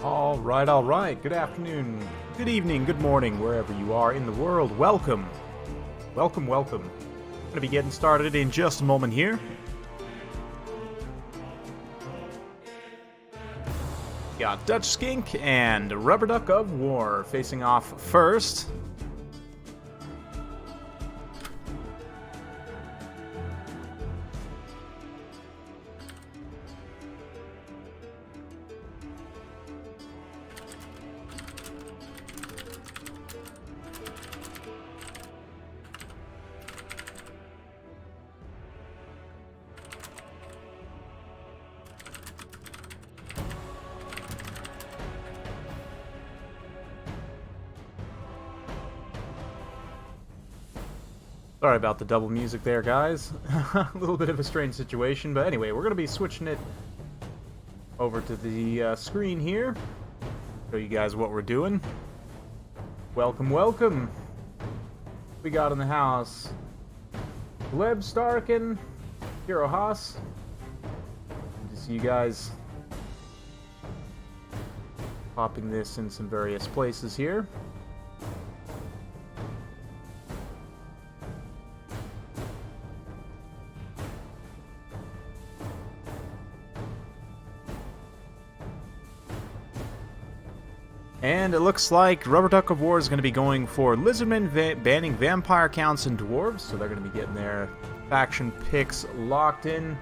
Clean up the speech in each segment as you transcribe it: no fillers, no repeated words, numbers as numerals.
All right. Good afternoon, good evening, good morning, wherever you are in the world. Welcome. I'm going to be getting started in just a moment here. Got Dutch Skink and Rubber Duck of War facing off first. Sorry about the double music there, guys. A little bit of a strange situation, but anyway, we're going to be switching it over to the screen here. Show you guys what we're doing. Welcome. We got in the house Gleb Starkin, Hero Haas. Good to see you guys popping this in some various places here. And it looks like Rubber Duck of War is going to be going for Lizardmen, banning Vampire Counts and Dwarves, so they're going to be getting their faction picks locked in.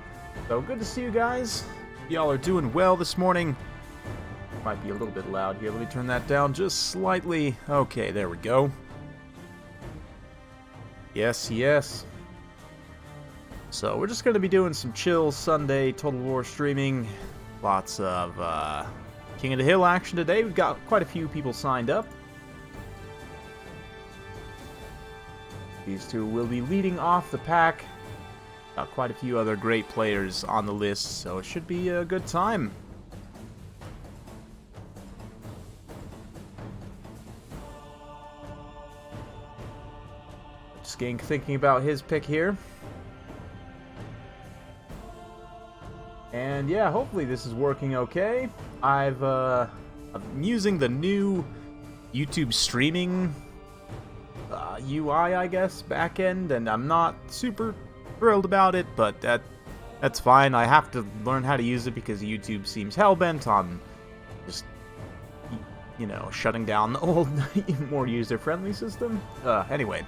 So good to see you guys. Y'all are doing well this morning. Might be a little bit loud here. Let me turn that down just slightly. Okay, there we go. Yes. So we're just going to be doing some chill Sunday Total War streaming. Lots of King of the Hill action today. We've got quite a few people signed up. These two will be leading off the pack. Got quite a few other great players on the list, so it should be a good time. Skink thinking about his pick here. And yeah, hopefully this is working okay. I'm using the new YouTube streaming UI, I guess, backend, and I'm not super thrilled about it, but that's fine. I have to learn how to use it because YouTube seems hellbent on just, you know, shutting down the old, more user-friendly system. Anyway.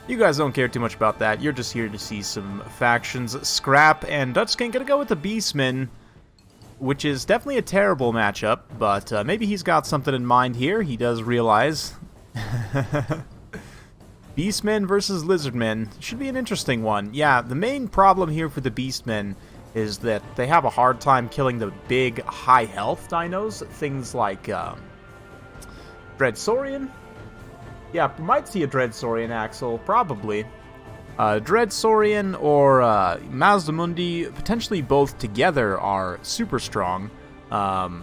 You guys don't care too much about that. You're just here to see some factions scrap, and Dutch Skink gonna go with the Beastmen, which is definitely a terrible matchup, but maybe he's got something in mind here. He does realize. Beastmen versus Lizardmen should be an interesting one. Yeah, the main problem here for the Beastmen is that they have a hard time killing the big, high-health dinos, things like Dreadsaurian. Yeah, might see a Dreadsaurian, Axel, probably. Dreadsaurian or Mazdamundi, potentially both together, are super strong. Yeah,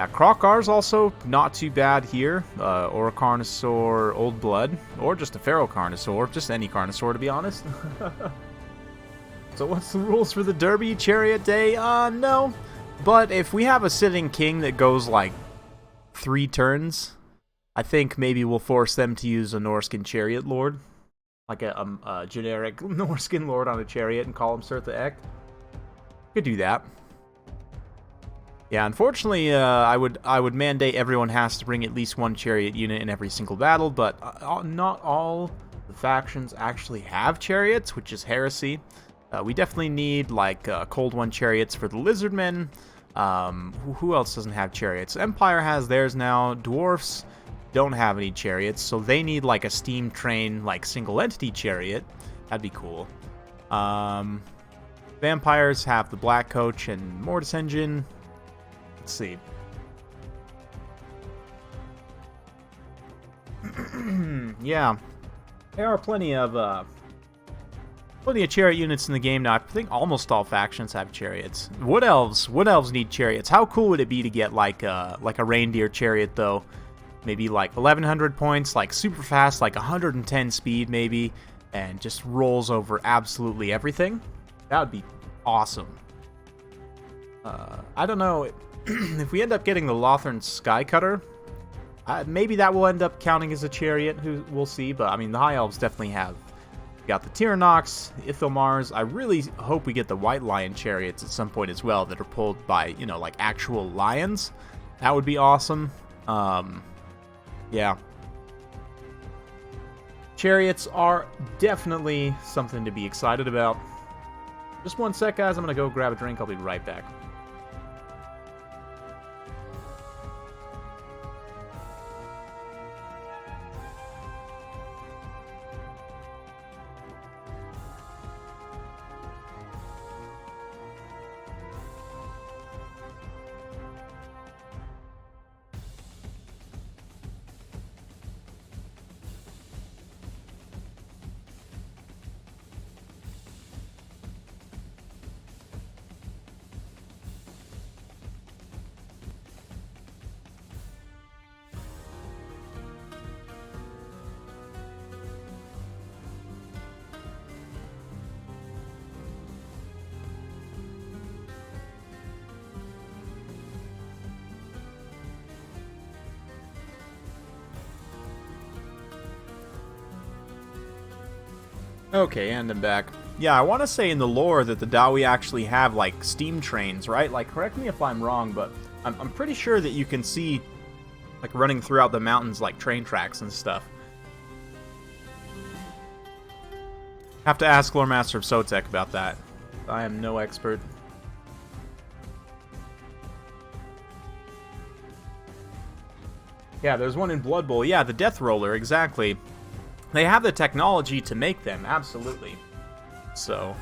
Krokar's also not too bad here. Or a Carnosaur Old Blood, or just a Feral Carnosaur, just any Carnosaur to be honest. So what's the rules for the Derby Chariot Day? No. But if we have a sitting king that goes like 3 turns, I think maybe we'll force them to use a Norsken Chariot Lord. Like a generic Norsken Lord on a chariot and call him SURTHA. Could do that. Yeah, unfortunately, I would mandate everyone has to bring at least 1 chariot unit in every single battle, but not all the factions actually have chariots, which is heresy. We definitely need, like, Cold One chariots for the Lizardmen. Who else doesn't have chariots? Empire has theirs now. Dwarfs don't have any chariots, so they need like a steam train, like single entity chariot. That'd be cool. Vampires have the Black Coach and Mortis Engine. Let's see. Yeah, there are plenty of chariot units in the game now. I think almost all factions have chariots. Wood elves need chariots. How cool would it be to get like a reindeer chariot though? Maybe like 1100 points, like super fast, like 110 speed maybe, and just rolls over absolutely everything. That would be awesome. I don't know if we end up getting the Lothern Skycutter. Maybe that will end up counting as a chariot. We'll see. But I mean, the High Elves definitely have. We got the Tyranox, Ithilmars. I really hope we get the White Lion chariots at some point as well that are pulled by, you know, like actual lions. That would be awesome. Yeah. Chariots are definitely something to be excited about. Just one sec, guys. I'm going to go grab a drink. I'll be right back. Okay, and I'm back. Yeah, I want to say in the lore that the Dawi actually have, like, steam trains, right? Like, correct me if I'm wrong, but I'm pretty sure that you can see, like, running throughout the mountains, like, train tracks and stuff. Have to ask Lore Master of Sotek about that. I am no expert. Yeah, there's one in Blood Bowl. Yeah, the Death Roller, exactly. They have the technology to make them, absolutely. So,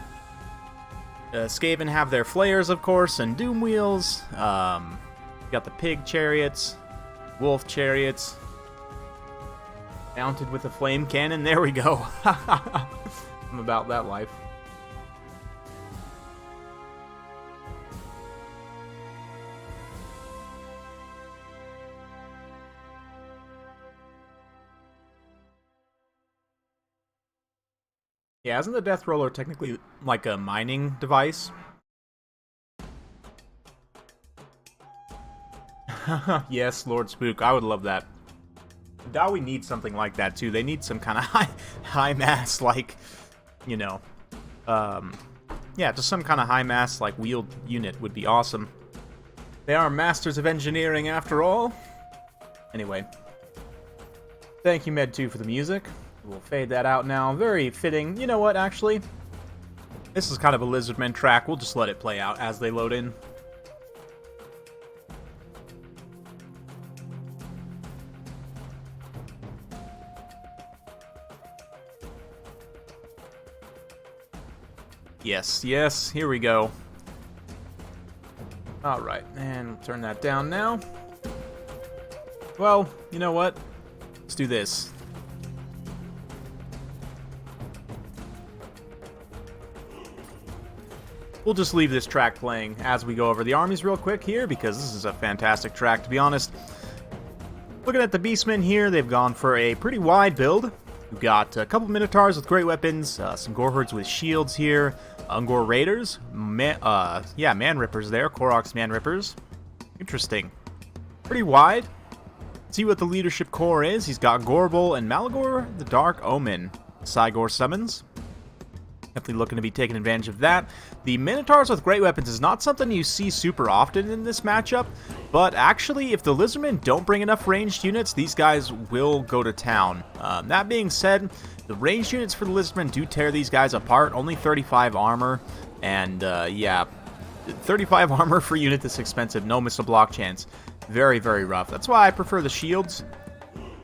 Skaven have their flares, of course, and doom wheels. Got the pig chariots, wolf chariots, mounted with a flame cannon. There we go. I'm about that life. Yeah, isn't the Death Roller technically like a mining device? Yes, Lord Spook, I would love that. Dawi needs something like that too. They need some kind of high mass, like, you know, yeah, just some kind of high mass like wheeled unit would be awesome. They are masters of engineering after all. Anyway, thank you Med2 for the music. We'll fade that out now. Very fitting. You know what, actually? This is kind of a Lizardmen track. We'll just let it play out as they load in. Yes, yes, here we go. Alright, and we'll turn that down now. Well, you know what? Let's do this. We'll just leave this track playing as we go over the armies real quick here, because this is a fantastic track, to be honest. Looking at the Beastmen here, they've gone for a pretty wide build. We've got a couple Minotaurs with great weapons, some Goreherds with shields here, Ungor Raiders, Man Rippers there, Korok's Man Rippers. Interesting. Pretty wide. See what the leadership core is. He's got Gourville and Maligore, the Dark Omen. Saighe summons. Definitely looking to be taking advantage of that. The Minotaurs with great weapons is not something you see super often in this matchup, but actually, if the Lizardmen don't bring enough ranged units, these guys will go to town. That being said, the ranged units for the Lizardmen do tear these guys apart. Only 35 armor, and yeah, 35 armor for a unit this expensive. No miss a block chance. Very, very rough. That's why I prefer the shields.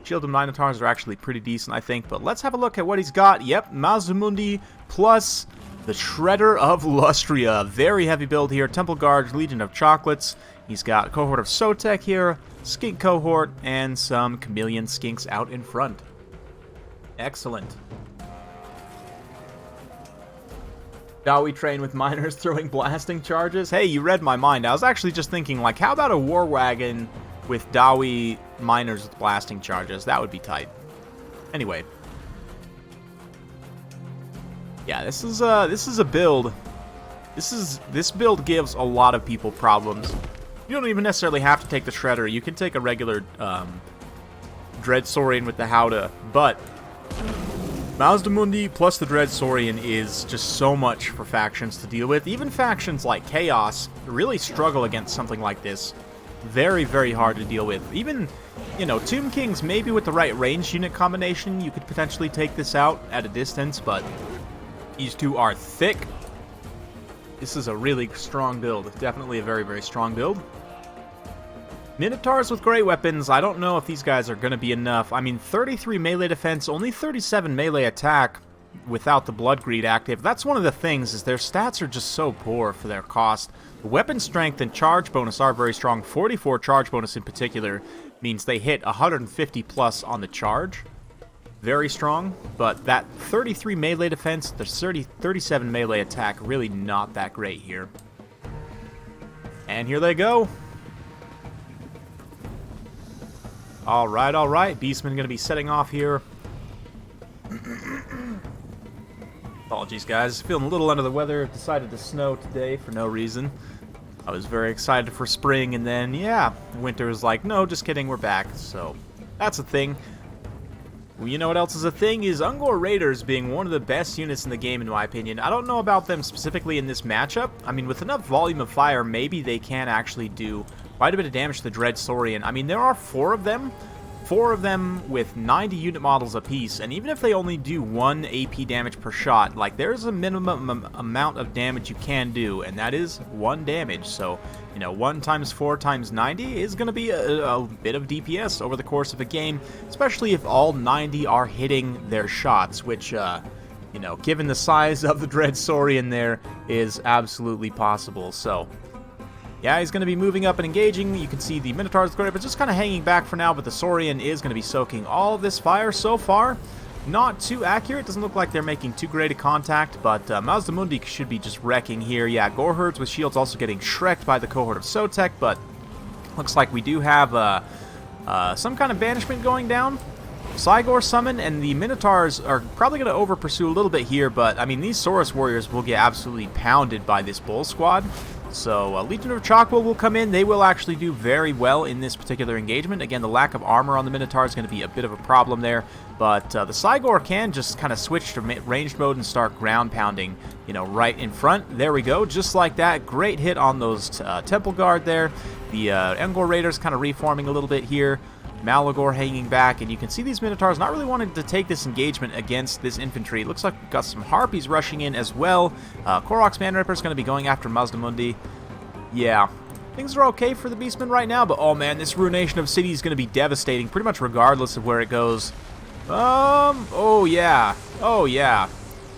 Shielded Minotaurs are actually pretty decent, I think. But let's have a look at what he's got. Yep, Mazumundi plus the Shredder of Lustria. Very heavy build here. Temple Guard, Legion of Chocolates. He's got a cohort of Sotek here, Skink cohort, and some Chameleon Skinks out in front. Excellent. Dawi train with miners throwing blasting charges. Hey, you read my mind. I was actually just thinking, like, how about a war wagon with Dawi miners with blasting charges? That would be tight. Anyway. Yeah, this is a build This build gives a lot of people problems. You don't even necessarily have to take the Shredder. You can take a regular Dread Saurian with the Howdah, but Mazdamundi plus the Dread Saurian is just so much for factions to deal with. Even factions like Chaos really struggle against something like this. Very, very hard to deal with. Even, you know, Tomb Kings, maybe with the right range unit combination, you could potentially take this out at a distance, but these two are thick. This is a really strong build. Definitely a very, very strong build. Minotaurs with great weapons, I don't know if these guys are going to be enough. I mean, 33 melee defense, only 37 melee attack without the Blood Greed active. That's one of the things, is their stats are just so poor for their cost. The weapon strength and charge bonus are very strong. 44 charge bonus in particular means they hit 150 plus on the charge. Very strong, but that 33 melee defense, the 37 melee attack, really not that great here. And here they go. Alright, alright. Beastmen going to be setting off here. Apologies, guys. Feeling a little under the weather. Decided to snow today for no reason. I was very excited for spring, and then, yeah, winter was like, no, just kidding, we're back. So, that's a thing. Well, you know what else is a thing? Is Ungor Raiders being one of the best units in the game, in my opinion. I don't know about them specifically in this matchup. I mean, with enough volume of fire, maybe they can actually do quite a bit of damage to the Dread Saurian. I mean, there are 4 of them. 4 of them with 90 unit models apiece, and even if they only do 1 AP damage per shot, like, there's a minimum amount of damage you can do, and that is 1 damage. So, you know, 1 times 4 times 90 is going to be a bit of DPS over the course of a game, especially if all 90 are hitting their shots, which, you know, given the size of the Dread Saurian there, is absolutely possible. So, yeah, he's going to be moving up and engaging. You can see the Minotaurs great, but just kind of hanging back for now. But the Saurian is going to be soaking all of this fire so far. Not too accurate. Doesn't look like they're making too great a contact, but Mazdamundi should be just wrecking here. Yeah, Gore herds with shields also getting shreked by the cohort of Sotek, but looks like we do have some kind of banishment going down. Saighe summon, and the Minotaurs are probably going to over-pursue a little bit here, but, I mean, these Saurus warriors will get absolutely pounded by this Bull Squad. So, Legion of Chalkwool will come in. They will actually do very well in this particular engagement. Again, the lack of armor on the Minotaur is going to be a bit of a problem there, but the Saighe can just kind of switch to ranged mode and start ground pounding, you know, right in front. There we go, just like that. Great hit on those Temple Guard there. The Ungor Raiders kind of reforming a little bit here. Maligore hanging back, and you can see these Minotaurs not really wanting to take this engagement against this infantry. It looks like we've got some Harpies rushing in as well. Korok's Manripper is going to be going after Mazdamundi. Yeah, things are okay for the Beastmen right now, but oh man, this Ruination of City is going to be devastating, pretty much regardless of where it goes. Oh yeah.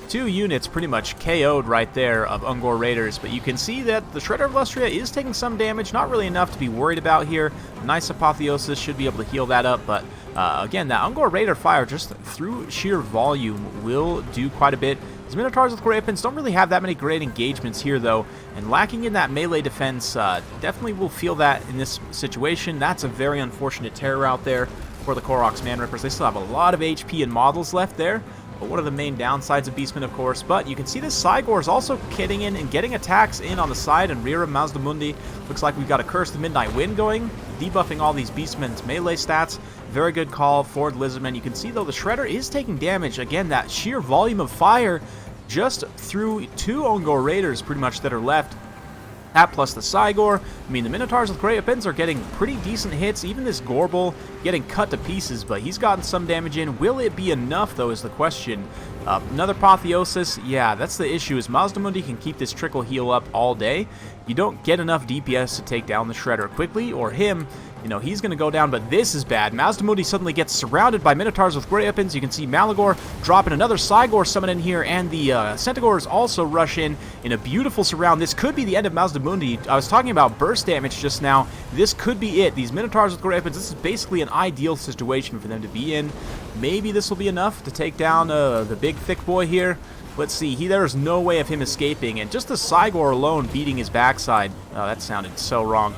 2 units pretty much KO'd right there of Ungor Raiders, but you can see that the Shredder of Lustria is taking some damage, not really enough to be worried about here. Nice Apotheosis should be able to heal that up, but again, that Ungor Raider fire just through sheer volume will do quite a bit. These Minotaurs with great weapons don't really have that many great engagements here, though, and lacking in that melee defense, definitely will feel that in this situation. That's a very unfortunate terror out there for the Korok's Manrippers. They still have a lot of HP and models left there. But one of the main downsides of Beastmen, of course. But you can see this Saighe is also kitting in and getting attacks in on the side and rear of Mazdamundi. Looks like we've got a Curse the Midnight Wind going, debuffing all these Beastmen's melee stats. Very good call for the Lizardmen. You can see, though, the Shredder is taking damage. Again, that sheer volume of fire just through 2 Ungor Raiders, pretty much, that are left. That plus the Saighe. I mean, the Minotaurs with great weapons are getting pretty decent hits. Even this Gourville getting cut to pieces, but he's gotten some damage in. Will it be enough, though, is the question. Another Apotheosis. Yeah, that's the issue, is Mazdamundi can keep this trickle heal up all day. You don't get enough DPS to take down the Shredder quickly, or him. You know, he's going to go down, but this is bad. Mazdamundi suddenly gets surrounded by Minotaurs with great weapons. You can see Maligore dropping another Saighe summon in here, and the Centaurs also rush in a beautiful surround. This could be the end of Mazdamundi. I was talking about burst damage just now. This could be it. These Minotaurs with great weapons, this is basically an ideal situation for them to be in. Maybe this will be enough to take down the big thick boy here. Let's see. There's no way of him escaping, and just the Saighe alone beating his backside. Oh, that sounded so wrong.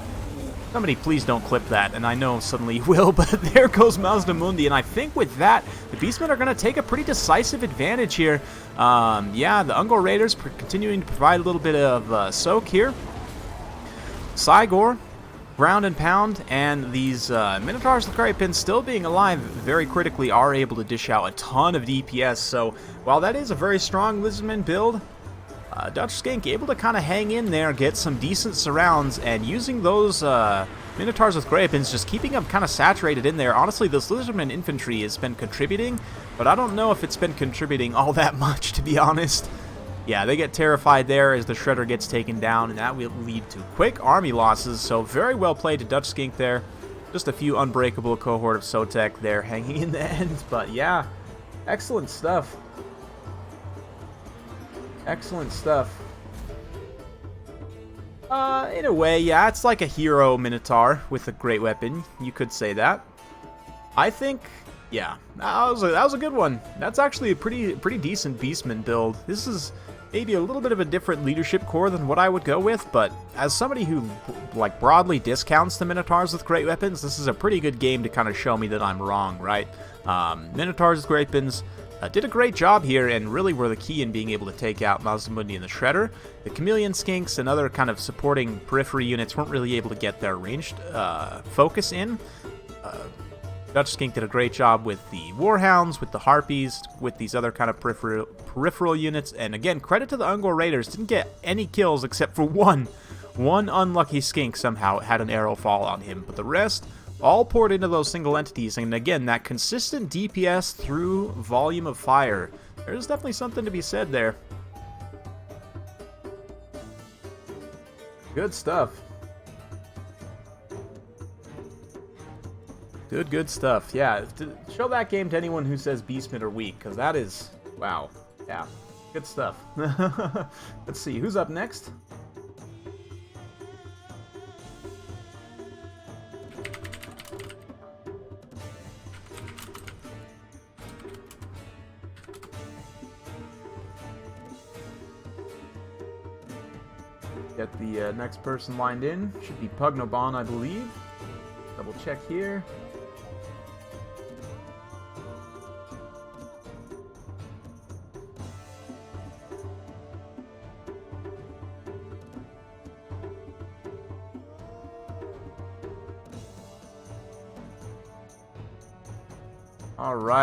Somebody please don't clip that, and I know suddenly you will, but there goes Mazdamundi, and I think with that, the Beastmen are going to take a pretty decisive advantage here. Yeah, the Ungor Raiders continuing to provide a little bit of soak here. Saighe, ground and pound, and these Minotaurs with Great Pins still being alive very critically are able to dish out a ton of DPS, so while that is a very strong Lizardman build, Dutch Skink able to kind of hang in there, get some decent surrounds, and using those Minotaurs with Great Pins, just keeping them kind of saturated in there. Honestly, this Lizardman infantry has been contributing, but I don't know if it's been contributing all that much, to be honest. Yeah, they get terrified there as the Shredder gets taken down, and that will lead to quick army losses, so very well played to Dutch Skink there. Just a few unbreakable cohort of Sotek there hanging in the end, but yeah, excellent stuff. Excellent stuff. In a way, yeah, it's like a hero Minotaur with a great weapon. You could say that. I think, yeah, that was a good one. That's actually a pretty decent Beastman build. This is maybe a little bit of a different leadership core than what I would go with, but as somebody who like broadly discounts the Minotaurs with great weapons, this is a pretty good game to kind of show me that I'm wrong, right? Minotaurs with great weapons did a great job here and really were the key in being able to take out Mazdamundi and the Shredder. The Chameleon Skinks and other kind of supporting periphery units weren't really able to get their ranged focus in. Dutch Skink did a great job with the Warhounds, with the Harpies, with these other kind of peripheral units. And again, credit to the Ungor Raiders. Didn't get any kills except for one. One unlucky Skink somehow had an arrow fall on him. But the rest all poured into those single entities. And again, that consistent DPS through volume of fire. There's definitely something to be said there. Good stuff. Good stuff. Yeah, show that game to anyone who says Beastmen are weak, because that is, wow. Yeah, good stuff. Let's see, who's up next? Get the next person lined in. Should be Pugnoban, I believe. Double check here.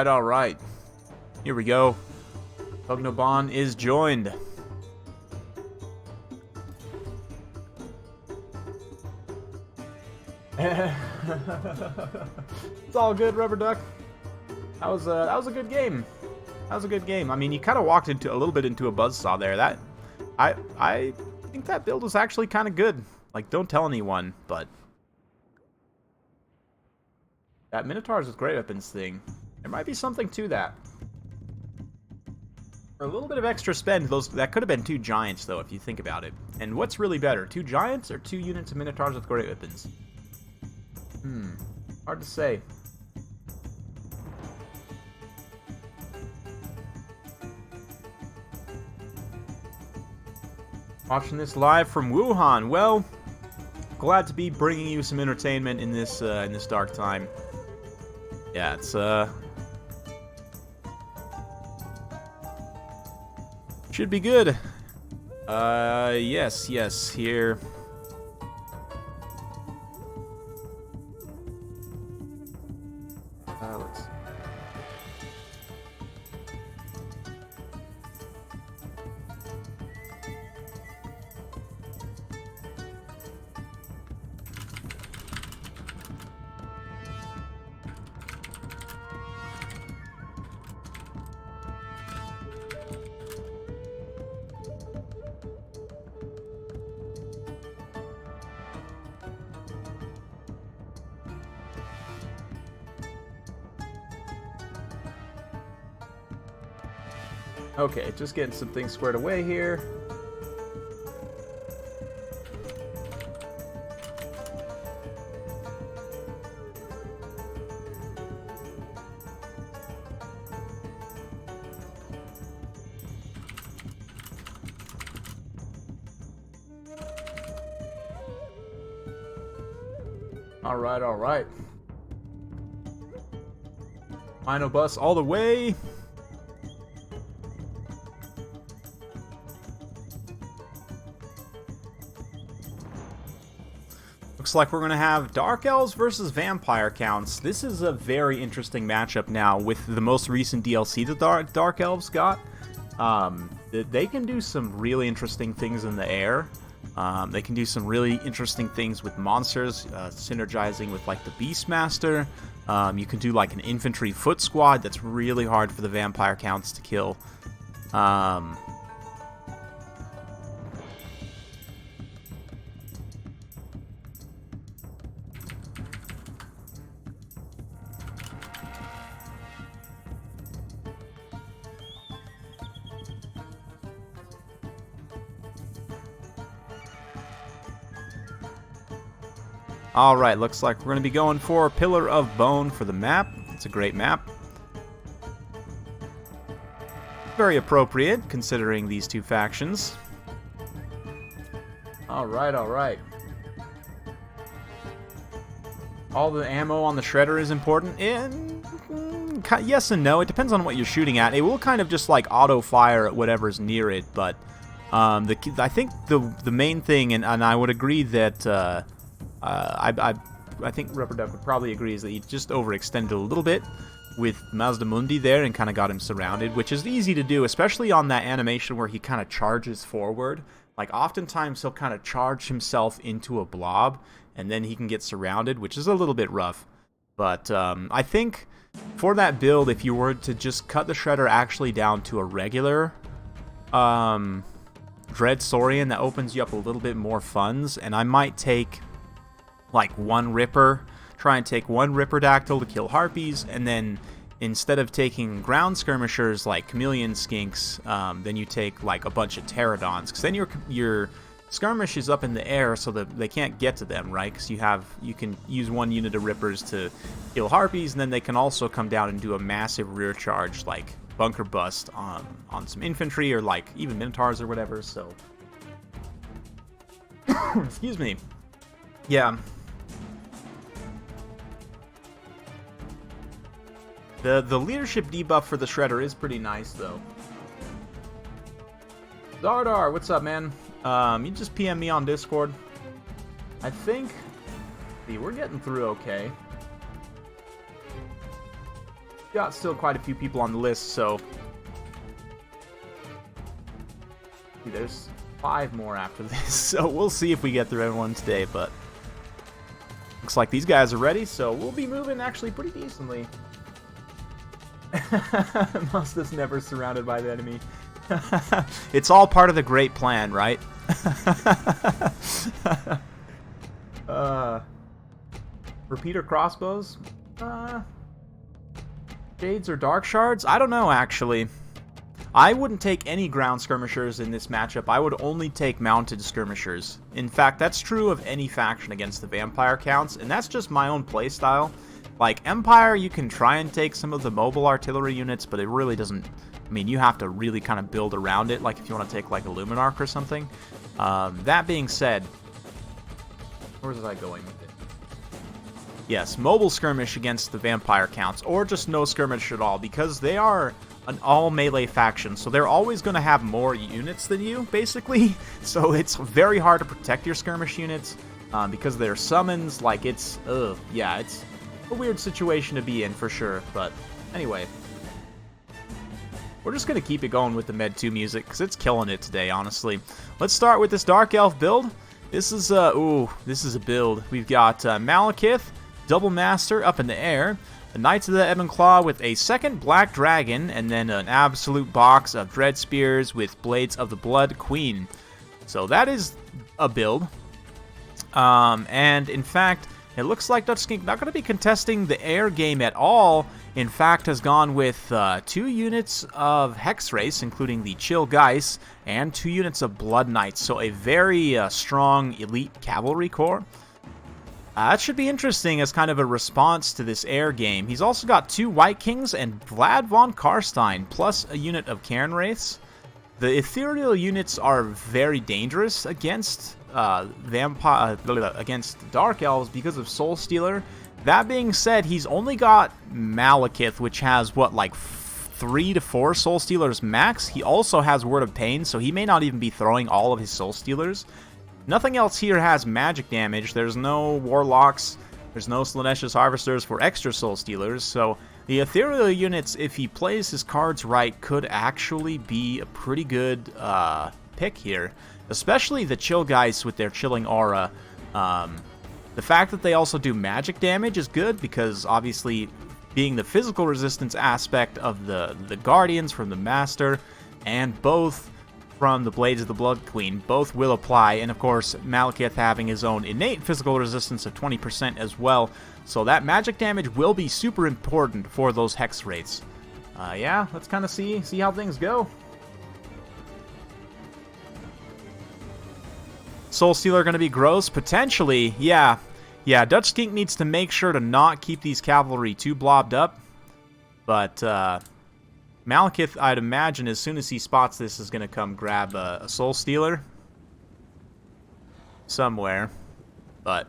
All right. Here we go. Pugnoban is joined. It's all good, Rubber Duck. That was a good game. That was a good game. I mean, you kind of walked into a little bit into a buzzsaw there. That I think that build was actually kind of good. Like, don't tell anyone, but that Minotaurs with great weapons thing, there might be something to that. For a little bit of extra spend, that could have been 2 giants, though, if you think about it. And what's really better, 2 giants or 2 units of Minotaurs with great weapons? Hard to say. Watching this live from Wuhan. Well, glad to be bringing you some entertainment in this dark time. Yeah, it's should be good. Yes, here. Let's see. Okay, just getting some things squared away here. Alright, alright. Minobus all the way. Looks like we're going to have Dark Elves versus Vampire Counts. This is a very interesting matchup now with the most recent DLC that Dark Elves got. They can do some really interesting things in the air. They can do some really interesting things with monsters, synergizing with like the Beastmaster. You can do like an infantry foot squad that's really hard for the Vampire Counts to kill. Alright, looks like we're going to be going for Pillar of Bone for the map. It's a great map. Very appropriate, considering these two factions. Alright, alright. All the ammo on the Shredder is important. Yes and no, it depends on what you're shooting at. It will kind of just like auto-fire at whatever's near it, but I think the main thing, and I would agree that... I think Rubber Duck would probably agree is that he just overextended a little bit with Mazda Mundi there and kind of got him surrounded, which is easy to do, especially on that animation where he kind of charges forward. Like, oftentimes he'll kind of charge himself into a blob, and then he can get surrounded, which is a little bit rough. But I think for that build, if you were to just cut the Shredder actually down to a regular Dread Saurian, that opens you up a little bit more funds, and I might take... like one Ripper, try and take one Ripperdactyl to kill Harpies, and then instead of taking ground skirmishers like Chameleon Skinks, then you take like a bunch of Pterodons, because then your skirmish is up in the air so that they can't get to them, right? Because you can use one unit of Rippers to kill Harpies, and then they can also come down and do a massive rear charge like Bunker Bust on some infantry, or like even Minotaurs or whatever, so... Excuse me. Yeah. The leadership debuff for the Shredder is pretty nice, though. Dardar, what's up, man? You just PM me on Discord. I think... See, we're getting through okay. Got still quite a few people on the list, so... See, there's 5 more after this, so we'll see if we get through everyone today, but... Looks like these guys are ready, so we'll be moving actually pretty decently. Musta's never surrounded by the enemy. It's all part of the great plan, right? Repeater crossbows? Shades or dark shards? I don't know, actually. I wouldn't take any ground skirmishers in this matchup. I would only take mounted skirmishers. In fact, that's true of any faction against the Vampire Counts, and that's just my own playstyle. Like, Empire, you can try and take some of the mobile artillery units, but it really doesn't... I mean, you have to really kind of build around it, like if you want to take, like, a Luminarch or something. That being said... Where was I going with it? Yes, mobile skirmish against the Vampire Counts, or just no skirmish at all, because they are an all-melee faction, so they're always going to have more units than you, basically. So it's very hard to protect your skirmish units, because they're summons, like, it's... yeah, it's... a weird situation to be in, for sure, but anyway. We're just going to keep it going with the Med 2 music, because it's killing it today, honestly. Let's start with this Dark Elf build. This is, this is a build. We've got Malekith, Double Master up in the air, the Knights of the Ebon Claw with a second Black Dragon, and then an absolute box of Dread Spears with Blades of the Blood Queen. So that is a build. And in fact... it looks like Dutch Skink not going to be contesting the air game at all. In fact, has gone with 2 units of Hex Race, including the Chill Geist, and 2 units of Blood Knights. So a very strong elite cavalry corps. That should be interesting as kind of a response to this air game. He's also got 2 White Kings and Vlad von Karstein, plus a unit of Cairn Wraiths. The ethereal units are very dangerous against against Dark Elves because of Soul Stealer. That being said, he's only got Malekith, which has, what, like 3 to 4 Soul Stealers max. He also has Word of Pain, so he may not even be throwing all of his Soul Stealers. Nothing else here has magic damage. There's no Warlocks. There's no Slaanesha's Harvesters for extra Soul Stealers, so the Ethereal units, if he plays his cards right, could actually be a pretty good pick here. Especially the Chill Geist with their Chilling Aura. The fact that they also do magic damage is good, because obviously being the physical resistance aspect of the Guardians from the Master, and both from the Blades of the Blood Queen, both will apply, and of course Malekith having his own innate physical resistance of 20% as well, so that magic damage will be super important for those hex rates. Yeah, let's kind of see how things go. Soul Stealer going to be gross? Potentially, yeah. Yeah, Dutch Skink needs to make sure to not keep these cavalry too blobbed up, but Malekith, I'd imagine, as soon as he spots this, is going to come grab a Soul Stealer somewhere, but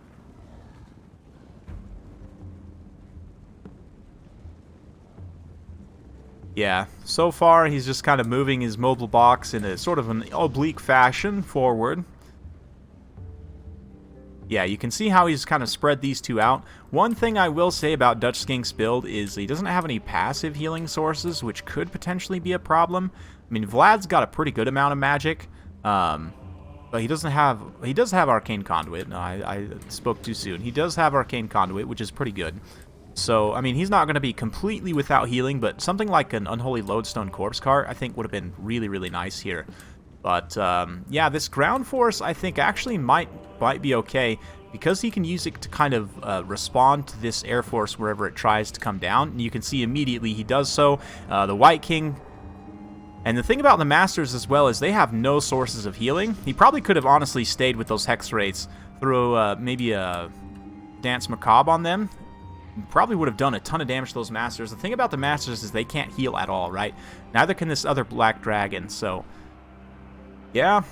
yeah, so far he's just kind of moving his mobile box in a sort of an oblique fashion forward. Yeah, you can see how he's kind of spread these two out. One thing I will say about Dutch Skink's build is he doesn't have any passive healing sources, which could potentially be a problem. I mean, Vlad's got a pretty good amount of magic, but he does have Arcane Conduit. No, I spoke too soon. He does have Arcane Conduit, which is pretty good. So, I mean, he's not going to be completely without healing, but something like an Unholy Lodestone Corpse Cart, I think, would have been really, really nice here. But, yeah, this Ground Force, I think, actually might be okay, because he can use it to kind of respond to this Air Force wherever it tries to come down. And you can see immediately he does so. The White King. And the thing about the Masters as well is they have no sources of healing. He probably could have honestly stayed with those Hex rates, through maybe a Dance Macabre on them. Probably would have done a ton of damage to those Masters. The thing about the Masters is they can't heal at all, right? Neither can this other Black Dragon, so yeah.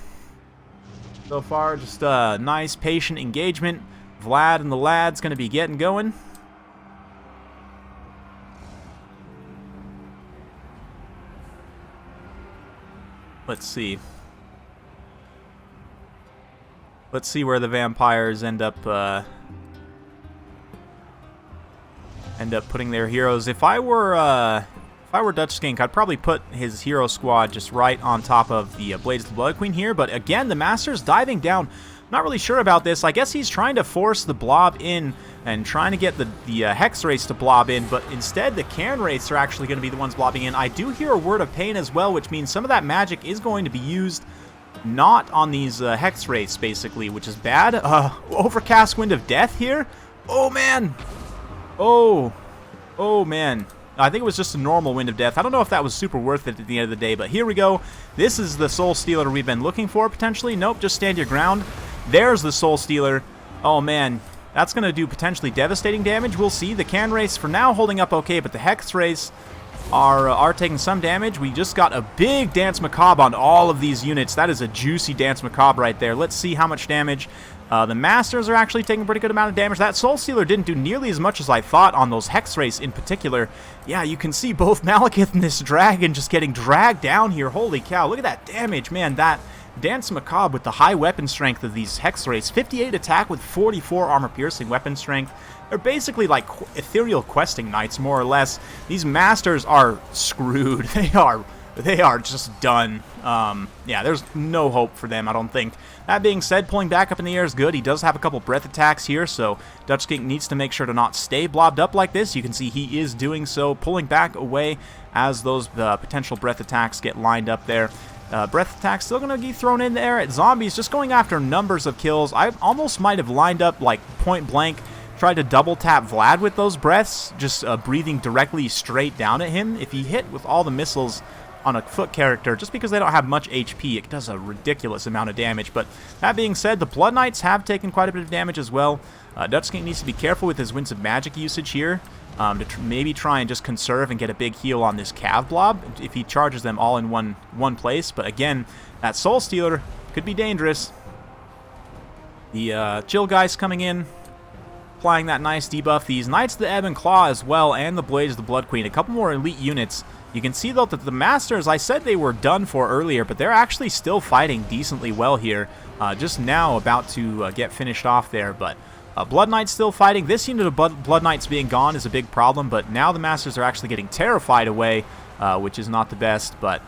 So far, just a nice, patient engagement. Vlad and the lad's going to be getting going. Let's see. Let's see where the vampires end up putting their heroes. If I were Dutch Skink, I'd probably put his hero squad just right on top of the Blades of the Blood Queen here. But again, the Master's diving down. Not really sure about this. I guess he's trying to force the blob in and trying to get the Hex race to blob in, but instead the Cairn race are actually going to be the ones blobbing in. I do hear a Word of Pain as well, which means some of that magic is going to be used not on these Hex race, basically, which is bad. Overcast Wind of Death here? Oh, man! Oh, man. I think it was just a normal Wind of Death. I don't know if that was super worth it at the end of the day, but here we go. This is the Soul Stealer we've been looking for, potentially. Nope, just stand your ground. There's the Soul Stealer. Oh, man. That's going to do potentially devastating damage. We'll see. The Cairn race for now holding up okay, but the Hex race are taking some damage. We just got a big Dance Macabre on all of these units. That is a juicy Dance Macabre right there. Let's see how much damage. The Masters are actually taking a pretty good amount of damage. That Soul Stealer didn't do nearly as much as I thought on those Hex race in particular. Yeah, you can see both Malekith and this dragon just getting dragged down here. Holy cow, look at that damage, man. That Dance Macabre with the high weapon strength of these Hex race. 58 attack with 44 armor-piercing weapon strength. They're basically like ethereal questing knights, more or less. These Masters are screwed. They are just done. Yeah, there's no hope for them, I don't think. That being said, pulling back up in the air is good. He does have a couple breath attacks here, so Dutch Skink needs to make sure to not stay blobbed up like this. You can see he is doing so, pulling back away as those potential breath attacks get lined up there. Breath attacks still going to be thrown in there at zombies, just going after numbers of kills. I almost might have lined up like point blank, tried to double tap Vlad with those breaths, just breathing directly straight down at him. If he hit with all the missiles on a foot character, just because they don't have much HP, it does a ridiculous amount of damage. But that being said, the Blood Knights have taken quite a bit of damage as well. Dutch Skink needs to be careful with his Winds of Magic usage here, to maybe try and just conserve and get a big heal on this Cav blob if he charges them all in one place. But again, that Soul Stealer could be dangerous. The Chill Guys coming in, applying that nice debuff. These Knights of the Ebb and Claw as well, and the Blades of the Blood Queen. A couple more elite units. You can see, though, that the Masters, I said they were done for earlier, but they're actually still fighting decently well here. Just now about to get finished off there, but Blood Knights still fighting. This unit of Blood Knights being gone is a big problem, but now the Masters are actually getting terrified away, which is not the best, but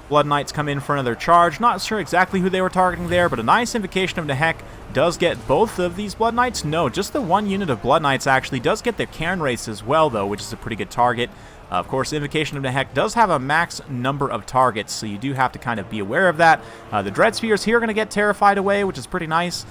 Blood Knights come in for another charge. Not sure exactly who they were targeting there, but a nice Invocation of Nehek does get both of these Blood Knights. No, just the one unit of Blood Knights actually does get their Cairn Race as well, though, which is a pretty good target. Of course, Invocation of Nehek does have a max number of targets, so you do have to kind of be aware of that. The Dread Spears here are going to get terrified away, which is pretty nice.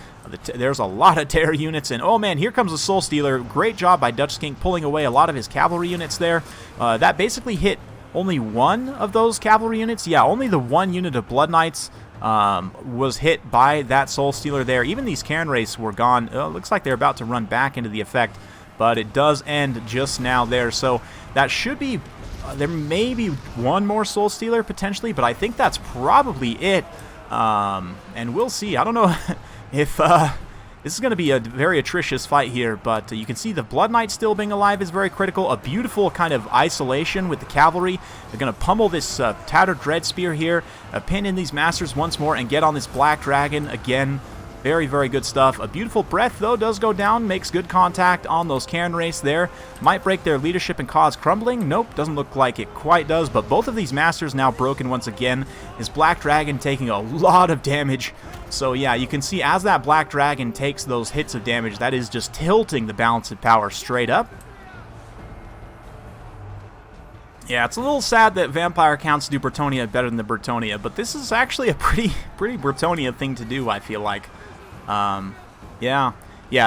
There's a lot of terror units, and oh man, here comes the Soul Stealer. Great job by Dutch Skink pulling away a lot of his cavalry units there. That basically hit only one of those cavalry units. Yeah, only the one unit of Blood Knights was hit by that Soul Stealer there. Even these Cairn Race were gone. Looks like they're about to run back into the effect, but it does end just now there. So that should be, there may be one more Soul Stealer potentially, but I think that's probably it. And we'll see. I don't know if this is going to be a very atrocious fight here, but you can see the Blood Knight still being alive is very critical. A beautiful kind of isolation with the cavalry. They're going to pummel this Tattered Dread Spear here, pin in these Masters once more, and get on this Black Dragon again. Very, very good stuff. A beautiful Breath, though, does go down, makes good contact on those Cairn Race there. Might break their leadership and cause Crumbling. Nope, doesn't look like it quite does, but both of these Masters now broken once again. His Black Dragon taking a lot of damage. So yeah, you can see as that Black Dragon takes those hits of damage, that is just tilting the balance of power straight up. Yeah, it's a little sad that Vampire counts do Bretonnia better than the Bretonnia, but this is actually a pretty Bretonnia thing to do, I feel like. Yeah,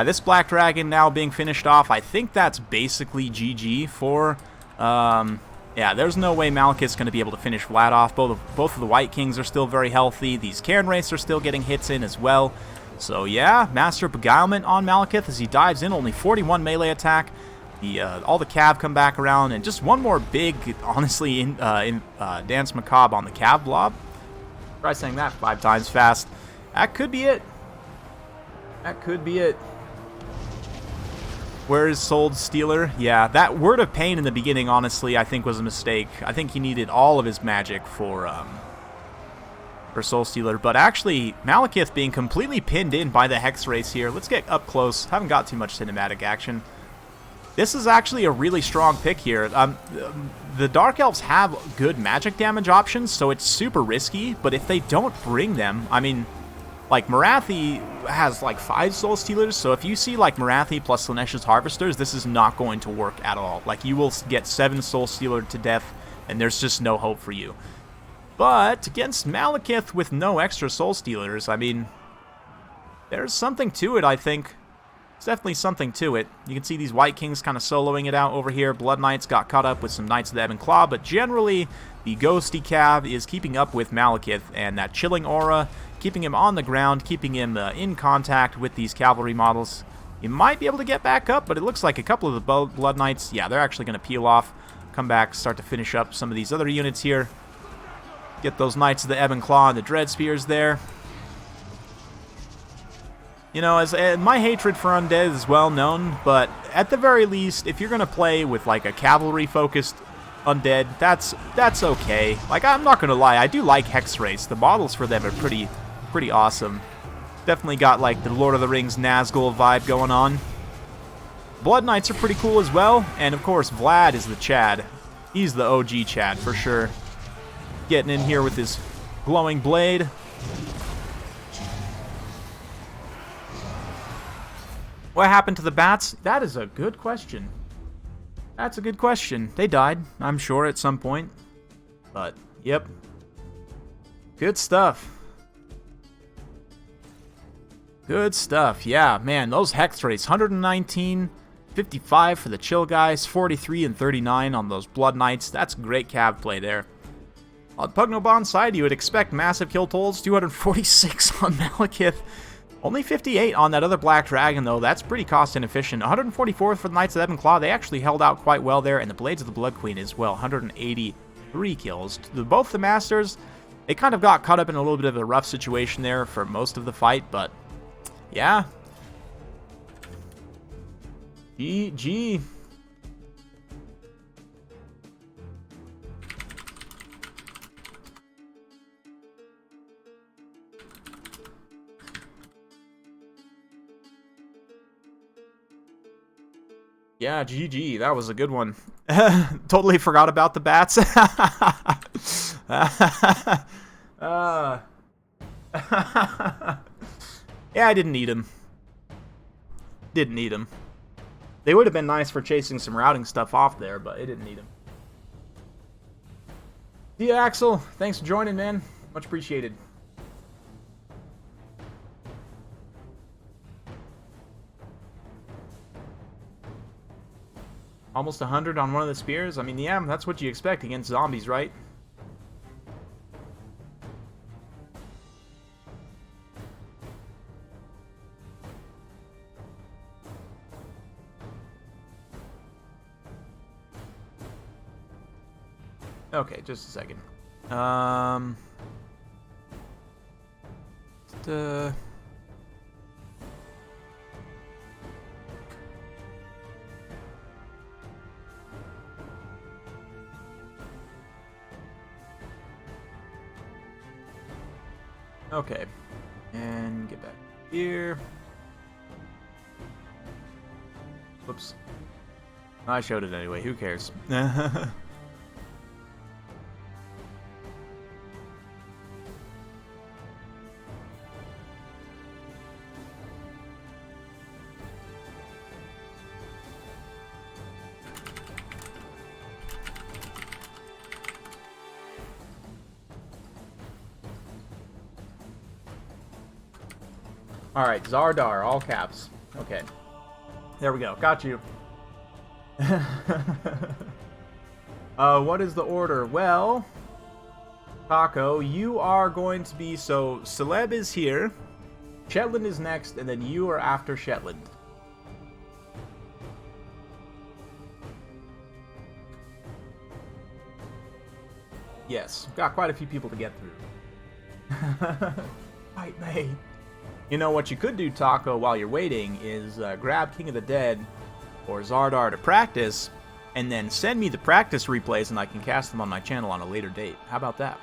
this Black Dragon now being finished off, I think that's basically GG for, yeah, there's no way Malekith's going to be able to finish Vlad off. Both of the White Kings are still very healthy. These Cairn Race are still getting hits in as well. So yeah, Master of Beguilement on Malekith as he dives in, only 41 melee attack. All the Cav come back around, and just one more big, honestly, Dance Macabre on the Cav blob. Try saying that 5 times fast. That could be it. That could be it. Where is Soul Stealer? Yeah, that Word of Pain in the beginning, honestly, I think was a mistake. I think he needed all of his magic for Soul Stealer. But actually, Malekith being completely pinned in by the Hex Race here. Let's get up close. Haven't got too much cinematic action. This is actually a really strong pick here. The Dark Elves have good magic damage options, so it's super risky. But if they don't bring them, I mean, like, Morathi has, like, 5 Soul Stealers, so if you see, like, Morathi plus Slaanesha's Harvesters, this is not going to work at all. Like, you will get 7 Soul Stealer to death, and there's just no hope for you. But against Malekith with no extra Soul Stealers, I mean, there's something to it, I think. There's definitely something to it. You can see these White Kings kind of soloing it out over here. Blood Knights got caught up with some Knights of the Ebb and Claw, but generally, the Ghosty Cav is keeping up with Malekith, and that Chilling Aura, keeping him on the ground, keeping him in contact with these cavalry models. You might be able to get back up, but it looks like a couple of the Blood Knights, yeah, they're actually going to peel off, come back, start to finish up some of these other units here. Get those Knights of the Ebb and Claw and the Dread Spears there. You know, my hatred for undead is well known, but at the very least, if you're going to play with like a cavalry-focused undead, that's okay. Like, I'm not going to lie, I do like Hex Race. The models for them are pretty awesome. Definitely got like the Lord of the Rings Nazgul vibe going on. Blood Knights are pretty cool as well, and of course Vlad is the Chad. He's the OG Chad for sure. Getting in here with his glowing blade. What happened to the bats? That is a good question. That's a good question. They died, I'm sure, at some point. But, yep. Good stuff. Good stuff. Yeah, man, those Hex rates. 119, 55 for the Chill Guys, 43 and 39 on those Blood Knights. That's great cav play there. On Pugnobon's side, you would expect massive kill totals. 246 on Malekith. Only 58 on that other Black Dragon, though. That's pretty cost inefficient. 144 for the Knights of the Ebb and Claw. They actually held out quite well there. And the Blades of the Blood Queen as well. 183 kills. Both the Masters, they kind of got caught up in a little bit of a rough situation there for most of the fight. But Yeah. GG. Yeah, GG. That was a good one. Totally forgot about the bats. Yeah, I didn't need him. Didn't need him. They would have been nice for chasing some routing stuff off there, but it didn't need him. Yeah, Axel. Thanks for joining, man. Much appreciated. Almost 100 on one of the spears? I mean, yeah, that's what you expect against zombies, right? Okay, just a second. Okay, and get back here. Whoops. I showed it anyway, who cares? Alright, Zardar, all caps. Okay. There we go. Got you. What is the order? Well, Taco, you are going to be... So, Celeb is here. Shetland is next, and then you are after Shetland. Yes, got quite a few people to get through. Fight me. You know what you could do, Taco, while you're waiting is grab King of the Dead or Zardar to practice, and then send me the practice replays and I can cast them on my channel on a later date. How about that?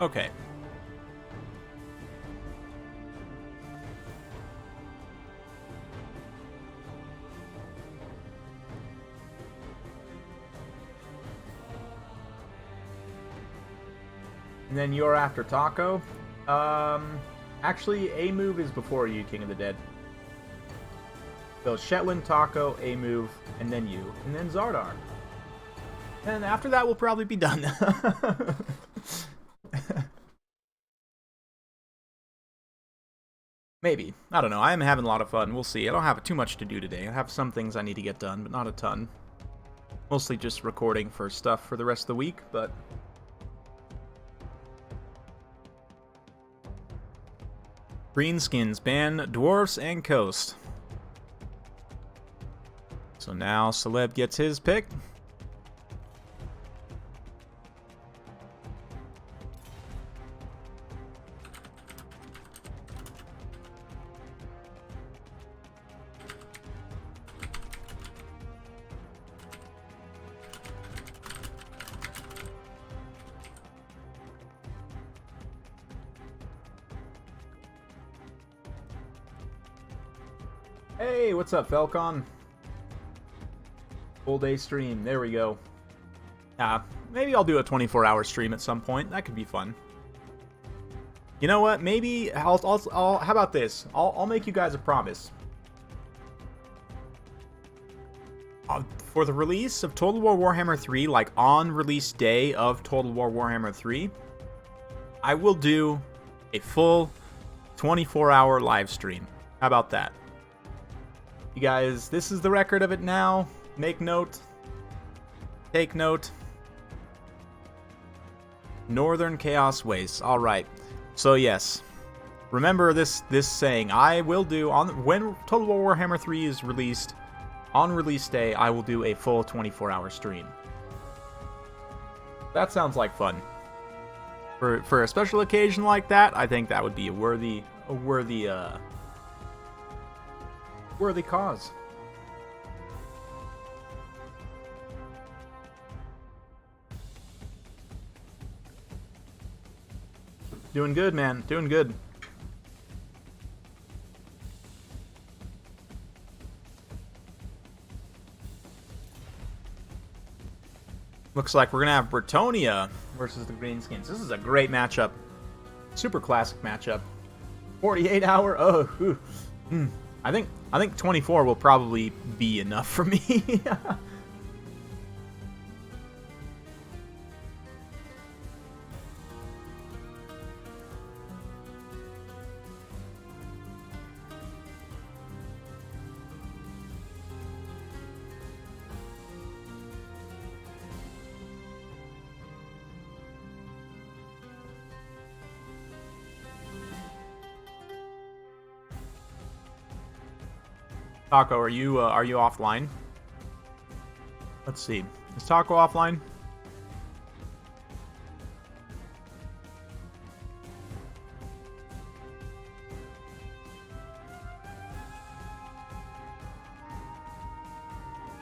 Okay. And then you're after Taco. Actually, A move is before you, King of the Dead. So Shetland, Taco, A move, and then you, and then Zardar. And after that, we'll probably be done. Maybe. I don't know. I am having a lot of fun. We'll see. I don't have too much to do today. I have some things I need to get done, but not a ton. Mostly just recording for stuff for the rest of the week, but... Greenskins ban dwarfs and coast. So now Celeb gets his pick. Hey, what's up, Falcon? Full day stream. There we go. Maybe I'll do a 24-hour stream at some point. That could be fun. You know what? Maybe I'll how about this? I'll make you guys a promise. For the release of Total War Warhammer 3, like on release day of Total War Warhammer 3, I will do a full 24-hour live stream. How about that? You guys, this is the record of it now. Make note. Take note. Northern Chaos Wastes. All right. So yes, remember this saying. I will do when Total War Warhammer 3 is released on release day. I will do a full 24-hour stream. That sounds like fun. For a special occasion like that, I think that would be a worthy cause. Doing good, man. Doing good. Looks like we're gonna have Bretonnia versus the Greenskins. This is a great matchup. Super classic matchup. 48-hour. Oh, whew. I think 24 will probably be enough for me. Taco, are you offline? Let's see. Is Taco offline?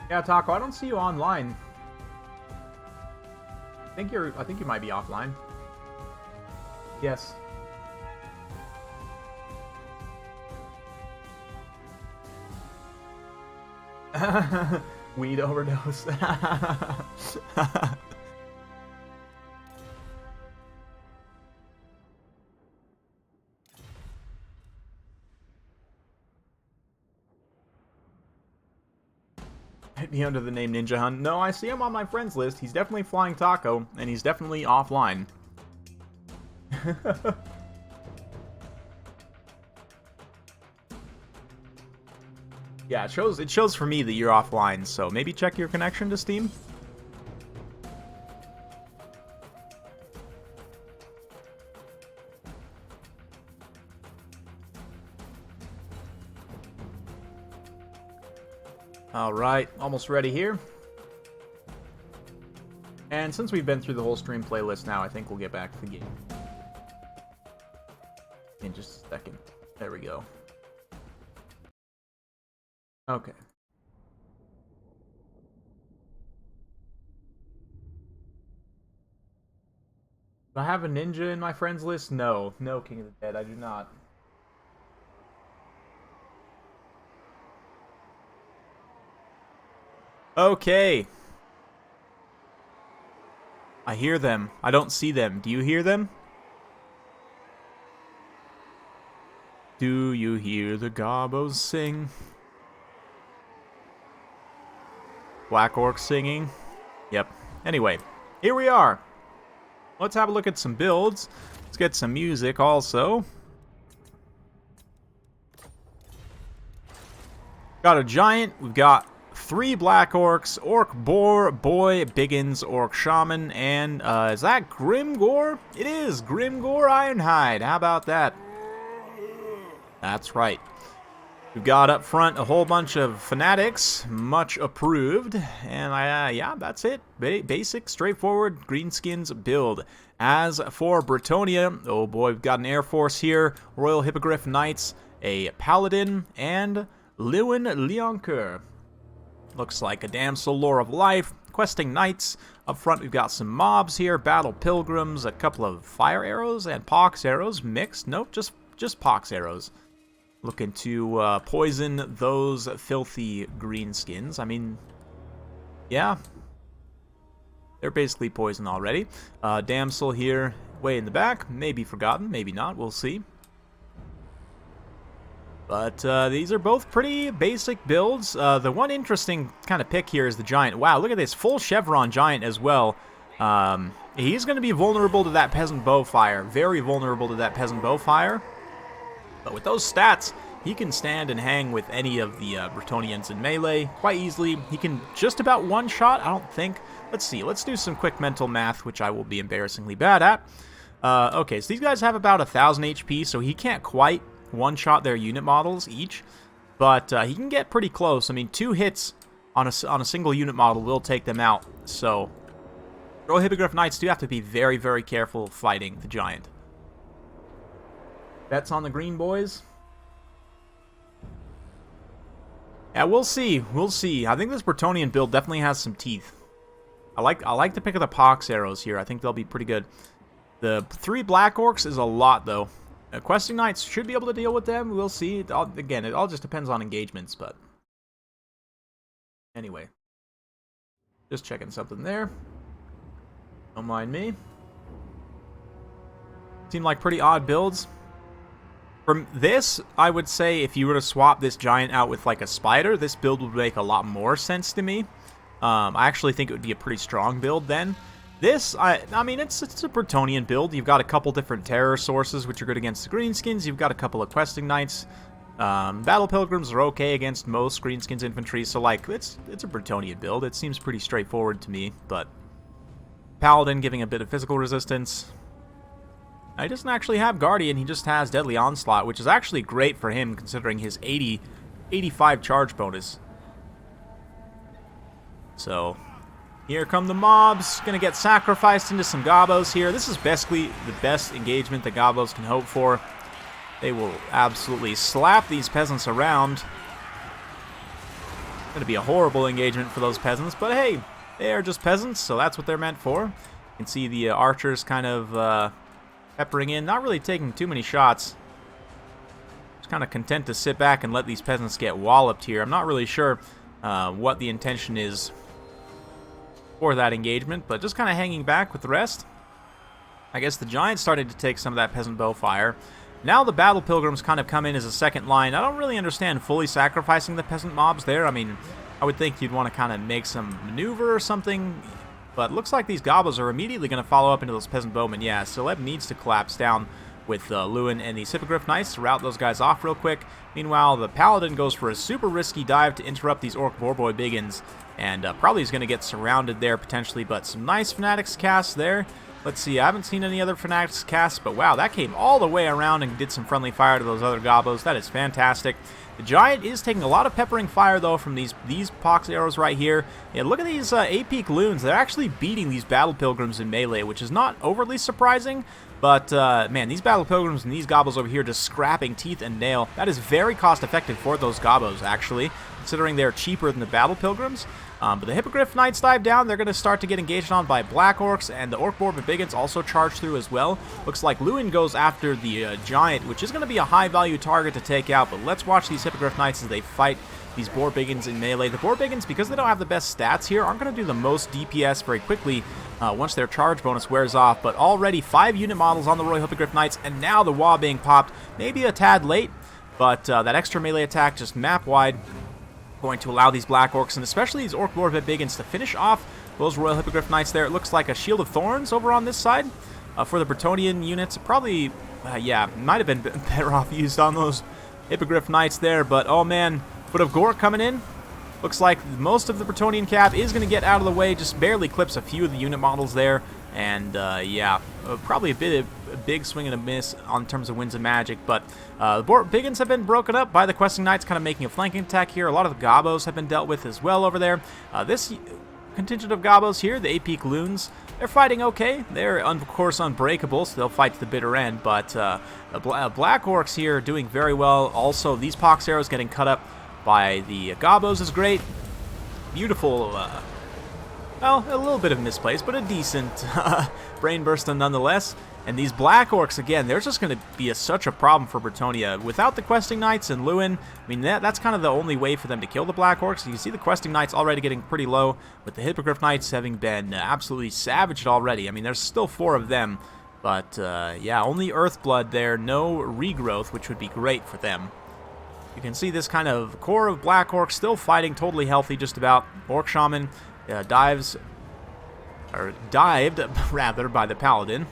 Yeah, Taco, I don't see you online. I think you might be offline. Yes. Weed overdose. Hit me under the name Ninja Hunt. No, I see him on my friends list. He's definitely flying Taco, and he's definitely offline. Yeah, it shows for me that you're offline, so maybe check your connection to Steam. Alright, almost ready here. And since we've been through the whole stream playlist now, I think we'll get back to the game. In just a second. There we go. Okay. Do I have a ninja in my friends list? No. No, King of the Dead, I do not. Okay. I hear them. I don't see them. Do you hear them? Do you hear the gobos sing? Black Orc singing. Yep. Anyway, here we are. Let's have a look at some builds. Let's get some music also. Got a giant. We've got 3 Black Orcs, Orc Boar, Boy, Biggins, Orc Shaman, and is that Gore? It is Gore Ironhide. How about that? That's right. We've got up front a whole bunch of fanatics, much approved, and yeah, that's it. Basic, straightforward Greenskins build. As for Bretonnia, oh boy, we've got an Air Force here, Royal Hippogriff Knights, a Paladin, and Lewin Leoncoeur. Looks like a Damsel Lore of Life, Questing Knights. Up front, we've got some mobs here, Battle Pilgrims, a couple of Fire Arrows and Pox Arrows mixed. Nope, just Pox Arrows. Looking to poison those filthy greenskins. I mean, yeah. They're basically poison already. Damsel here, way in the back. Maybe forgotten, maybe not. We'll see. But these are both pretty basic builds. The one interesting kind of pick here is the Giant. Wow, look at this. Full Chevron Giant as well. He's going to be vulnerable to that Peasant Bow Fire. Very vulnerable to that Peasant Bow Fire. But with those stats, he can stand and hang with any of the Bretonnians in melee quite easily. He can just about one-shot, I don't think. Let's see, let's do some quick mental math, which I will be embarrassingly bad at. Okay, so these guys have about 1,000 HP, so he can't quite one-shot their unit models each, but he can get pretty close. I mean, 2 hits on a single unit model will take them out, so Royal Hippogriff Knights do have to be very, very careful fighting the giant. Bets on the green, boys? Yeah, we'll see. We'll see. I think this Bretonnian build definitely has some teeth. I like the pick of the pox arrows here. I think they'll be pretty good. The 3 Black Orcs is a lot, though. Questing Knights should be able to deal with them. We'll see. Again, it all just depends on engagements, but anyway. Just checking something there. Don't mind me. Seem like pretty odd builds. From this, I would say if you were to swap this giant out with like a spider, this build would make a lot more sense to me. I actually think it would be a pretty strong build then. This, I mean, it's a Bretonnian build. You've got a couple different terror sources, which are good against the Greenskins. You've got a couple of Questing Knights. Battle Pilgrims are okay against most Greenskins infantry, so like, it's a Bretonnian build. It seems pretty straightforward to me, but Paladin giving a bit of physical resistance. He doesn't actually have Guardian, he just has Deadly Onslaught, which is actually great for him considering his 85 charge bonus. So, here come the mobs. Gonna get sacrificed into some Gobos here. This is basically the best engagement the Gobos can hope for. They will absolutely slap these peasants around. Gonna be a horrible engagement for those peasants, but hey, they are just peasants, so that's what they're meant for. You can see the archers kind of peppering in, not really taking too many shots. Just kind of content to sit back and let these peasants get walloped here. I'm not really sure what the intention is for that engagement, but just kind of hanging back with the rest. I guess the giants started to take some of that peasant bow fire. Now the battle pilgrims kind of come in as a second line. I don't really understand fully sacrificing the peasant mobs there. I mean, I would think you'd want to kind of make some maneuver or something, but looks like these Gobos are immediately going to follow up into those peasant bowmen. Yeah, Celeb needs to collapse down with Lewin and these Hippogriff Knights to rout those guys off real quick. Meanwhile, the Paladin goes for a super risky dive to interrupt these Orc Boarboy Biggins, and probably is going to get surrounded there potentially, but some nice Fanatics casts there. Let's see, I haven't seen any other Fanatics casts, but wow, that came all the way around and did some friendly fire to those other Gobos. That is fantastic. The Giant is taking a lot of peppering fire, though, from these pox arrows right here. Yeah, look at these A-Peak Loons. They're actually beating these Battle Pilgrims in melee, which is not overly surprising. But, man, these Battle Pilgrims and these Gobos over here just scrapping teeth and nail. That is very cost-effective for those Gobos, actually, considering they're cheaper than the Battle Pilgrims. But the Hippogriff Knights dive down. They're going to start to get engaged on by Black Orcs, and the Orc Boar Biggins also charge through as well. Looks like Lewin goes after the Giant, which is going to be a high-value target to take out, but let's watch these Hippogriff Knights as they fight these Boar Biggins in melee. The Boar Biggins, because they don't have the best stats here, aren't going to do the most DPS very quickly once their charge bonus wears off, but already 5 unit models on the Royal Hippogriff Knights, and now the Waaagh being popped, maybe a tad late, but that extra melee attack just map-wide going to allow these Black Orcs, and especially these Orc Boar Biggins, to finish off those Royal Hippogriff Knights there. It looks like a Shield of Thorns over on this side for the Bretonnian units. Probably, yeah, might have been better off used on those Hippogriff Knights there, but oh man, Foot of Gore coming in. Looks like most of the Bretonnian cap is going to get out of the way, just barely clips a few of the unit models there, and yeah, probably a big swing and a miss on terms of winds of magic, but the Boar Biggins have been broken up by the Questing Knights, kind of making a flanking attack here. A lot of the Gobos have been dealt with as well over there. This contingent of Gobos here, the A-Peak Loons, they're fighting okay. They're, of course, unbreakable, so they'll fight to the bitter end, but the Black Orcs here are doing very well. Also, these pox arrows getting cut up by the Gobos is great. Beautiful, well, a little bit of misplaced, but a decent brain burst nonetheless. And these Black Orcs, again, they're just going to be such a problem for Bretonnia. Without the Questing Knights and Lewin, I mean, that's kind of the only way for them to kill the Black Orcs. You can see the Questing Knights already getting pretty low, with the Hippogriff Knights having been absolutely savaged already. I mean, there's still 4 of them, but yeah, only Earthblood there, no regrowth, which would be great for them. You can see this kind of core of Black Orcs still fighting, totally healthy just about. Orc Shaman dived rather by the Paladin.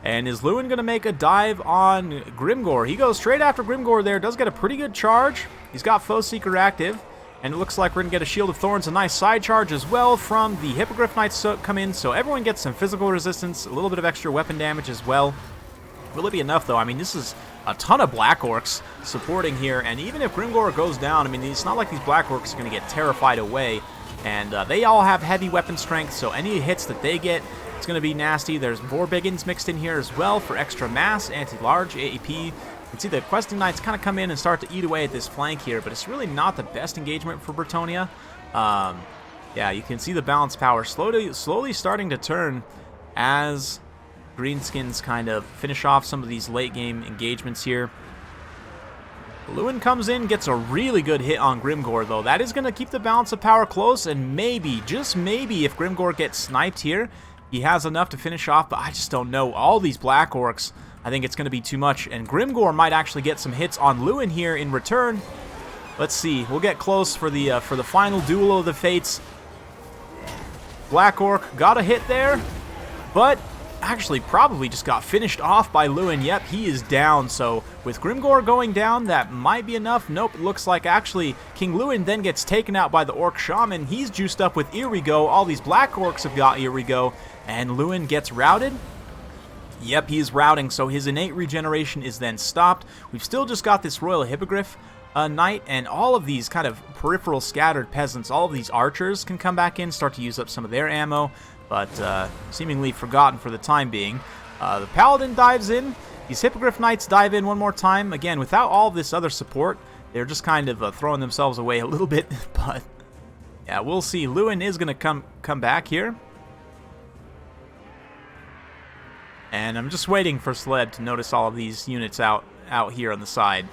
And is Lewin going to make a dive on Grimgore? He goes straight after Grimgore there. Does get a pretty good charge. He's got Foe Seeker active. And it looks like we're going to get a Shield of Thorns, a nice side charge as well from the Hippogriff Knights come in. So everyone gets some physical resistance, a little bit of extra weapon damage as well. Will it be enough, though? I mean, this is a ton of Black Orcs supporting here. And even if Grimgore goes down, I mean, it's not like these Black Orcs are going to get terrified away. And they all have heavy weapon strength, so any hits that they get, it's going to be nasty. There's Vorbiggins mixed in here as well for extra mass, anti-large, AAP. You can see the Questing Knights kind of come in and start to eat away at this flank here, but it's really not the best engagement for Bretonnia. Yeah, you can see the balance power slowly starting to turn as Greenskins kind of finish off some of these late game engagements here. Lewin comes in, gets a really good hit on Grimgore, though. That is going to keep the balance of power close, and maybe, just maybe, if Grimgore gets sniped here, he has enough to finish off, but I just don't know. All these Black Orcs, I think it's going to be too much, and Grimgore might actually get some hits on Lewin here in return. Let's see. We'll get close for the final duel of the fates. Black Orc got a hit there, but actually probably just got finished off by Lewin. Yep, he is down. So with Grimgore going down, that might be enough. Nope, it looks like actually King Lewin then gets taken out by the Orc Shaman. He's juiced up with Irigo. All these Black Orcs have got Irigo, and Lewin gets routed. Yep, he is routing, so his innate regeneration is then stopped. We've still just got this Royal Hippogriff Knight, and all of these kind of peripheral scattered peasants, all of these archers can come back in, start to use up some of their ammo, but seemingly forgotten for the time being. The Paladin dives in. These Hippogriff Knights dive in one more time. Again, without all this other support, they're just kind of throwing themselves away a little bit, but yeah, we'll see. Lewin is going to come back here. And I'm just waiting for Sled to notice all of these units out here on the side.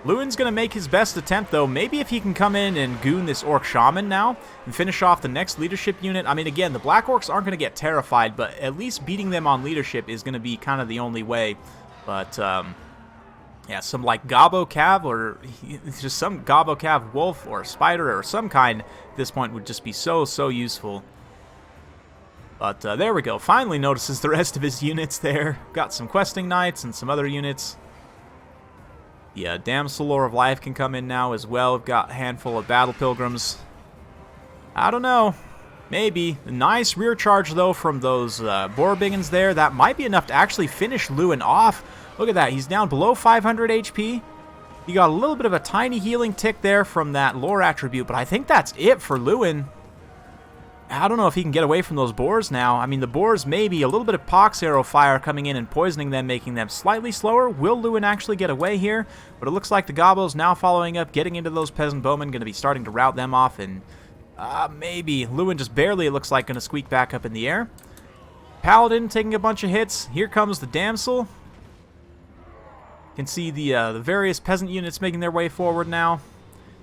Lewin's going to make his best attempt, though. Maybe if he can come in and goon this Orc Shaman now and finish off the next leadership unit. I mean, again, the Black Orcs aren't going to get terrified, but at least beating them on leadership is going to be kind of the only way. But, yeah, some like Gobbo Cav or just some Gobbo Cav Wolf or Spider or some kind at this point would just be so useful. But there we go. Finally notices the rest of his units there. Got some Questing Knights and some other units. Yeah, Damsel Lore of Life can come in now as well. We've got a handful of Battle Pilgrims. I don't know. Maybe. A nice rear charge, though, from those Vorbiggins there. That might be enough to actually finish Lewin off. Look at that. He's down below 500 HP. He got a little bit of a tiny healing tick there from that lore attribute, but I think that's it for Lewin. I don't know if he can get away from those boars now. I mean, the boars maybe a little bit of pox arrow fire coming in and poisoning them, making them slightly slower. Will Lewin actually get away here? But it looks like the Gobbos now following up, getting into those peasant bowmen, going to be starting to rout them off, and maybe Lewin just barely, it looks like, going to squeak back up in the air. Paladin taking a bunch of hits. Here comes the Damsel. You can see the various peasant units making their way forward now.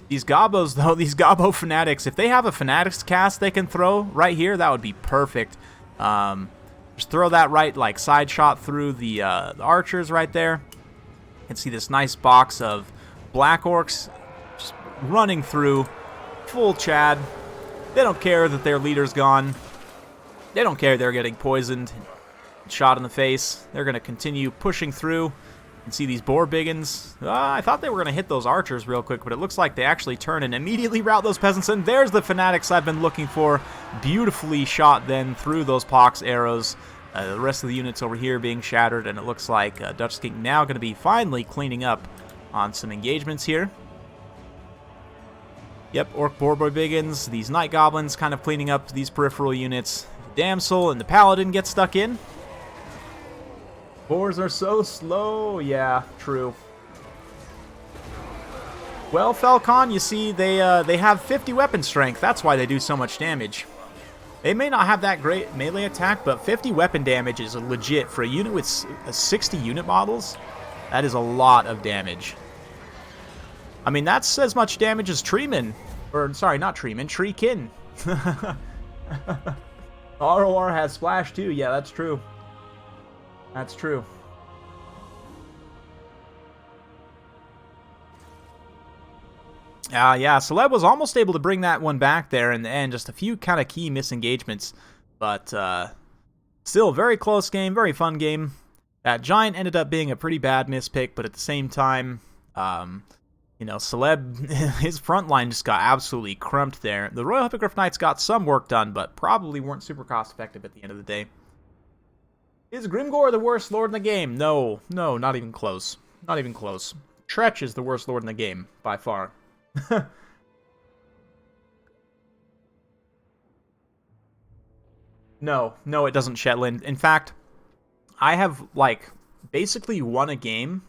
These Gobbos, though, these Gobbo Fanatics, if they have a Fanatics cast they can throw right here, that would be perfect. Just throw that right, like, side shot through the archers right there. You can see this nice box of Black Orcs just running through, full Chad. They don't care that their leader's gone. They don't care they're getting poisoned, shot in the face. They're going to continue pushing through. You can see these Vorbiggins. I thought they were going to hit those archers real quick, but it looks like they actually turn and immediately rout those peasants. And there's the Fanatics I've been looking for. Beautifully shot then through those pox arrows. The rest of the units over here being shattered, and it looks like Dutch King now going to be finally cleaning up on some engagements here. Yep, Orc Vorbiggins, these Night Goblins kind of cleaning up these peripheral units. The Damsel and the Paladin get stuck in. Boars are so slow. Yeah, true. Well, Falcon, you see, they have 50 weapon strength. That's why they do so much damage. They may not have that great melee attack, but 50 weapon damage is legit. For a unit with 60 unit models, that is a lot of damage. I mean, that's as much damage as Treeman. Or, sorry, not Treeman, Treekin. ROR has Splash too. Yeah, that's true. That's true. Yeah, Celeb was almost able to bring that one back there in the end. Just a few kind of key misengagements. But, Still, very close game, very fun game. That Giant ended up being a pretty bad mispick, but at the same time, you know, Celeb, his front line just got absolutely crumped there. The Royal Hippogriff Knights got some work done, but probably weren't super cost effective at the end of the day. Is Grimgore the worst lord in the game? No, not even close. Not even close. Tretch is the worst lord in the game, by far. No, it doesn't, Shetland. In fact, I have, like, basically won a game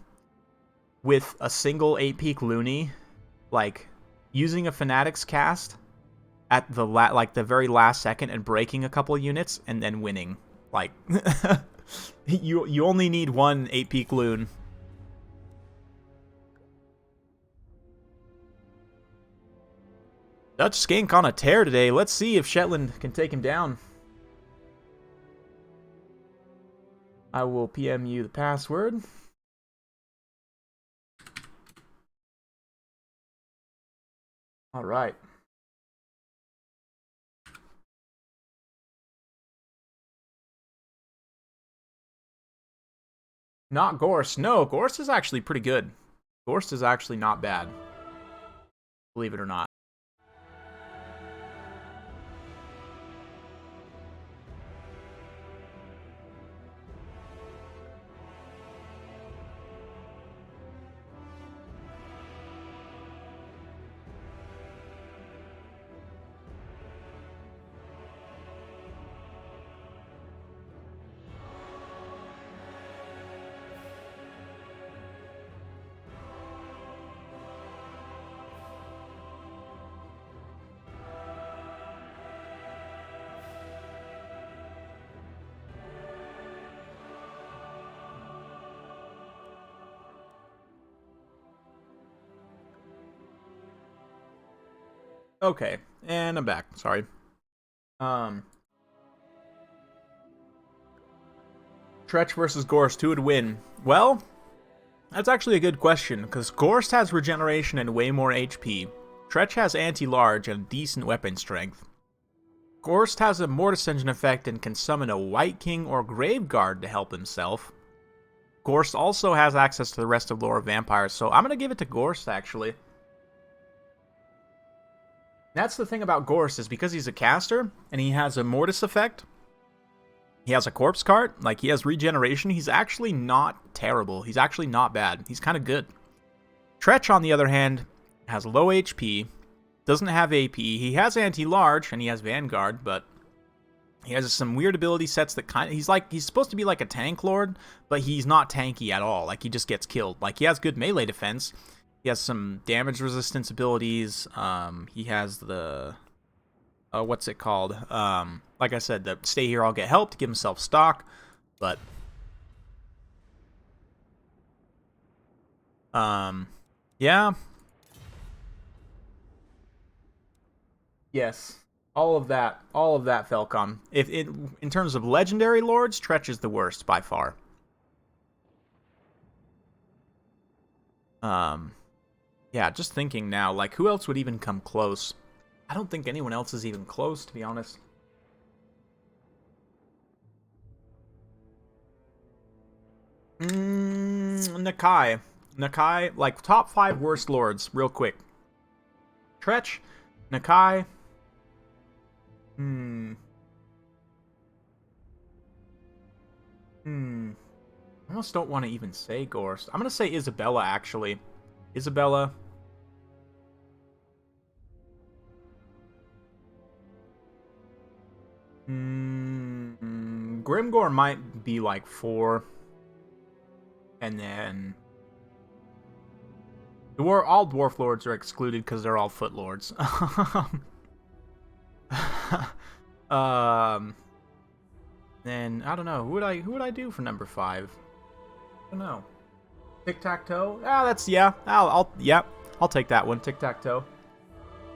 with a single 8-peak Looney, like, using a Fanatics cast at the the very last second and breaking a couple units and then winning. Like, you only need one 8-peak Loon. Dutch Skink on a tear today. Let's see if Shetland can take him down. I will PM you the password. All right. Not Gorst. No, Gorst is actually pretty good. Gorst is actually not bad. Believe it or not. Okay, and I'm back. Sorry. Tretch versus Gorst, who would win? Well, that's actually a good question, because Gorst has regeneration and way more HP. Tretch has anti-large and decent weapon strength. Gorst has a Mortis Engine effect and can summon a White King or Graveguard to help himself. Gorst also has access to the rest of Lore of Vampires, so I'm going to give it to Gorst, actually. That's the thing about Gorst, is because he's a caster, and he has a Mortis effect, he has a Corpse Cart, like, he has regeneration, he's actually not terrible. He's actually not bad. He's kind of good. Tretch, on the other hand, has low HP, doesn't have AP, he has anti-large, and he has Vanguard, but he has some weird ability sets that kind of, he's supposed to be like a tank lord, but he's not tanky at all. Like, he just gets killed. Like, he has good melee defense. He has some damage resistance abilities. He has the... what's it called? Like I said, the stay here, I'll get help to give himself stock. But... yeah. Yes. All of that, Felcom. In terms of legendary lords, Tretch is the worst, by far. Yeah, just thinking now, like, who else would even come close? I don't think anyone else is even close, to be honest. Nakai. Nakai, like, top 5 worst lords, real quick. Tretch, Nakai. I almost don't want to even say Gorst. I'm going to say Isabella, actually. Isabella. Grimgore might be like 4. And then... all Dwarf Lords are excluded because they're all Foot Lords. Then, I don't know. Who would I do for number 5? I don't know. Tic-tac-toe? Ah, that's, yeah. I'll take that one. Tic-tac-toe.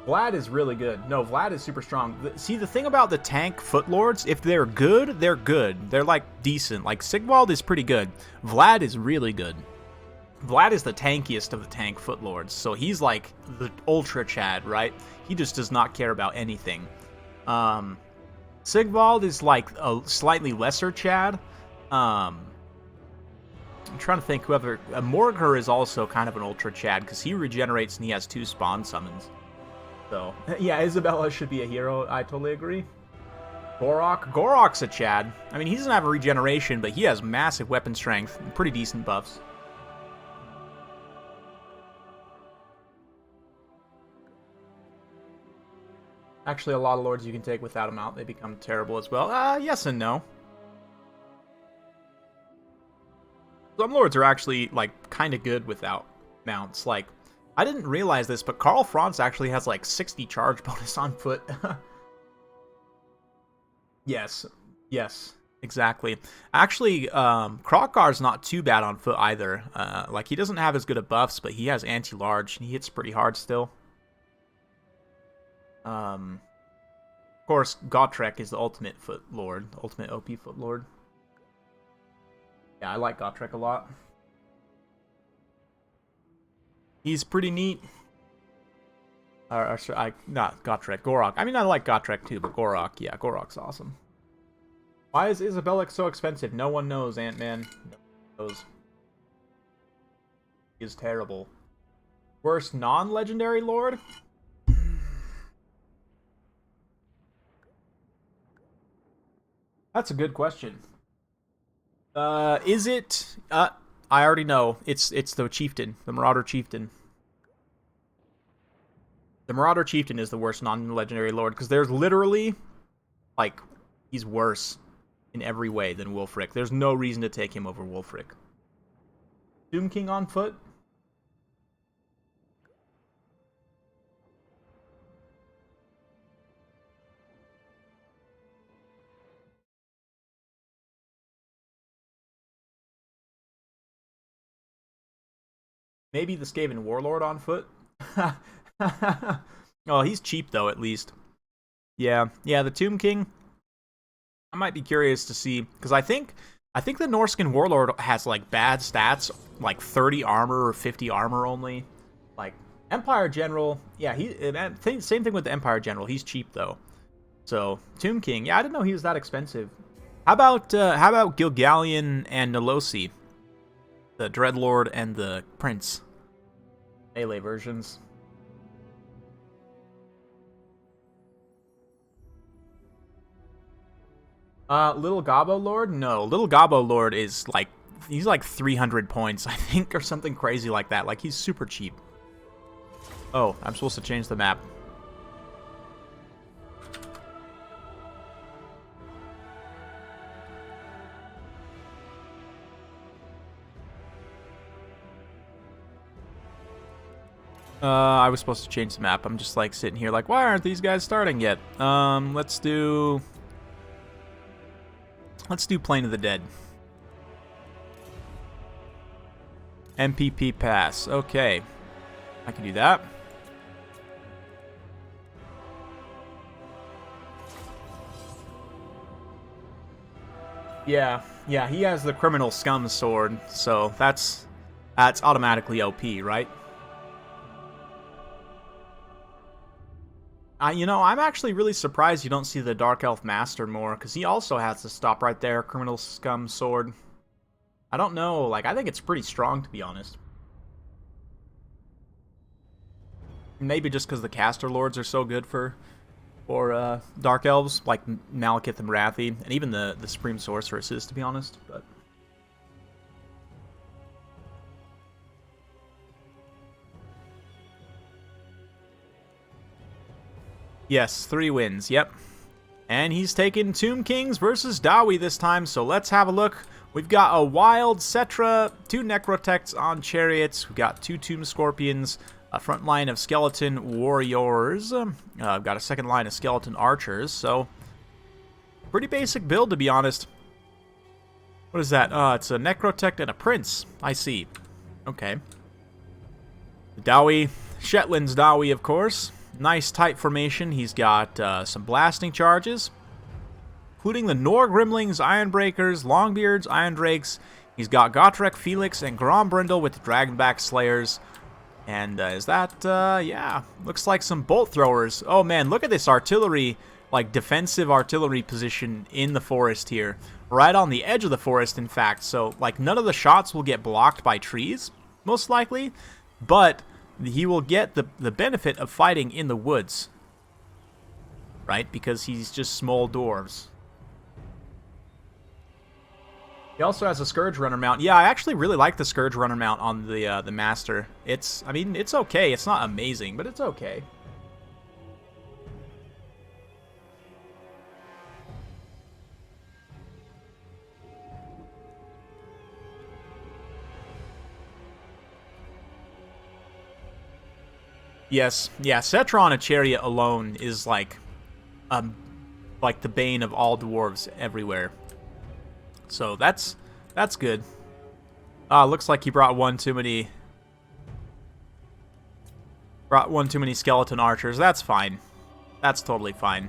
Vlad is really good. No, Vlad is super strong. See, the thing about the tank Foot Lords, if they're good, they're good. They're, like, decent. Like, Sigvald is pretty good. Vlad is really good. Vlad is the tankiest of the tank Foot Lords, so he's, like, the Ultra Chad, right? He just does not care about anything. Sigvald is like a slightly lesser Chad. I'm trying to think whoever... Morgher is also kind of an Ultra Chad, because he regenerates and he has 2 spawn summons. So, yeah, Isabella should be a hero. I totally agree. Gorok's a Chad. I mean, he doesn't have a regeneration, but he has massive weapon strength and pretty decent buffs. Actually, a lot of lords you can take without a mount, they become terrible as well. Yes and no. Some lords are actually, like, kind of good without mounts. Like, I didn't realize this, but Karl Franz actually has, like, 60 charge bonus on foot. Yes, exactly. Actually, Krokar's not too bad on foot either. Like, he doesn't have as good of buffs, but he has anti-large, and he hits pretty hard still. Of course, Gotrek is the ultimate foot lord, ultimate OP foot lord. Yeah, I like Gotrek a lot. He's pretty neat. Not Gotrek, Gorok. I mean, I like Gotrek too, but Gorok, yeah, Gorok's awesome. Why is Isabella so expensive? No one knows, Ant-Man. No one knows. He is terrible. Worst non-legendary lord? That's a good question. Is it... I already know. It's the Chieftain. The Marauder Chieftain. The Marauder Chieftain is the worst non-legendary lord, because there's literally... Like, he's worse in every way than Wulfric. There's no reason to take him over Wulfric. Doom King on foot? Maybe the Skaven Warlord on foot? Oh, he's cheap, though, at least. Yeah, the Tomb King. I might be curious to see, because I think the Norsken Warlord has, like, bad stats, like 30 armor or 50 armor only. Like, Empire General, yeah, same thing with the Empire General. He's cheap, though. So, Tomb King, yeah, I didn't know he was that expensive. How about Gilgallion and Nolosi? The Dreadlord and the Prince. Melee versions. Little Gobbo Lord? No, Little Gobbo Lord is like, he's like 300 points, I think, or something crazy like that. Like, he's super cheap. Oh, I'm supposed to change the map. I was supposed to change the map. I'm just like sitting here like, why aren't these guys starting yet? Let's do Plane of the Dead. MPP pass. Okay. I can do that. Yeah, he has the Criminal Scum sword, so that's automatically OP, right? I'm actually really surprised you don't see the Dark Elf Master more, because he also has to stop right there, Criminal Scum Sword. I don't know, like, I think it's pretty strong, to be honest. Maybe just because the Caster Lords are so good for Dark Elves, like Malekith and Wrathy, and even the Supreme Sorceresses, to be honest, but... Yes, 3 wins, yep. And he's taken Tomb Kings versus Dawi this time, so let's have a look. We've got a Wild Cetra, 2 Necrotects on Chariots, we've got 2 Tomb Scorpions, a front line of Skeleton Warriors, I've got a second line of Skeleton Archers, so pretty basic build, to be honest. What is that? It's a Necrotect and a Prince, I see. Okay. Dawi, Shetland's Dawi, of course. Nice tight formation. He's got some blasting charges, including the Nor Grimlings, Ironbreakers, Longbeards, Irondrakes. He's got Gotrek, Felix, and Grombrindle with the Dragonback Slayers. And is that, yeah, looks like some Bolt Throwers. Oh man, look at this artillery like defensive artillery position in the forest here, right on the edge of the forest, in fact. So like none of the shots will get blocked by trees, most likely, but he will get the benefit of fighting in the woods, right? Because he's just small dwarves. He also has a Scourge Runner mount. Yeah, I actually really like the Scourge Runner mount on the Master. I mean, it's okay. It's not amazing, but it's okay. Yes, yeah, Cetra on a chariot alone is like the bane of all dwarves everywhere. So that's good. Looks like he brought one too many skeleton archers. That's fine. That's totally fine.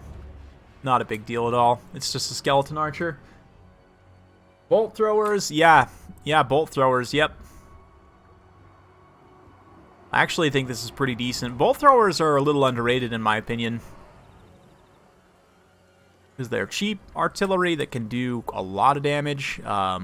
Not a big deal at all. It's just a skeleton archer. Bolt throwers, yeah, bolt throwers, yep. I actually think this is pretty decent. Bolt throwers are a little underrated in my opinion, because they're cheap artillery that can do a lot of damage. I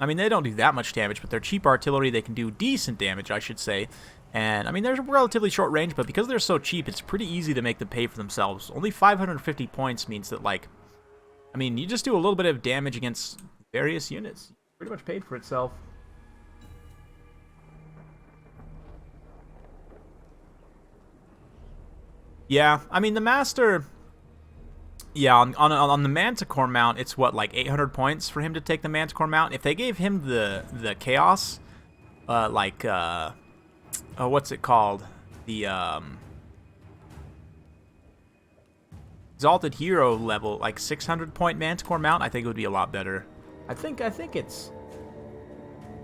mean, they don't do that much damage, but they're cheap artillery. They can do decent damage, I should say. And, I mean, they're relatively short range, but because they're so cheap, it's pretty easy to make them pay for themselves. Only 550 points means that, like, I mean, you just do a little bit of damage against various units. Pretty much paid for itself. Yeah, I mean, the Master... Yeah, on the Manticore mount, it's what, like 800 points for him to take the Manticore mount? If they gave him the Chaos, what's it called? The, Exalted Hero level, like 600 point Manticore mount, I think it would be a lot better. I think it's...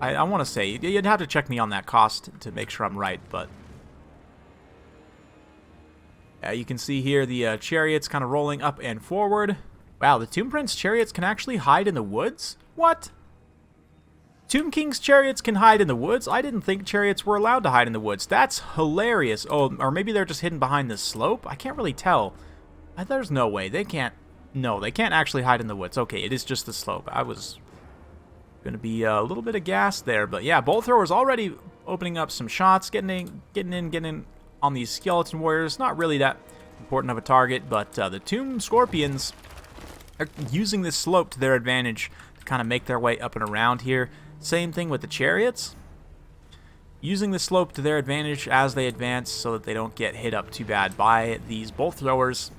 I want to say, you'd have to check me on that cost to make sure I'm right, but... you can see here the chariots kind of rolling up and forward. Wow, the Tomb Prince chariots can actually hide in the woods? What? Tomb King's chariots can hide in the woods? I didn't think chariots were allowed to hide in the woods. That's hilarious. Oh, or maybe they're just hidden behind this slope? I can't really tell. There's no way. They can't... No, they can't actually hide in the woods. Okay, it is just the slope. I was going to be a little bit aghast there. But yeah, bolt throwers already opening up some shots, getting in on these skeleton warriors. Not really that important of a target, but the Tomb Scorpions are using this slope to their advantage to kind of make their way up and around here. Same thing with the chariots. Using the slope to their advantage as they advance so that they don't get hit up too bad by these bolt throwers.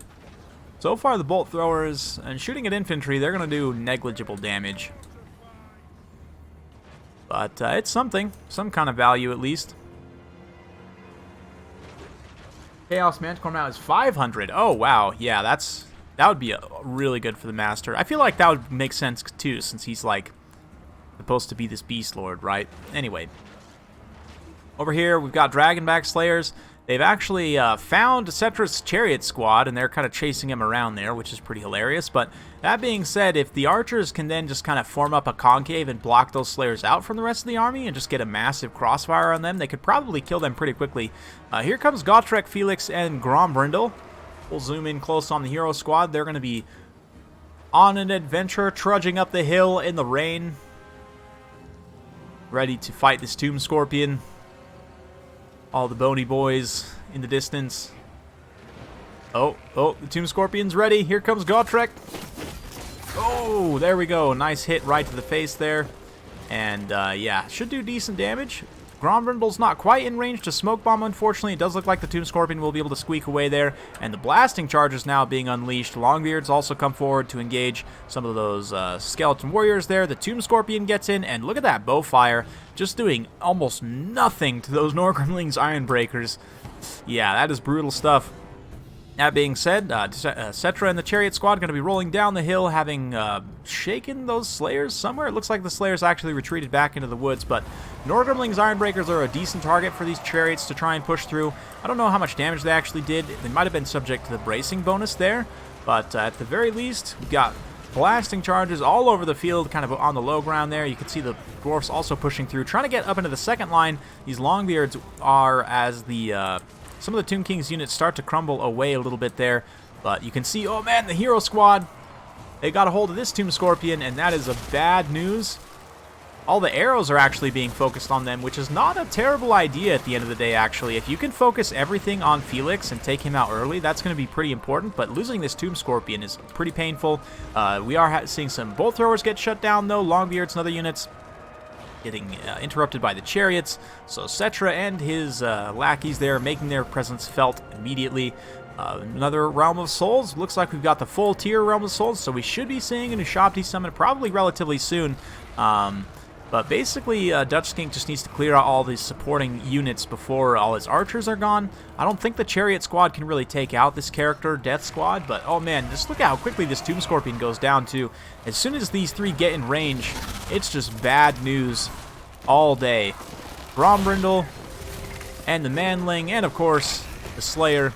So far, the bolt throwers, and shooting at infantry, they're going to do negligible damage. But it's something. Some kind of value at least. Chaos Manticore mount is 500. Oh, wow. Yeah, that would be really good for the Master. I feel like that would make sense, too, since he's, like, supposed to be this Beast Lord, right? Anyway. Over here, we've got Dragonback Slayers. They've actually found Cetra's chariot squad, and they're kind of chasing him around there, which is pretty hilarious. But that being said, if the archers can then just kind of form up a concave and block those Slayers out from the rest of the army and just get a massive crossfire on them, they could probably kill them pretty quickly. Here comes Gotrek, Felix, and Grombrindle. We'll zoom in close on the hero squad. They're going to be on an adventure, trudging up the hill in the rain, ready to fight this Tomb Scorpion. All the bony boys in the distance. Oh, the Tomb Scorpion's ready. Here comes Gotrek. Oh, there we go. Nice hit right to the face there. And, yeah, should do decent damage. Grombrindle's not quite in range to Smoke Bomb, unfortunately. It does look like the Tomb Scorpion will be able to squeak away there. And the blasting charge is now being unleashed. Longbeards also come forward to engage some of those skeleton warriors there. The Tomb Scorpion gets in, and look at that bow fire. Just doing almost nothing to those Norgremling's Ironbreakers. Yeah, that is brutal stuff. That being said, Cetra and the Chariot Squad going to be rolling down the hill, having shaken those Slayers somewhere. It looks like the Slayers actually retreated back into the woods, but Norgremling's Ironbreakers are a decent target for these Chariots to try and push through. I don't know how much damage they actually did. They might have been subject to the bracing bonus there, but at the very least, we've got blasting charges all over the field, kind of on the low ground there. You can see the dwarfs also pushing through, trying to get up into the second line. These Longbeards are, as the some of the Tomb King's units start to crumble away a little bit there, But you can see, oh man, the hero squad, they got a hold of this Tomb Scorpion, and that is a bad news. All the arrows are actually being focused on them, which is not a terrible idea at the end of the day, actually. If you can focus everything on Felix and take him out early, that's going to be pretty important, but losing this Tomb Scorpion is pretty painful. We are seeing some bolt throwers get shut down, though. Longbeards and other units getting interrupted by the chariots. So Cetra and his lackeys there making their presence felt immediately. Another Realm of Souls. Looks like we've got the full tier Realm of Souls, so we should be seeing a Ushabti summon probably relatively soon. But basically, Dutch Skink just needs to clear out all these supporting units before all his archers are gone. I don't think the Chariot Squad can really take out this character, Death Squad, but oh man, just look at how quickly this Tomb Scorpion goes down too. As soon as these three get in range, it's just bad news all day. Grombrindle and the Manling, and of course, the Slayer.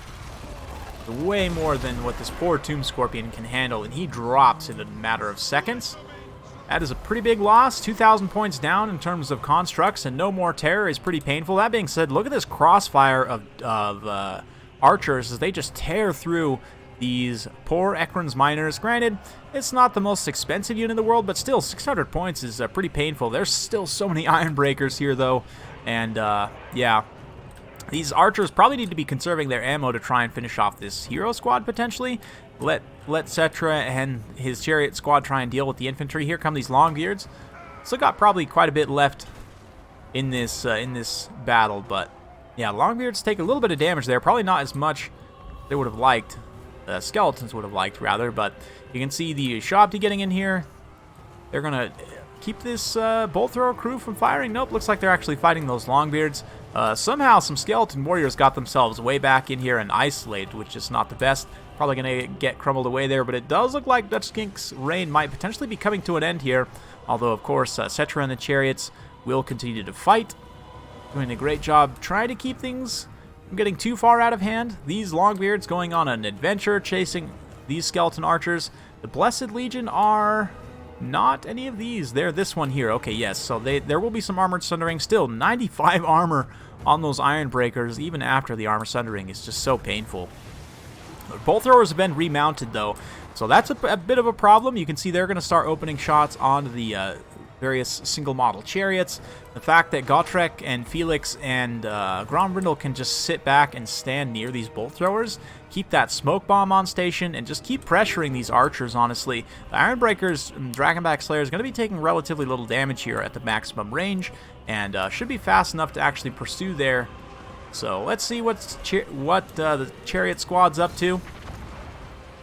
Way more than what this poor Tomb Scorpion can handle, and he drops in a matter of seconds. That is a pretty big loss. 2,000 points down in terms of constructs, and no more terror is pretty painful. That being said, look at this crossfire of archers as they just tear through these poor Ekron's miners. Granted, it's not the most expensive unit in the world, but still, 600 points is pretty painful. There's still so many Iron Breakers here, though, and yeah. These archers probably need to be conserving their ammo to try and finish off this hero squad, potentially. Let Cetra and his chariot squad try and deal with the infantry. Here come these Longbeards. Still got probably quite a bit left in this battle, but yeah, Longbeards take a little bit of damage there. Probably not as much they would have liked. Skeletons would have liked, rather, but you can see the Ushabti getting in here. They're going to keep this bolt thrower crew from firing. Nope, looks like they're actually fighting those Longbeards. Somehow some skeleton warriors got themselves way back in here and isolated, which is not the best. Probably going to get crumbled away there, but it does look like Dutch Skink's reign might potentially be coming to an end here. Although, of course, Cetra and the chariots will continue to fight. Doing a great job trying to keep things from getting too far out of hand. These Longbeards going on an adventure chasing these skeleton archers. The Blessed Legion are not any of these. They're this one here. Okay, yes. So there will be some armored sundering. Still, 95 armor on those Iron Breakers, even after the armor sundering, is just so painful. Bolt throwers have been remounted, though, so that's a bit of a problem. You can see they're going to start opening shots on the various single model chariots. The fact that Gotrek and Felix and Grombrindle can just sit back and stand near these bolt throwers, keep that smoke bomb on station, and just keep pressuring these archers, honestly. The Iron Breakers and Dragonback Slayer is going to be taking relatively little damage here at the maximum range, and should be fast enough to actually pursue there. So let's see what the chariot squad's up to.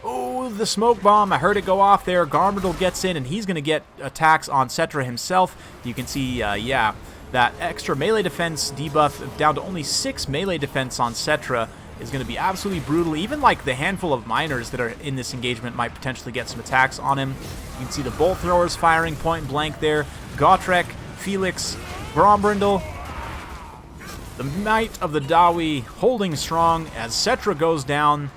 Oh, the smoke bomb. I heard it go off there. Grombrindle gets in, and he's going to get attacks on Cetra himself. You can see, yeah, that extra melee defense debuff down to only 6 melee defense on Cetra is going to be absolutely brutal. Even like the handful of miners that are in this engagement might potentially get some attacks on him. You can see the bolt throwers firing point blank there. Gotrek, Felix, Grombrindle. The Knight of the Dawi holding strong as Cetra goes down.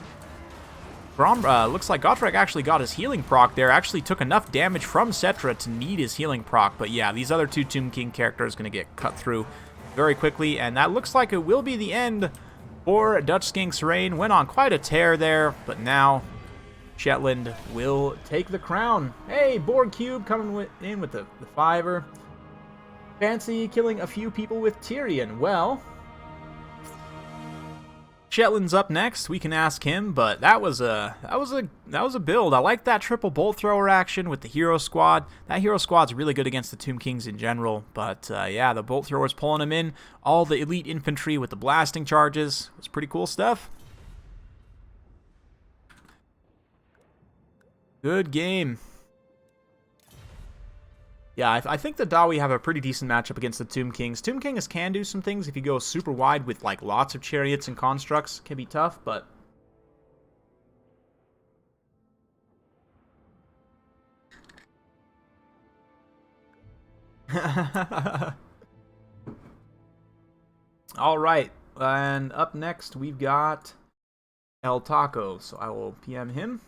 Looks like Gotrek actually got his healing proc there. Actually took enough damage from Cetra to need his healing proc. But yeah, these other two Tomb King characters are going to get cut through very quickly. And that looks like it will be the end for Dutch Skink's reign. Went on quite a tear there. But now Shetland will take the crown. Hey, Borg Cube coming in with the fiver. Fancy killing a few people with Tyrion. Well, Shetland's up next. We can ask him, but that was a build. I like that triple bolt thrower action with the hero squad. That hero squad's really good against the Tomb Kings in general, but yeah, the bolt throwers pulling him in. All the elite infantry with the blasting charges. It was pretty cool stuff. Good game. Yeah, I think the Dawi have a pretty decent matchup against the Tomb Kings. Tomb Kings can do some things if you go super wide with like lots of chariots and constructs. Can be tough, but all right. And up next we've got El Taco, so I will PM him.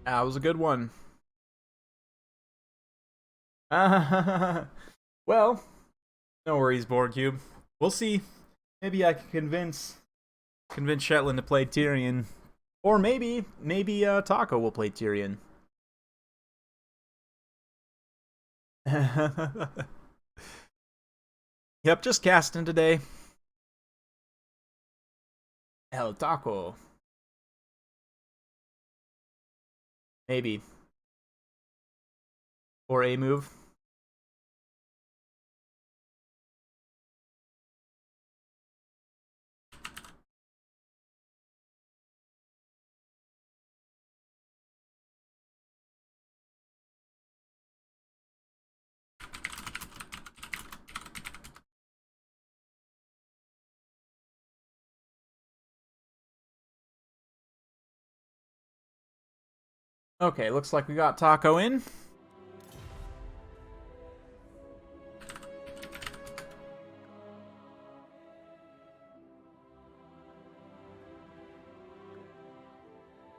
That was a good one. Well, no worries, Board Cube. We'll see. Maybe I can convince Shetland to play Tyrion, or maybe Taco will play Tyrion. Yep, just casting today. El Taco. Maybe. Or a move. Okay, looks like we got Taco in.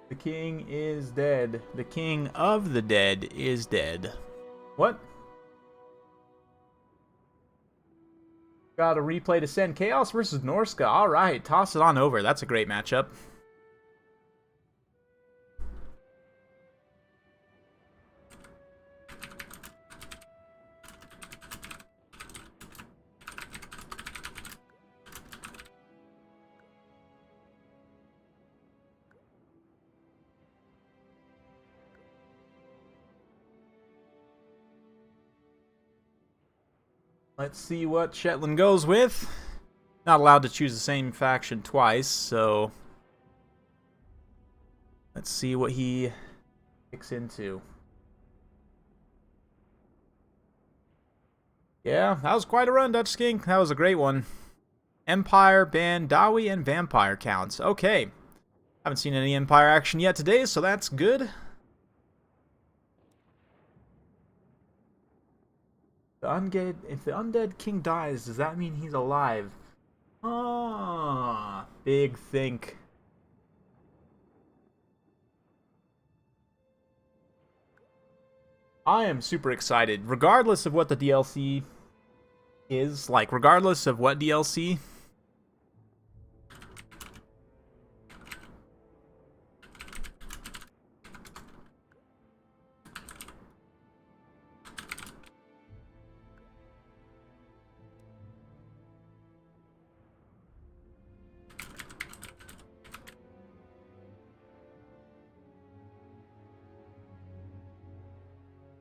The king is dead. The king of the dead is dead. What? Got a replay to send. Chaos versus Norske. Alright, toss it on over. That's a great matchup. Let's see what Shetland goes with. Not allowed to choose the same faction twice, so let's see what he kicks into. Yeah, that was quite a run, Dutch King. That was a great one. Empire, Bandawi, and Vampire counts. Okay. Haven't seen any Empire action yet today, so that's good. If the undead king dies, does that mean he's alive? Ah, big think. I am super excited, regardless of what the DLC is. Like, regardless of what DLC.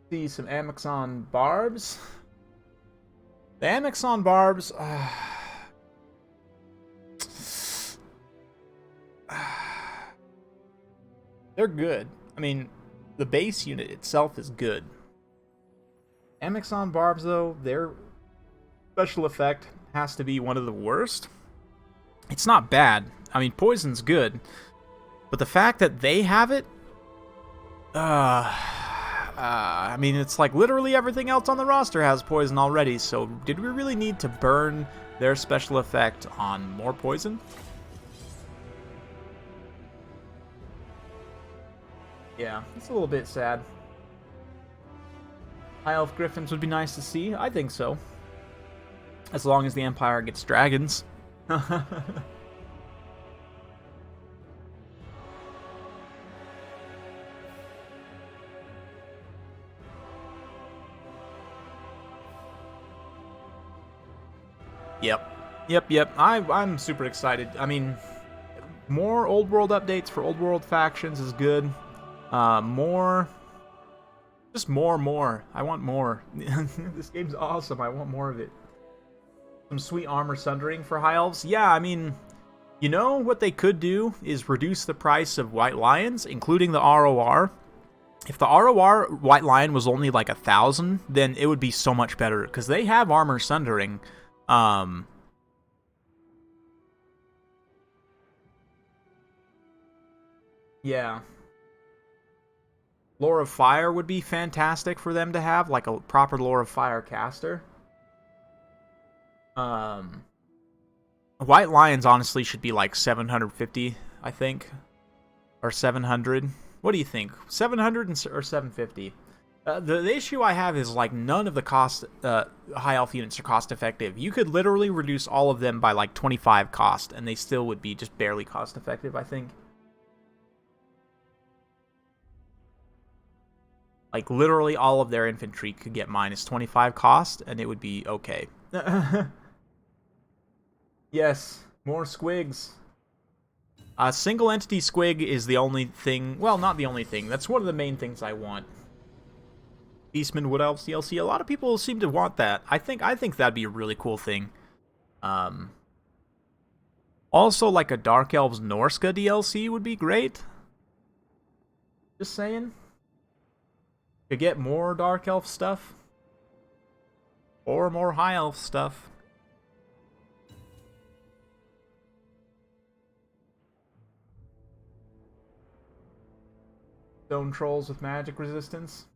See some Amexon barbs. The Amexon barbs. They're good. I mean, the base unit itself is good. Amexon barbs, though, their special effect has to be one of the worst. It's not bad. I mean, poison's good. But the fact that they have it. I mean, it's like literally everything else on the roster has poison already, so did we really need to burn their special effect on more poison? Yeah, it's a little bit sad. High Elf Griffins would be nice to see. I think so. As long as the Empire gets dragons. Yep. I'm super excited. I mean, more old world updates for old world factions is good. More. I want more. This game's awesome. I want more of it. Some sweet armor sundering for high elves. Yeah, I mean, you know what they could do is reduce the price of white lions, including the ROR. If the ROR white lion was only like 1,000, then it would be so much better because they have armor sundering. Yeah. Lore of Fire would be fantastic for them to have, like a proper Lore of Fire caster. White Lions honestly should be like 750, I think. Or 700. What do you think? 700 or 750? The issue I have is, like, none of the high elf units are cost effective. You could literally reduce all of them by like 25 cost, and they still would be just barely cost effective, I think. Like, literally all of their infantry could get minus 25 cost, and it would be okay. Yes, more squigs. Single entity squig is the only thing, well, not the only thing. That's one of the main things I want. Beastmen Wood Elves DLC. A lot of people seem to want that. I think that'd be a really cool thing. Also, like a Dark Elves Norske DLC would be great. Just saying. To get more Dark Elf stuff. Or more High Elf stuff. Stone Trolls with magic resistance.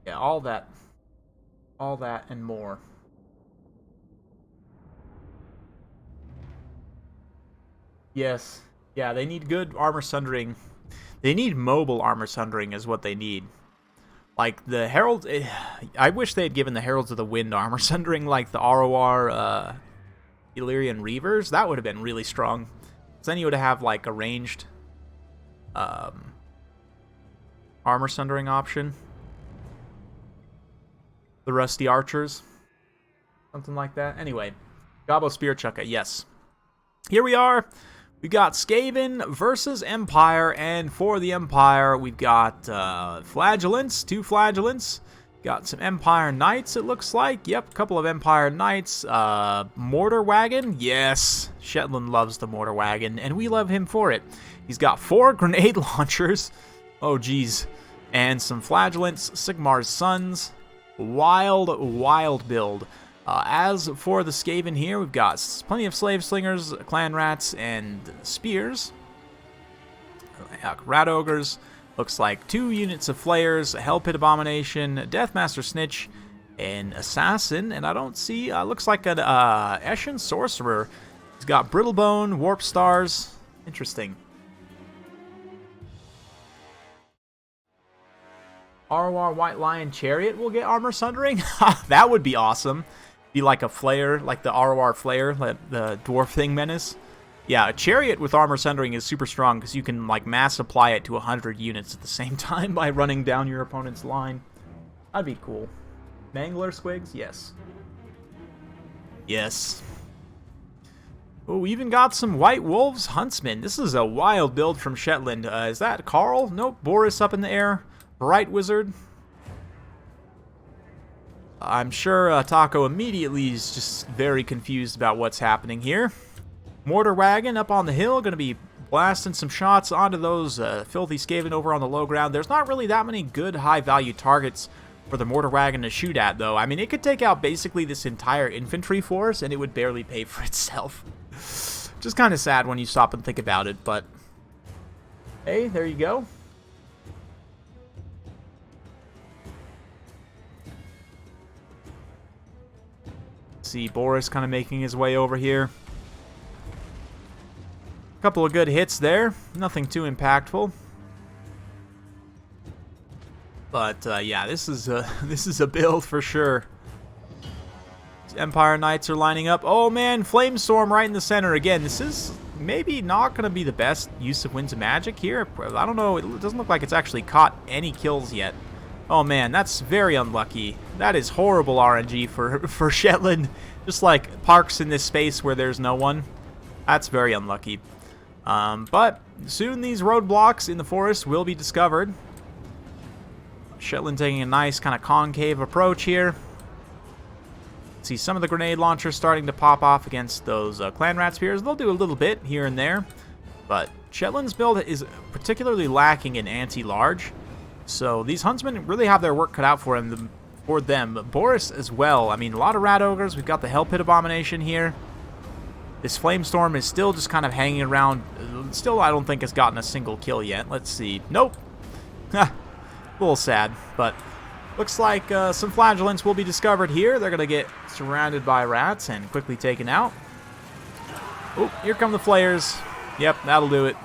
Yeah, all that and more. Yes. Yeah, they need good armor sundering. They need mobile armor sundering is what they need. Like, the Herald... I wish they had given the Heralds of the Wind armor sundering like the ROR Illyrian Reavers. That would have been really strong. Because then you would have, like, a ranged armor sundering option. The Rusty Archers. Something like that. Anyway. Gobbo Spear Chukka, yes. Here we are. We've got Skaven versus Empire. And for the Empire, we've got Flagellants. 2 Flagellants. Got some Empire Knights, it looks like. Yep, a couple of Empire Knights. Mortar Wagon. Yes. Shetland loves the Mortar Wagon. And we love him for it. He's got 4 grenade launchers. Oh, geez. And some Flagellants. Sigmar's Sons. Wild build. As for the Skaven here, we've got plenty of Slave Slingers, Clan Rats, and Spears. Rat Ogres. Looks like 2 units of Flayers, a Hell Pit Abomination, Deathmaster Snitch, an Assassin, and I don't see, looks like an Eshin Sorcerer. He's got Brittlebone, Warp Stars. Interesting. ROR White Lion Chariot will get armor sundering? That would be awesome. Be like a Flayer, like the ROR Flayer, like the Dwarf Thing Menace. Yeah, a Chariot with armor sundering is super strong because you can like mass apply it to 100 units at the same time by running down your opponent's line. That'd be cool. Mangler Squigs? Yes. Yes. Oh, we even got some White Wolves Huntsmen. This is a wild build from Shetland. Is that Carl? Nope, Boris up in the air. Bright Wizard. I'm sure Taco immediately is just very confused about what's happening here. Mortar Wagon up on the hill, going to be blasting some shots onto those filthy Skaven over on the low ground. There's not really that many good high-value targets for the Mortar Wagon to shoot at, though. I mean, it could take out basically this entire infantry force, and it would barely pay for itself. Just kind of sad when you stop and think about it, but hey, there you go. See Boris kind of making his way over here. A couple of good hits there. Nothing too impactful. But yeah, this is a build for sure. Empire Knights are lining up. Oh man, Flamestorm right in the center again. This is maybe not going to be the best use of Winds of Magic here. I don't know. It doesn't look like it's actually caught any kills yet. Oh man, that's very unlucky. That is horrible RNG for Shetland. Just like parks in this space where there's no one. That's very unlucky. But soon these roadblocks in the forest will be discovered. Shetland taking a nice kind of concave approach here. See some of the grenade launchers starting to pop off against those Clan Rat Spears. They'll do a little bit here and there. But Shetland's build is particularly lacking in anti-large. So these Huntsmen really have their work cut out for them. Boris as well. I mean, a lot of Rat Ogres. We've got the Hell Pit Abomination here. This Flamestorm is still just kind of hanging around. Still, I don't think has gotten a single kill yet. Let's see. Nope. A little sad, but Looks like some flagellants will be discovered here. They're going to get surrounded by rats and quickly taken out. Oh, here come the flayers. Yep, that'll do it.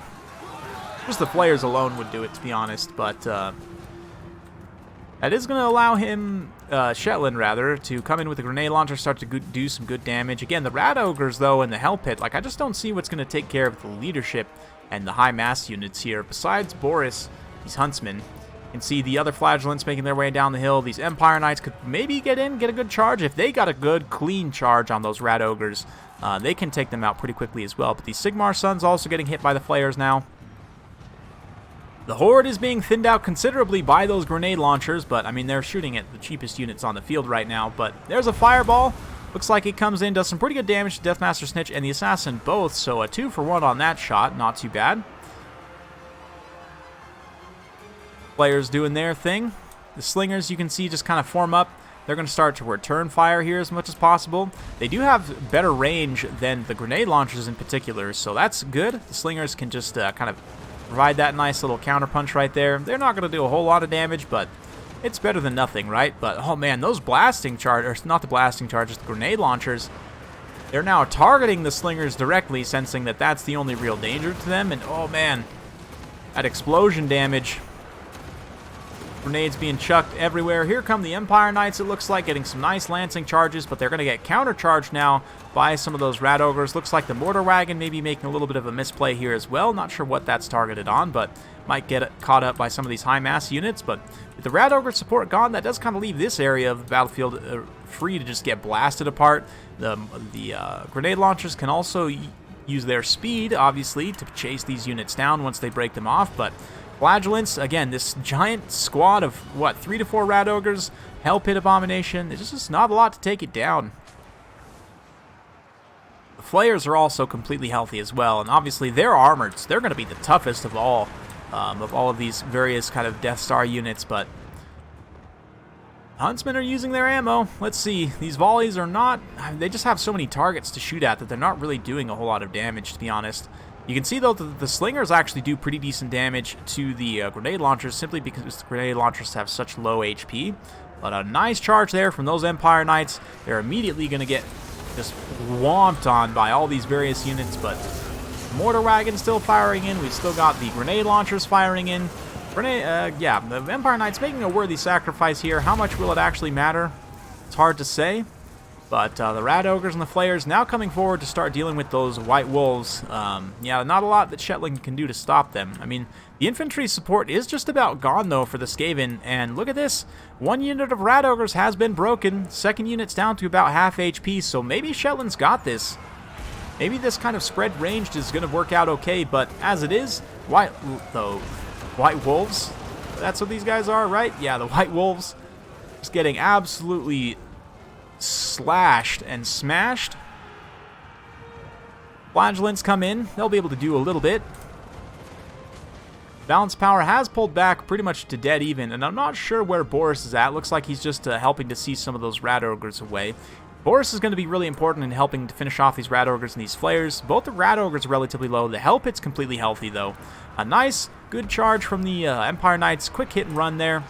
Just the flayers alone would do it, to be honest, but that is going to allow him, Shetland rather, to come in with a grenade launcher, start to do some good damage. Again, the rat ogres, though, in the hell pit, like, I just don't see what's going to take care of the leadership and the high mass units here. Besides Boris, these huntsmen, you can see the other flagellants making their way down the hill. These Empire Knights could maybe get in, get a good charge. If they got a good, clean charge on those rat ogres, they can take them out pretty quickly as well. But these Sigmar Sons also getting hit by the flayers now. The Horde is being thinned out considerably by those grenade launchers, but, I mean, they're shooting at the cheapest units on the field right now. But there's a fireball. Looks like it comes in, does some pretty good damage to Deathmaster Snitch and the Assassin both, so a 2-for-1 on that shot. Not too bad. Players doing their thing. The Slingers, you can see, just kind of form up. They're going to start to return fire here as much as possible. They do have better range than the grenade launchers in particular, so that's good. The Slingers can just kind of provide that nice little counterpunch right there. They're not going to do a whole lot of damage, but it's better than nothing, right? But, oh man, those blasting charges, not the blasting charges, the grenade launchers, they're now targeting the Slingers directly, sensing that that's the only real danger to them. And, oh man, that explosion damage. Grenades being chucked everywhere. Here come the Empire Knights, it looks like, getting some nice lancing charges, but they're going to get countercharged now by some of those rat ogres. Looks like the mortar wagon may be making a little bit of a misplay here as well. Not sure what that's targeted on, but might get caught up by some of these high mass units. But with the rat ogre support gone, that does kind of leave this area of the battlefield free to just get blasted apart. The grenade launchers can also use their speed, obviously, to chase these units down once they break them off, but flagellants, again, this giant squad of, what, 3 to 4 rat ogres, hell pit abomination, there's just not a lot to take it down. The flayers are also completely healthy as well, and obviously they're armored, so they're going to be the toughest of all of these various kind of Death Star units, but Huntsmen are using their ammo. Let's see, these volleys are not, they just have so many targets to shoot at that they're not really doing a whole lot of damage, to be honest. You can see, though, that the Slingers actually do pretty decent damage to the grenade launchers, simply because the grenade launchers have such low HP. But a nice charge there from those Empire Knights. They're immediately going to get just whomped on by all these various units, but mortar wagon still firing in. We've still got the grenade launchers firing in. Yeah, the Empire Knights making a worthy sacrifice here. How much will it actually matter? It's hard to say. But the rat ogres and the flayers now coming forward to start dealing with those white wolves. Yeah, not a lot that Shetland can do to stop them. I mean, the infantry support is just about gone, though, for the Skaven. And look at this. 1 unit of rat ogres has been broken. Second unit's down to about half HP, so maybe Shetland's got this. Maybe this kind of spread ranged is going to work out okay, but as it is, white wolves, that's what these guys are, right? Yeah, the white wolves just getting absolutely slashed and smashed. Flagellants come in. They'll be able to do a little bit. Balance power has pulled back pretty much to dead even, and I'm not sure where Boris is at. Looks like he's just helping to see some of those rat ogres away. Boris is going to be really important in helping to finish off these rat ogres and these flayers. Both the rat ogres are relatively low. The hell pit's completely healthy, though. A nice, good charge from the Empire Knights. Quick hit and run there.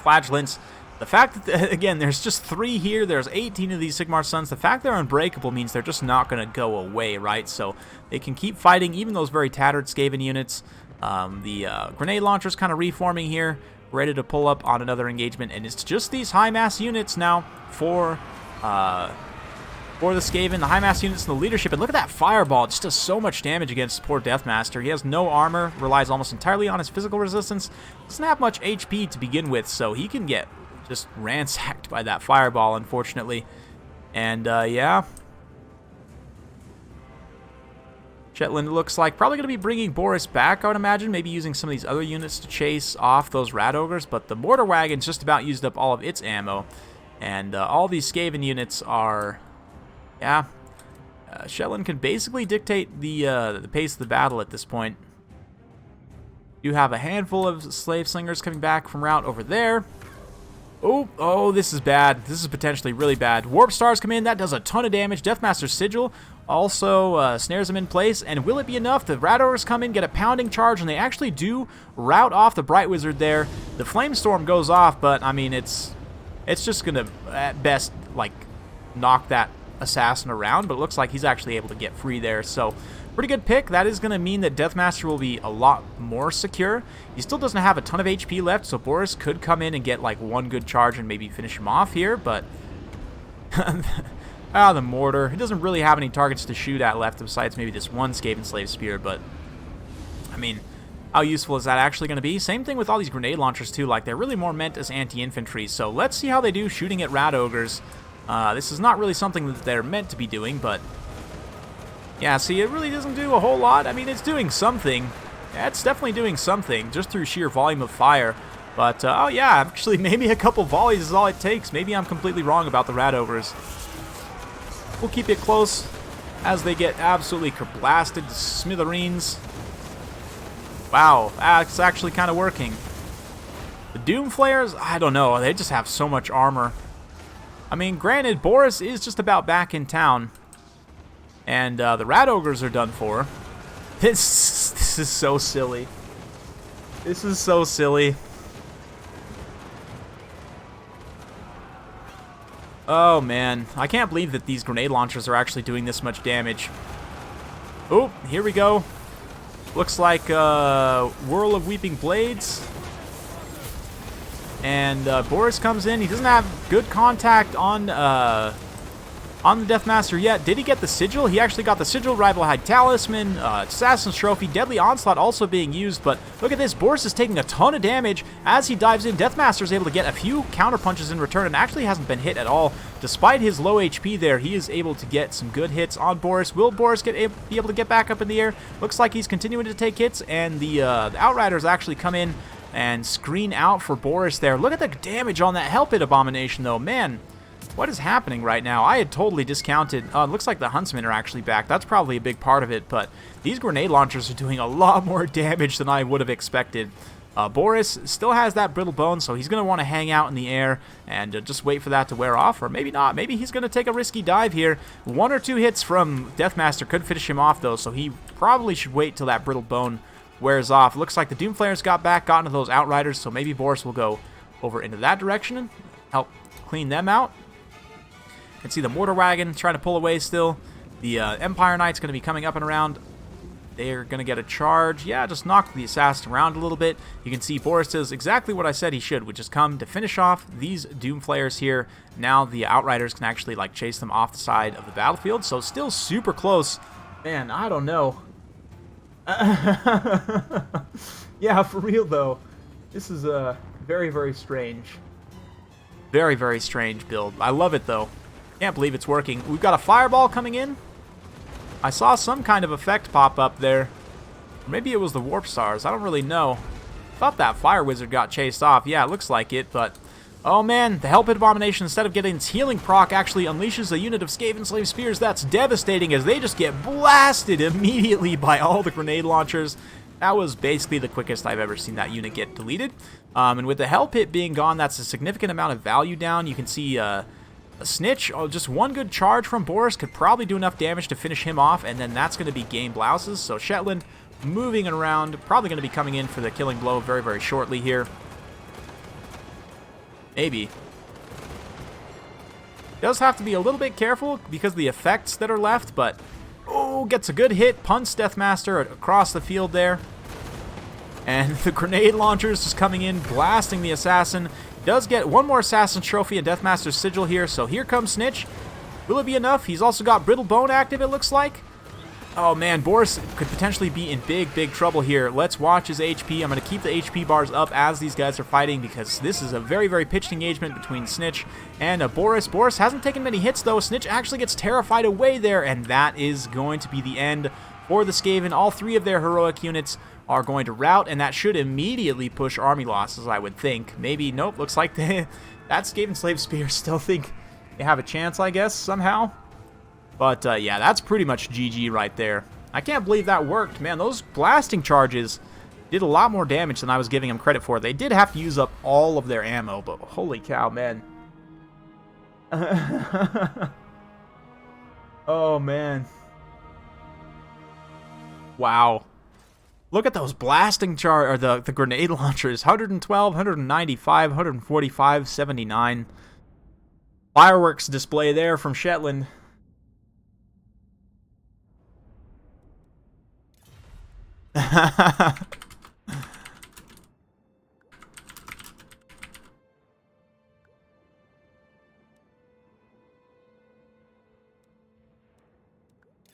Flagellants. The fact that, again, there's just 3 here, there's 18 of these Sigmar Sons, the fact they're unbreakable means they're just not going to go away, right? So they can keep fighting even those very tattered Skaven units. The grenade launcher's kind of reforming here, ready to pull up on another engagement, and it's just these high-mass units now for the Skaven, the high-mass units and the leadership. And look at that fireball, it just does so much damage against poor Deathmaster. He has no armor, relies almost entirely on his physical resistance, doesn't have much HP to begin with, so he can get just ransacked by that fireball, unfortunately. And, yeah. Shetland looks like probably going to be bringing Boris back, I would imagine. Maybe using some of these other units to chase off those rat ogres. But the mortar wagon's just about used up all of its ammo. And all these Skaven units are... Yeah. Shetland can basically dictate the pace of the battle at this point. You have a handful of slave slingers coming back from route over there. Oh, this is bad. This is potentially really bad. Warp Stars come in. That does a ton of damage. Deathmaster's Sigil also snares him in place. And will it be enough? The Rat Ogres come in, get a pounding charge, and they actually do rout off the Bright Wizard there. The Flamestorm goes off, but, I mean, it's just going to, at best, like, knock that assassin around. But it looks like he's actually able to get free there. So, pretty good pick. That is going to mean that Deathmaster will be a lot more secure. He still doesn't have a ton of HP left, so Boris could come in and get like one good charge and maybe finish him off here, but the mortar. He doesn't really have any targets to shoot at left besides maybe this one Skaven Slave Spear, but I mean, how useful is that actually going to be? Same thing with all these grenade launchers too, like they're really more meant as anti-infantry, so let's see how they do shooting at Rat Ogres. This is not really something that they're meant to be doing, but yeah, see, it really doesn't do a whole lot. I mean, it's doing something. Yeah, it's definitely doing something, just through sheer volume of fire. But, oh yeah, actually, maybe a couple volleys is all it takes. Maybe I'm completely wrong about the Rat Ogres. We'll keep it close as they get absolutely blasted to smithereens. Wow, that's actually kind of working. The Doom Flayers, I don't know. They just have so much armor. I mean, granted, Boris is just about back in town. And the Rat Ogres are done for. This is so silly. This is so silly. Oh, man. I can't believe that these grenade launchers are actually doing this much damage. Oh, here we go. Looks like Whirl of Weeping Blades. And Boris comes in. He doesn't have good contact on the Deathmaster yet. Did he get the Sigil? He actually got the Sigil. Rival Hide Talisman, Assassin's Trophy, Deadly Onslaught also being used, but look at this. Boris is taking a ton of damage as he dives in. Deathmaster is able to get a few counter punches in return and actually hasn't been hit at all. Despite his low HP there, he is able to get some good hits on Boris. Will Boris be able to get back up in the air? Looks like he's continuing to take hits, and the Outriders actually come in and screen out for Boris there. Look at the damage on that Hell Pit Abomination, though. Man, what is happening right now? I had totally discounted. It looks like the Huntsmen are actually back. That's probably a big part of it, but these grenade launchers are doing a lot more damage than I would have expected. Boris still has that brittle bone, so he's going to want to hang out in the air and just wait for that to wear off, or maybe not. Maybe he's going to take a risky dive here. One or two hits from Deathmaster could finish him off, though, so he probably should wait till that brittle bone wears off. Looks like the Doomflayers got back, got into those Outriders, so maybe Boris will go over into that direction and help clean them out. You can see the Mortar Wagon trying to pull away still. The Empire Knight's going to be coming up and around. They're going to get a charge. Yeah, just knock the assassin around a little bit. You can see Boris does exactly what I said he should, which is come to finish off these Doomflayers here. Now the Outriders can actually like chase them off the side of the battlefield. So still super close. Man, I don't know. Yeah, for real though. This is very, very strange. Very, very strange build. I love it though. Can't believe it's working. We've got a fireball coming in. I saw some kind of effect pop up there. Maybe it was the Warp Stars. I don't really know. Thought that Fire Wizard got chased off. Yeah, it looks like it, but... Oh man, the Hell Pit Abomination, instead of getting its healing proc, actually unleashes a unit of Skaven Slave Spears. That's devastating as they just get blasted immediately by all the grenade launchers. That was basically the quickest I've ever seen that unit get deleted. And with the Hell Pit being gone, that's a significant amount of value down. You can see... a Snitch, just one good charge from Boris could probably do enough damage to finish him off, and then that's going to be game blouses. So Shetland moving around, probably going to be coming in for the killing blow very, very shortly here. Maybe. Does have to be a little bit careful because of the effects that are left, but oh, gets a good hit, punts Deathmaster across the field there. And the grenade launchers just coming in, blasting the assassin. Does get one more Assassin's Trophy and Deathmaster's Sigil here, so here comes Snitch. Will it be enough? He's also got Brittle Bone active, it looks like. Oh man, Boris could potentially be in big, big trouble here. Let's watch his HP. I'm going to keep the HP bars up as these guys are fighting because this is a very, very pitched engagement between Snitch and Boris. Boris hasn't taken many hits though. Snitch actually gets terrified away there, and that is going to be the end for the Skaven. All three of their heroic units are going to rout, and that should immediately push army losses, I would think. Maybe, nope, looks like that Skaven Slave Spear still think they have a chance, I guess, somehow. But, yeah, that's pretty much GG right there. I can't believe that worked, man. Those blasting charges, Did a lot more damage than I was giving them credit for. They did have to use up all of their ammo, but holy cow, man. Oh, man. Wow. Look at those blasting or the grenade launchers. 112, 195, 145, 79. Fireworks display there from Shetland.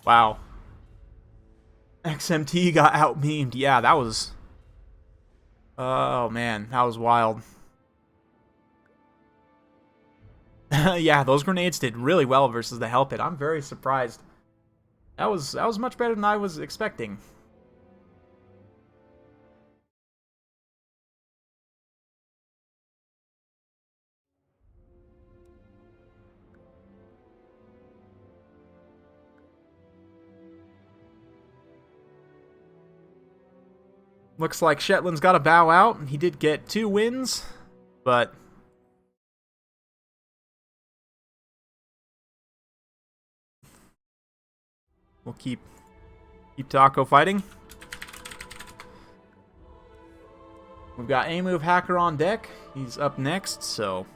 Wow. XMT got out-memed. Yeah, that was... Oh, man. That was wild. Yeah, those grenades did really well versus the Hell Pit. I'm very surprised. That was much better than I was expecting. Looks like Shetland's got to bow out. He did get 2 wins, but... We'll keep Taco fighting. We've got A-Move Hacker on deck. He's up next, so...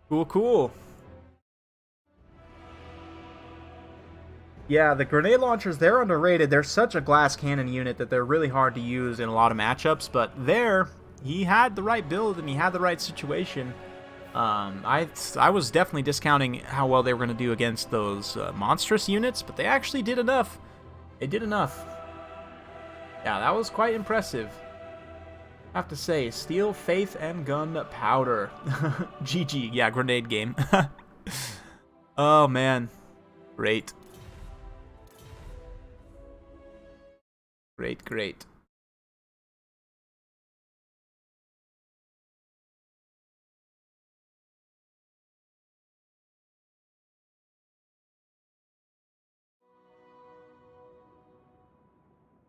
Cool, cool. Yeah, the grenade launchers, they're underrated. They're such a glass cannon unit that they're really hard to use in a lot of matchups, but there, he had the right build and he had the right situation. I was definitely discounting how well they were going to do against those monstrous units, but they actually did enough. They did enough. Yeah, that was quite impressive. I have to say, Steel, Faith, and Gunpowder. GG. Yeah, grenade game. Oh, man. Great. Great, great.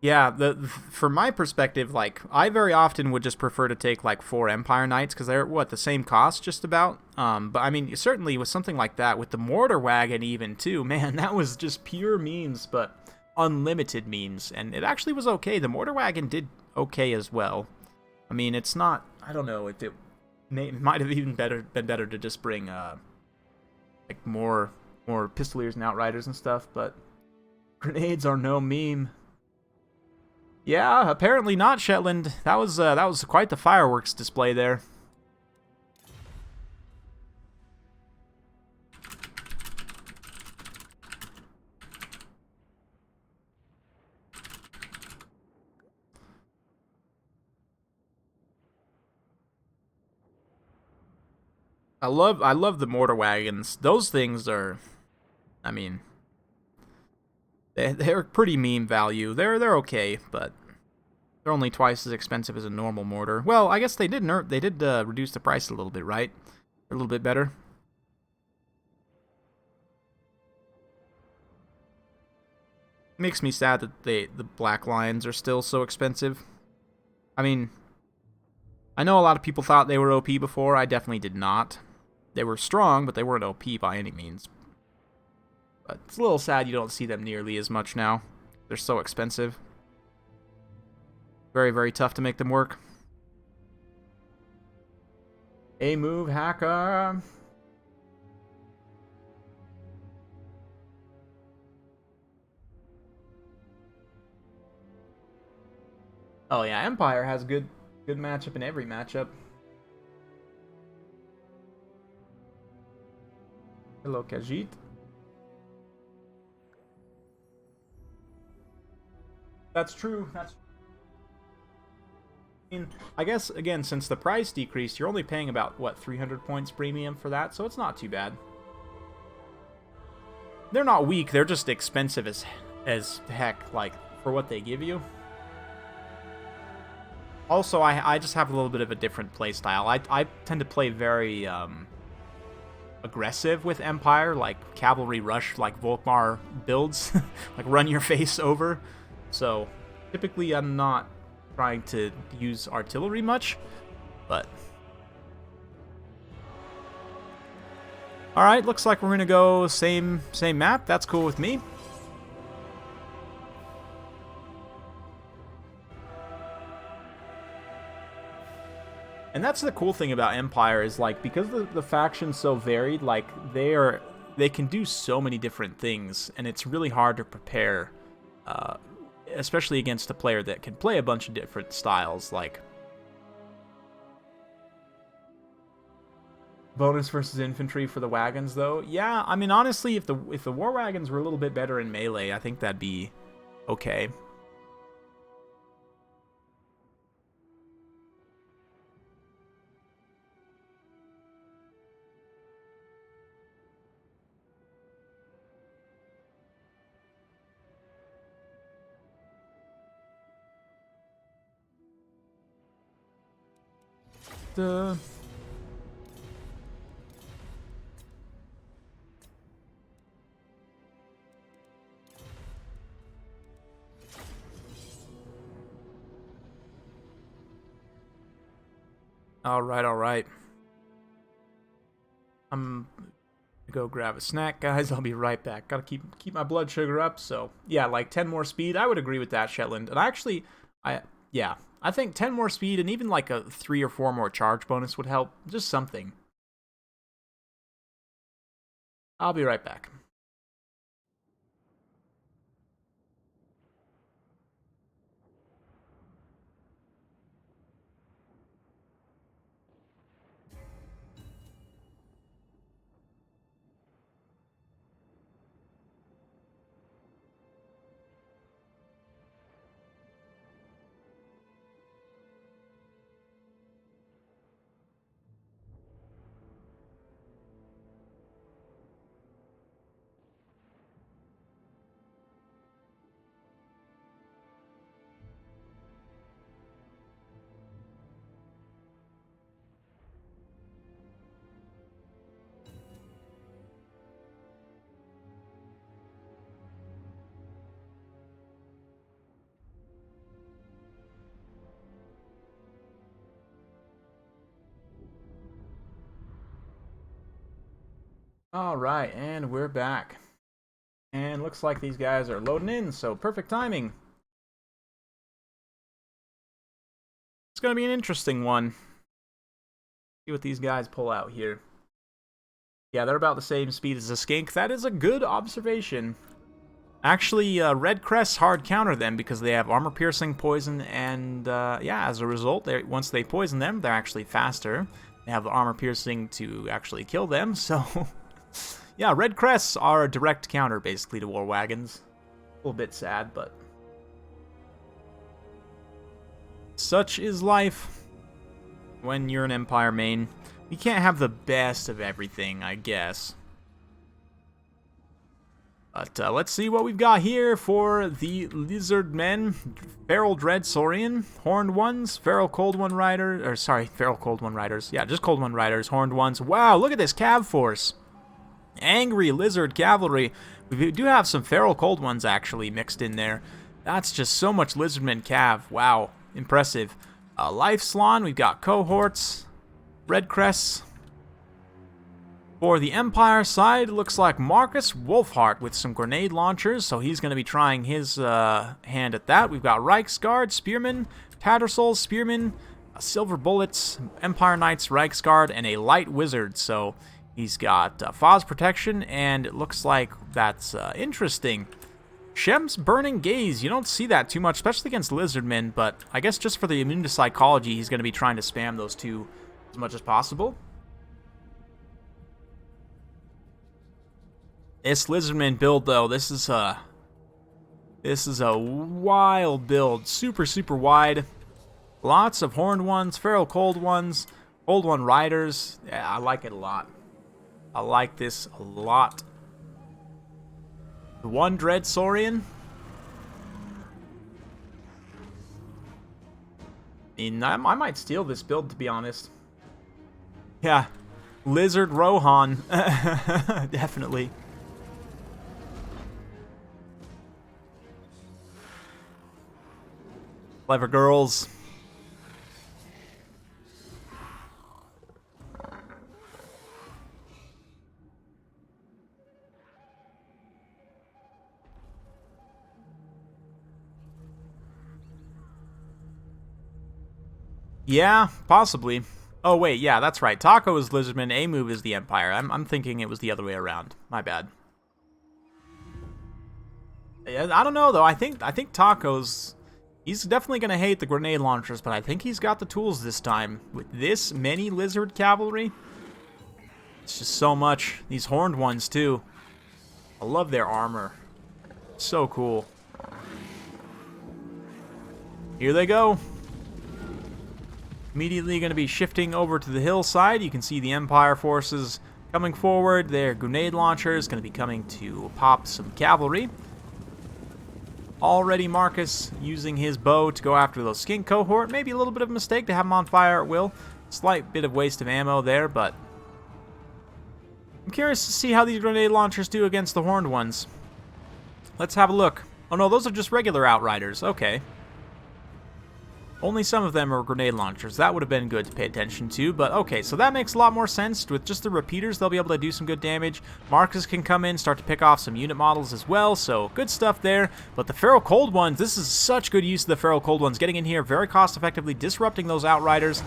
Yeah, from my perspective, like, I very often would just prefer to take, like, 4 Empire Knights, because they're, what, the same cost, just about? But, I mean, certainly with something like that, with the Mortar Wagon even, too, man, that was just pure memes, but unlimited memes, and it actually was okay. The Mortar Wagon did okay as well. I mean, it's not, I don't know, if it might have even been better to just bring, like, more Pistoliers and Outriders and stuff, but grenades are no meme. Yeah, apparently not, Shetland. That was quite the fireworks display there. I love the mortar wagons. Those things are, I mean, they're pretty meme value. They're okay, but they're only twice as expensive as a normal mortar. Well, I guess they did reduce the price a little bit, right? They're a little bit better. Makes me sad that the Black Lions are still so expensive. I mean, I know a lot of people thought they were OP before. I definitely did not. They were strong, but they weren't OP by any means. But it's a little sad you don't see them nearly as much now. They're so expensive. Very, very tough to make them work. A-Move Hacker. Oh yeah, Empire has good matchup in every matchup. Hello, Khajiit. That's true. I guess, again, since the price decreased, you're only paying about, what, 300 points premium for that, so it's not too bad. They're not weak, they're just expensive as heck, like, for what they give you. Also, I just have a little bit of a different play style. I tend to play very aggressive with Empire, like cavalry rush, like Volkmar builds, like run your face over. So typically I'm not trying to use artillery much, but... Alright, looks like we're going to go same map. That's cool with me. And that's the cool thing about Empire is, like, because the faction's so varied, like, they can do so many different things, and it's really hard to prepare, especially against a player that can play a bunch of different styles, like... Bonus versus infantry for the wagons, though. Yeah, I mean, honestly, if the war wagons were a little bit better in melee, I think that'd be okay. Alright. I'm gonna go grab a snack, guys. I'll be right back. Gotta keep my blood sugar up, so... Yeah, like 10 more speed. I would agree with that, Shetland. And actually, I think 10 more speed and even like a 3 or 4 more charge bonus would help. Just something. I'll be right back. Alright, and we're back. And looks like these guys are loading in, so perfect timing. It's gonna be an interesting one. See what these guys pull out here. Yeah, they're about the same speed as a skink. That is a good observation. Actually, Red Crests hard counter them because they have armor piercing, poison, and yeah, as a result, once they poison them, they're actually faster. They have the armor piercing to actually kill them, so... Yeah, Red Crests are a direct counter, basically, to war wagons. A little bit sad, but... Such is life when you're an Empire main. You can't have the best of everything, I guess. But let's see what we've got here for the Lizard Men. Feral Dread Saurian, Horned Ones, Feral Cold One Riders, or sorry, Feral Cold One Riders. Yeah, just Cold One Riders, Horned Ones. Wow, look at this Cav force. Angry Lizard Cavalry. We do have some Feral Cold Ones actually mixed in there. That's just so much Lizardmen Cav. Wow, impressive. Life Slan, we've got cohorts, Red Crests. For the Empire side, it looks like Marcus Wolfheart with some grenade launchers, so he's going to be trying his hand at that. We've got Reiksguard, Spearmen, Tattersouls, Spearmen, Silver Bullets, Empire Knights, Reiksguard, and a Light Wizard, so he's got Foz Protection, and it looks like that's interesting. Shem's Burning Gaze, you don't see that too much, especially against Lizardmen, but I guess just for the immune to psychology, he's going to be trying to spam those two as much as possible. This Lizardman build, though, this is a wild build. Super, super wide. Lots of Horned Ones, Feral Cold Ones, Cold One Riders. Yeah, I like it a lot. I like this a lot. The one Dread Saurian. mean, I might steal this build, to be honest. Yeah, Lizard Rohan. Definitely. Clever girls. Yeah, possibly. Oh, wait, yeah, that's right. Taco is Lizardman, A-Move is the Empire. I'm thinking it was the other way around. My bad. Yeah, I don't know, though. I think Taco's... He's definitely going to hate the grenade launchers, but I think he's got the tools this time. With this many Lizard Cavalry, it's just so much. These horned ones, too. I love their armor. So cool. Here they go. Immediately going to be shifting over to the hillside. You can see the Empire forces coming forward. Their grenade launchers going to be coming to pop some cavalry. Already Marcus using his bow to go after those skink cohort. Maybe a little bit of a mistake to have them on fire at will. Slight bit of waste of ammo there, but I'm curious to see how these grenade launchers do against the horned ones. Let's have a look. Oh no, those are just regular Outriders. Okay. Only some of them are grenade launchers. That would have been good to pay attention to, but okay, so that makes a lot more sense. With just the repeaters, they'll be able to do some good damage. Marcus can come in, start to pick off some unit models as well, so good stuff there. But the Feral Cold Ones, this is such good use of the Feral Cold Ones. Getting in here very cost-effectively, disrupting those Outriders.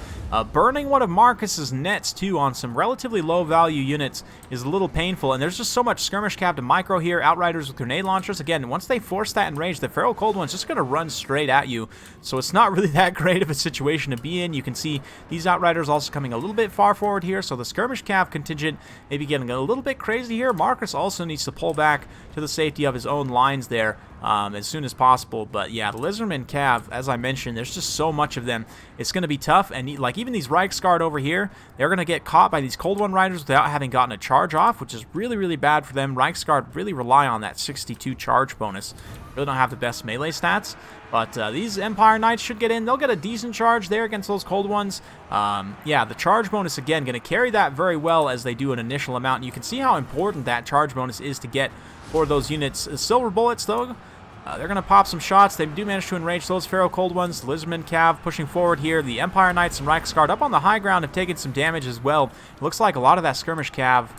Burning one of Marcus's nets, too, on some relatively low-value units is a little painful, and there's just so much Skirmish Cav to micro here. Outriders with grenade launchers. Again, once they force that in range, the Feral Cold One's just going to run straight at you, so it's not really that great of a situation to be in. You can see these Outriders also coming a little bit far forward here, so the Skirmish Cav contingent maybe getting a little bit crazy here. Marcus also needs to pull back to the safety of his own lines there as soon as possible. But yeah, the Lizardman Cav, as I mentioned, there's just so much of them. It's going to be tough, and like even these Reichsguard over here, they're going to get caught by these Cold One Riders without having gotten a charge off, which is really, really bad for them. Reichsguard really rely on that 62 charge bonus. Really don't have the best melee stats, but these Empire Knights should get in. They'll get a decent charge there against those Cold Ones. Yeah, the charge bonus, again, going to carry that very well as they do an initial amount. And you can see how important that charge bonus is to get for those units. Silver Bullets, though, they're going to pop some shots. They do manage to enrage those Feral Cold Ones. The Lizardman Cav pushing forward here. The Empire Knights and Reichsguard up on the high ground have taken some damage as well. It looks like a lot of that Skirmish Cav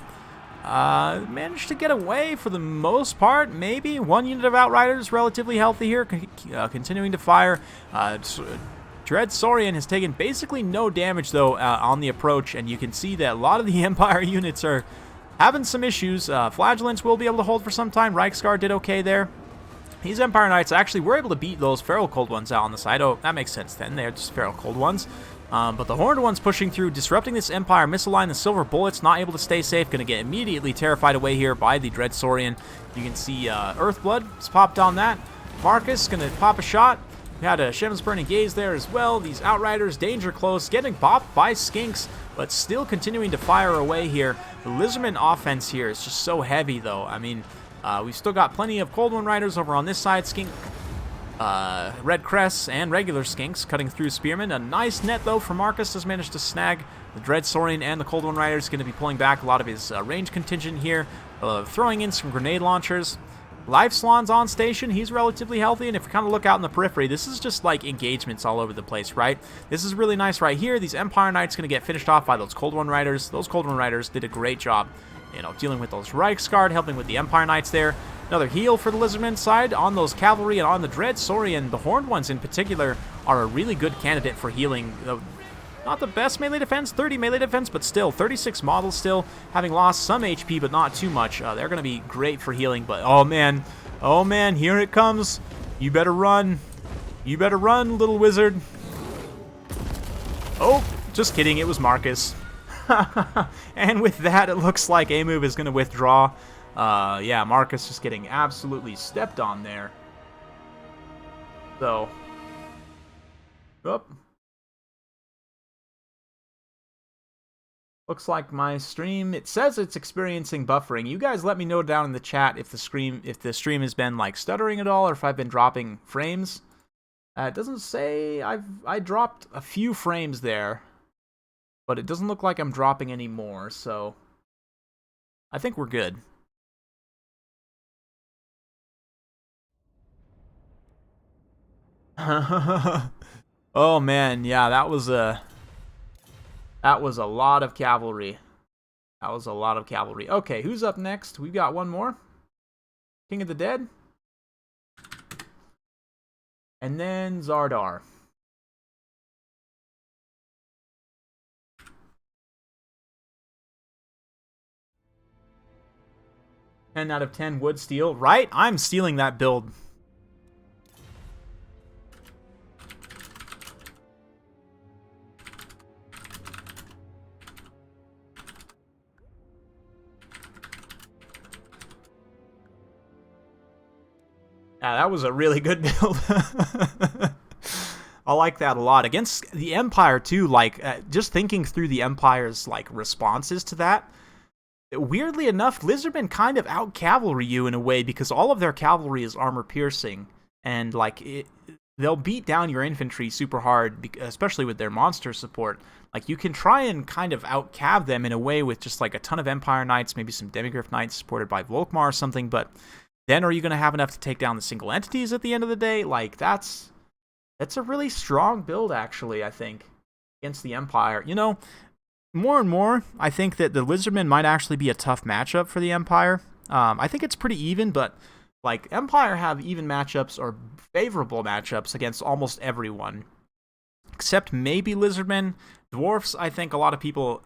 managed to get away for the most part. Maybe one unit of Outriders relatively healthy here, continuing to fire. Dread Saurian has taken basically no damage, though, on the approach, and you can see that a lot of the Empire units are having some issues. Flagellants will be able to hold for some time. Reichsguard did okay there. These Empire Knights actually were able to beat those Feral Cold Ones out on the side. Oh, that makes sense then. They're just Feral Cold Ones. But the Horned Ones pushing through, disrupting this Empire missile line. The Silver Bullets not able to stay safe. Going to get immediately terrified away here by the Dread Saurian. You can see Earthblood has popped on that. Marcus going to pop a shot. We had a Shem's Burning Gaze there as well. These Outriders, danger close, getting popped by Skinks, but still continuing to fire away here. The Lizardman offense here is just so heavy, though. I mean, we've still got plenty of Cold One Riders over on this side. Skink, Red Crests, and regular Skinks cutting through Spearmen. A nice net, though, for Marcus. Has managed to snag the Dread Saurian and the Cold One Riders. Going to be pulling back a lot of his range contingent here, throwing in some grenade launchers. Life Slan's on station. He's relatively healthy, and if we kind of look out in the periphery, this is just like engagements all over the place, right? This is really nice right here. These Empire Knights going to get finished off by those Cold One Riders. Those Cold One Riders did a great job, you know, dealing with those Reichsguard, helping with the Empire Knights there. Another heal for the Lizardman side on those Cavalry and on the Dread Saurian. The Horned Ones in particular are a really good candidate for healing. Not the best melee defense, 30 melee defense, but still, 36 models still, having lost some HP, but not too much. They're going to be great for healing, but oh man, here it comes. You better run. You better run, little wizard. Oh, just kidding, it was Marcus. And with that, it looks like A-Move is going to withdraw. Yeah, Marcus just getting absolutely stepped on there. So, oh. Looks like my stream, it says it's experiencing buffering. You guys let me know down in the chat if the stream has been like stuttering at all, or if I've been dropping frames. It doesn't say. I dropped a few frames there, but it doesn't look like I'm dropping any more, so I think we're good. Oh man, yeah, that was a lot of cavalry. That was a lot of cavalry. Okay, who's up next? We've got one more. King of the Dead. And then Zardar. Ten out of 10 wood steel. Right? I'm stealing that build. Yeah, that was a really good build. I like that a lot. Against the Empire, too, like, just thinking through the Empire's, like, responses to that, weirdly enough, Lizardmen kind of out-cavalry you in a way, because all of their cavalry is armor-piercing, and, like, they'll beat down your infantry super hard, especially with their monster support. Like, you can try and kind of out-cav them in a way with just, like, a ton of Empire Knights, maybe some Demigryph Knights supported by Volkmar or something, but then are you going to have enough to take down the single entities at the end of the day? Like, that's a really strong build, actually, I think, against the Empire. You know, more and more, I think that the Lizardmen might actually be a tough matchup for the Empire. I think it's pretty even, but, like, Empire have even matchups or favorable matchups against almost everyone. Except maybe Lizardmen. Dwarfs, I think a lot of people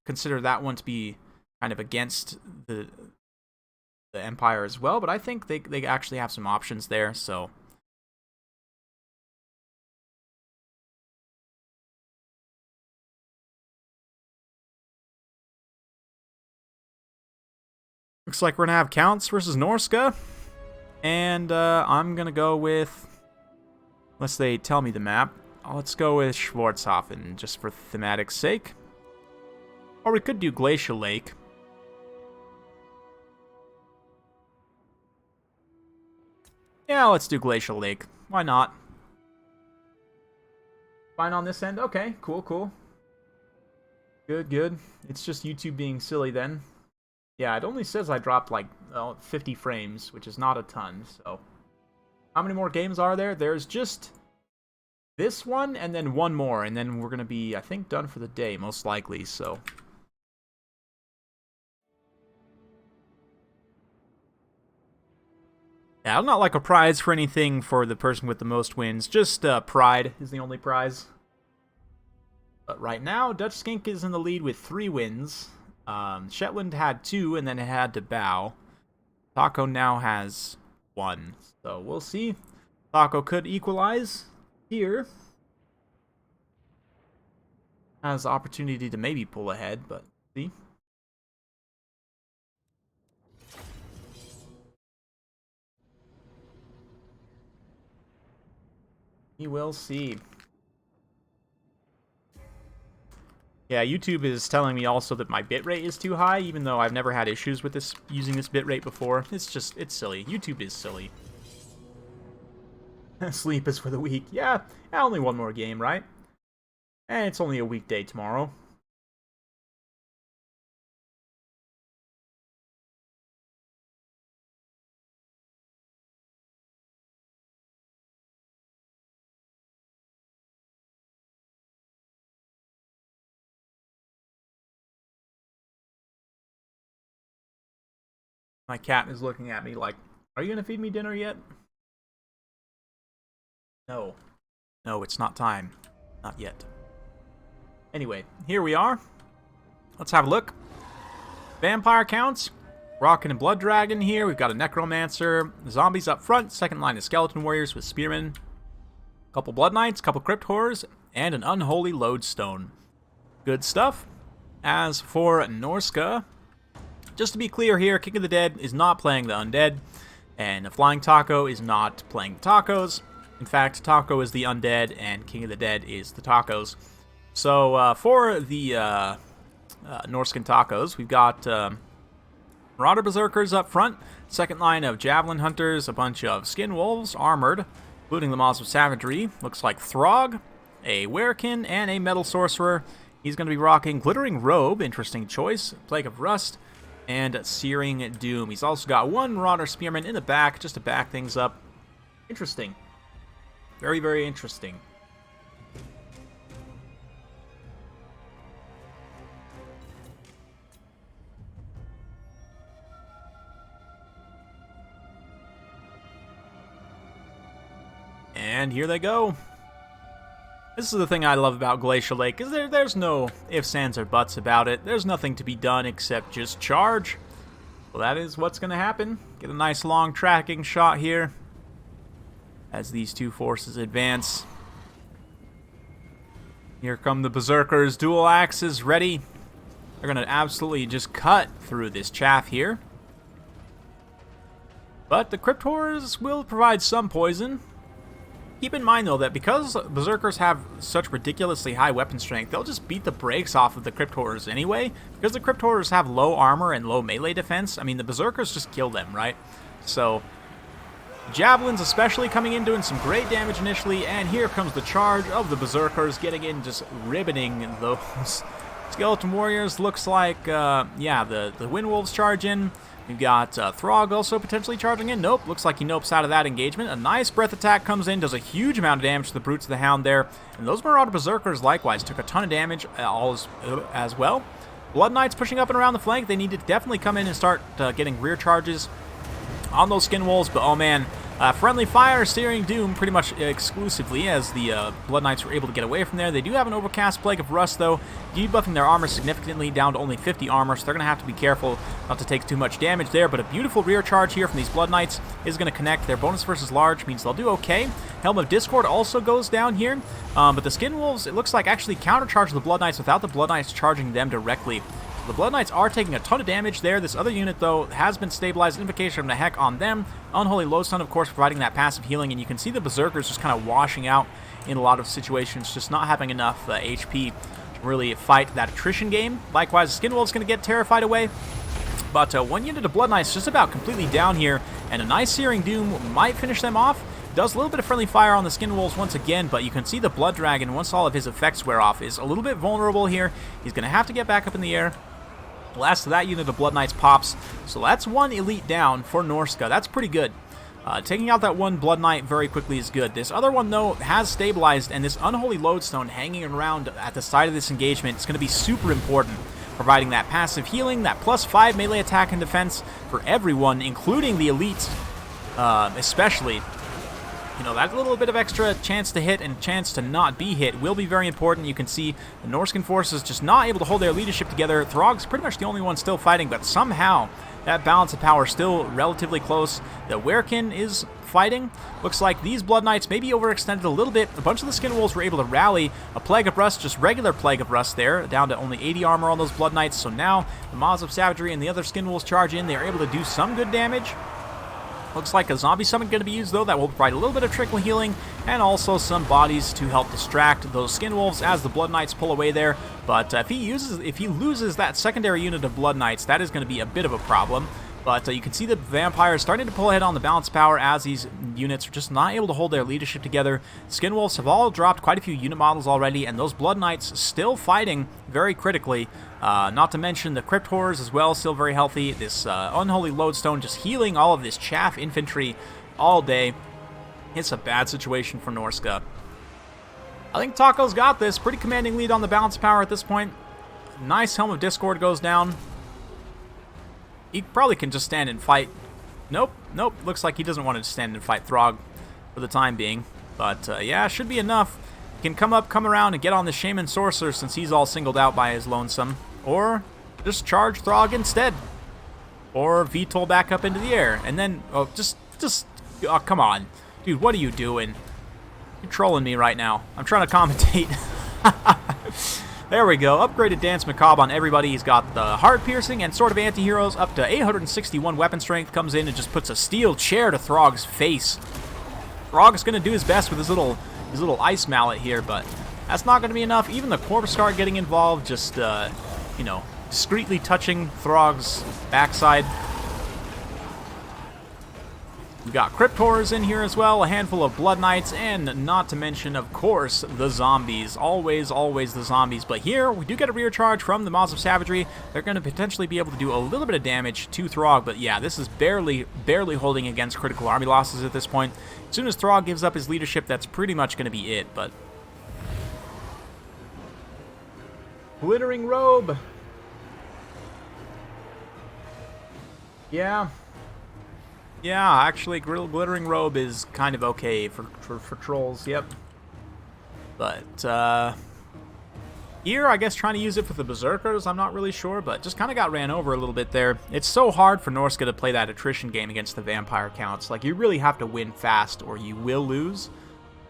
consider that one to be kind of against the Empire as well, but I think they actually have some options there, so. Looks like we're gonna have Counts versus Norske, and I'm gonna go with, unless they tell me the map, let's go with Schwarzhofen, just for thematic's sake. Or we could do Glacial Lake. Yeah, let's do Glacial Lake. Why not? Fine on this end? Okay, cool. Good. It's just YouTube being silly then. Yeah, it only says I dropped like 50 frames, which is not a ton, so. How many more games are there? There's just this one and then one more, and then we're going to be, I think, done for the day, most likely, so. Yeah, I'm not like a prize for anything for the person with the most wins. Just pride is the only prize. But right now, Dutch Skink is in the lead with 3 wins. Shetland had 2, and then it had to bow. Taco now has 1. So we'll see. Taco could equalize here. Has the opportunity to maybe pull ahead, but see. We will see. Yeah, YouTube is telling me also that my bitrate is too high, even though I've never had issues with this using this bitrate before. It's silly. YouTube is silly. Sleep is for the weak. Yeah, only one more game, right? And it's only a weekday tomorrow. My cat is looking at me like, are you going to feed me dinner yet? No. No, it's not time. Not yet. Anyway, here we are. Let's have a look. Vampire counts. Rockin' and Blood Dragon here. We've got a Necromancer. Zombies up front. Second line of Skeleton Warriors with Spearmen. Couple Blood Knights, couple Crypt Horrors, and an Unholy Lodestone. Good stuff. As for Norske, just to be clear here, King of the Dead is not playing the Undead, and the Flying Taco is not playing the Tacos. In fact, Taco is the Undead, and King of the Dead is the Tacos. So, for the Norsken Tacos, we've got Marauder Berserkers up front, second line of Javelin Hunters, a bunch of Skin Wolves, armored, including the Maws of Savagery. Looks like Throg, a Werekin, and a Metal Sorcerer. He's going to be rocking Glittering Robe, interesting choice, Plague of Rust, and Searing Doom. He's also got one Marauder Spearman in the back, just to back things up. Interesting. Very, very interesting. And here they go. This is the thing I love about Glacial Lake, is there's no ifs, ands, or buts about it. There's nothing to be done except just charge. Well, that is what's going to happen. Get a nice long tracking shot here as these two forces advance. Here come the Berserkers, dual axes ready. They're going to absolutely just cut through this chaff here. But the Cryptors will provide some poison. Keep in mind, though, that because Berserkers have such ridiculously high weapon strength, they'll just beat the brakes off of the Cryptors anyway. Because the Cryptors have low armor and low melee defense, I mean, the Berserkers just kill them, right? So, Javelins especially coming in, doing some great damage initially, and here comes the charge of the Berserkers, getting in, just ribboning those Skeleton Warriors. Looks like, yeah, the Windwolves charge in. We've got Throg also potentially charging in. Nope, looks like he nopes out of that engagement. A nice breath attack comes in, does a huge amount of damage to the Brutes of the Hound there. And those Marauder Berserkers likewise took a ton of damage as well. Blood Knights pushing up and around the flank. They need to definitely come in and start getting rear charges on those Skin Wolves. But oh man, friendly fire, Searing Doom pretty much exclusively as the Blood Knights were able to get away from there. They do have an Overcast Plague of Rust, though, debuffing their armor significantly down to only 50 armor, so they're going to have to be careful not to take too much damage there. But a beautiful rear charge here from these Blood Knights is going to connect. Their bonus versus large means they'll do okay. Helm of Discord also goes down here, but the Skin Wolves, it looks like, actually countercharge the Blood Knights without the Blood Knights charging them directly. The Blood Knights are taking a ton of damage there. This other unit, though, has been stabilized. Invocation of the Heck on them. Unholy Lodestone, of course, providing that passive healing, and you can see the Berserkers just kind of washing out in a lot of situations, just not having enough HP to really fight that attrition game. Likewise, the Skin Wolf's going to get terrified away. But one unit of Blood Knights just about completely down here, and a nice Searing Doom might finish them off. Does a little bit of friendly fire on the Skin Wolves once again, but you can see the Blood Dragon, once all of his effects wear off, is a little bit vulnerable here. He's going to have to get back up in the air. Last of that unit of Blood Knights pops, so that's one elite down for Norske. That's pretty good. Taking out that one Blood Knight very quickly is good. This other one, though, has stabilized, and this Unholy Lodestone hanging around at the side of this engagement is going to be super important, providing that passive healing, that +5 melee attack and defense for everyone, including the elites, especially. You know, that little bit of extra chance to hit and chance to not be hit will be very important. You can see the Norscan forces just not able to hold their leadership together. Throg's pretty much the only one still fighting, but somehow that balance of power still relatively close. The Werekin is fighting. Looks like these Blood Knights maybe overextended a little bit. A bunch of the Skin Wolves were able to rally. A Plague of Rust, just regular Plague of Rust there, down to only 80 armor on those Blood Knights. So now the Maws of Savagery and the other Skin Wolves charge in. They're able to do some good damage. Looks like a zombie summon going to be used, though. That will provide a little bit of trickle healing and also some bodies to help distract those Skin Wolves as the Blood Knights pull away there. But if he loses that secondary unit of Blood Knights, that is going to be a bit of a problem. But you can see the vampires starting to pull ahead on the balance power as these units are just not able to hold their leadership together. Skin Wolves have all dropped quite a few unit models already, and those Blood Knights still fighting very critically. Not to mention the Crypt Horrors as well, still very healthy. This Unholy Lodestone just healing all of this chaff infantry all day. It's a bad situation for Norske. I think Taco's got this. Pretty commanding lead on the balance power at this point. Nice Helm of Discord goes down. He probably can just stand and fight. Nope. Looks like he doesn't want to stand and fight Throg for the time being. But yeah, should be enough. He can come around and get on the Shaman Sorcerer since he's all singled out by his lonesome. Or just charge Throg instead. Or VTOL back up into the air. And then, oh, come on. Dude, what are you doing? You're trolling me right now. I'm trying to commentate. There we go. Upgraded Dance Macabre on everybody. He's got the Heart Piercing and Sword of Anti-Heroes up to 861 weapon strength. Comes in and just puts a steel chair to Throg's face. Throg's going to do his best with his little ice mallet here, but that's not going to be enough. Even the Corpse Guard getting involved, just, you know, discreetly touching Throg's backside. We've got Crypt Horrors in here as well, a handful of Blood Knights, and not to mention, of course, the zombies. Always, always the zombies. But here, we do get a rear charge from the Maws of Savagery. They're going to potentially be able to do a little bit of damage to Throg, but yeah, this is barely holding against critical army losses at this point. As soon as Throg gives up his leadership, that's pretty much going to be it, but... Glittering Robe! Yeah... Yeah, actually, Glittering Robe is kind of okay for trolls, yep. But, here, I guess trying to use it for the Berserkers, I'm not really sure, but just kind of got ran over a little bit there. It's so hard for Norske to play that attrition game against the vampire counts. Like, you really have to win fast or you will lose.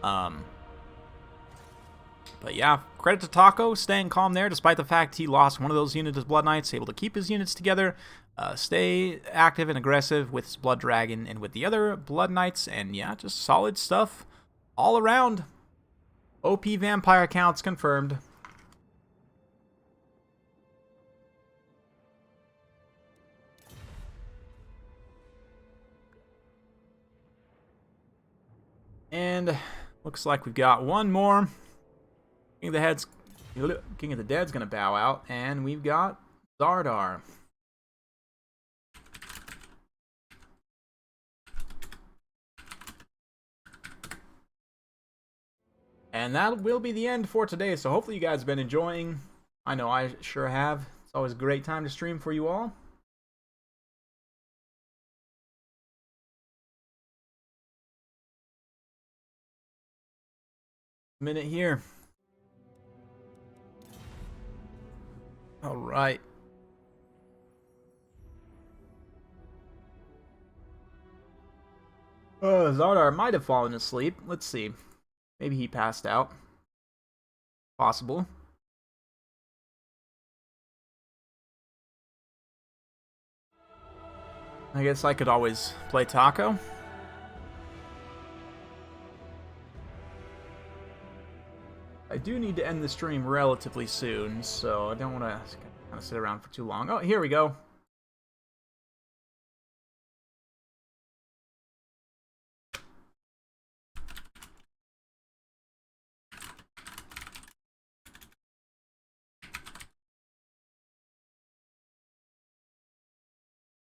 But yeah, credit to Taco, staying calm there, despite the fact he lost one of those units as Blood Knights, able to keep his units together. Stay active and aggressive with his Blood Dragon and with the other Blood Knights, and yeah, just solid stuff all around. OP vampire counts confirmed. And looks like we've got one more. King of the Dead's gonna bow out, and we've got Zardar. And that will be the end for today, so hopefully you guys have been enjoying. I know I sure have. It's always a great time to stream for you all. Minute here. All right. Zardar might have fallen asleep. Let's see. Maybe he passed out. Possible. I guess I could always play Taco. I do need to end the stream relatively soon, so I don't want to kind of sit around for too long. Oh, here we go.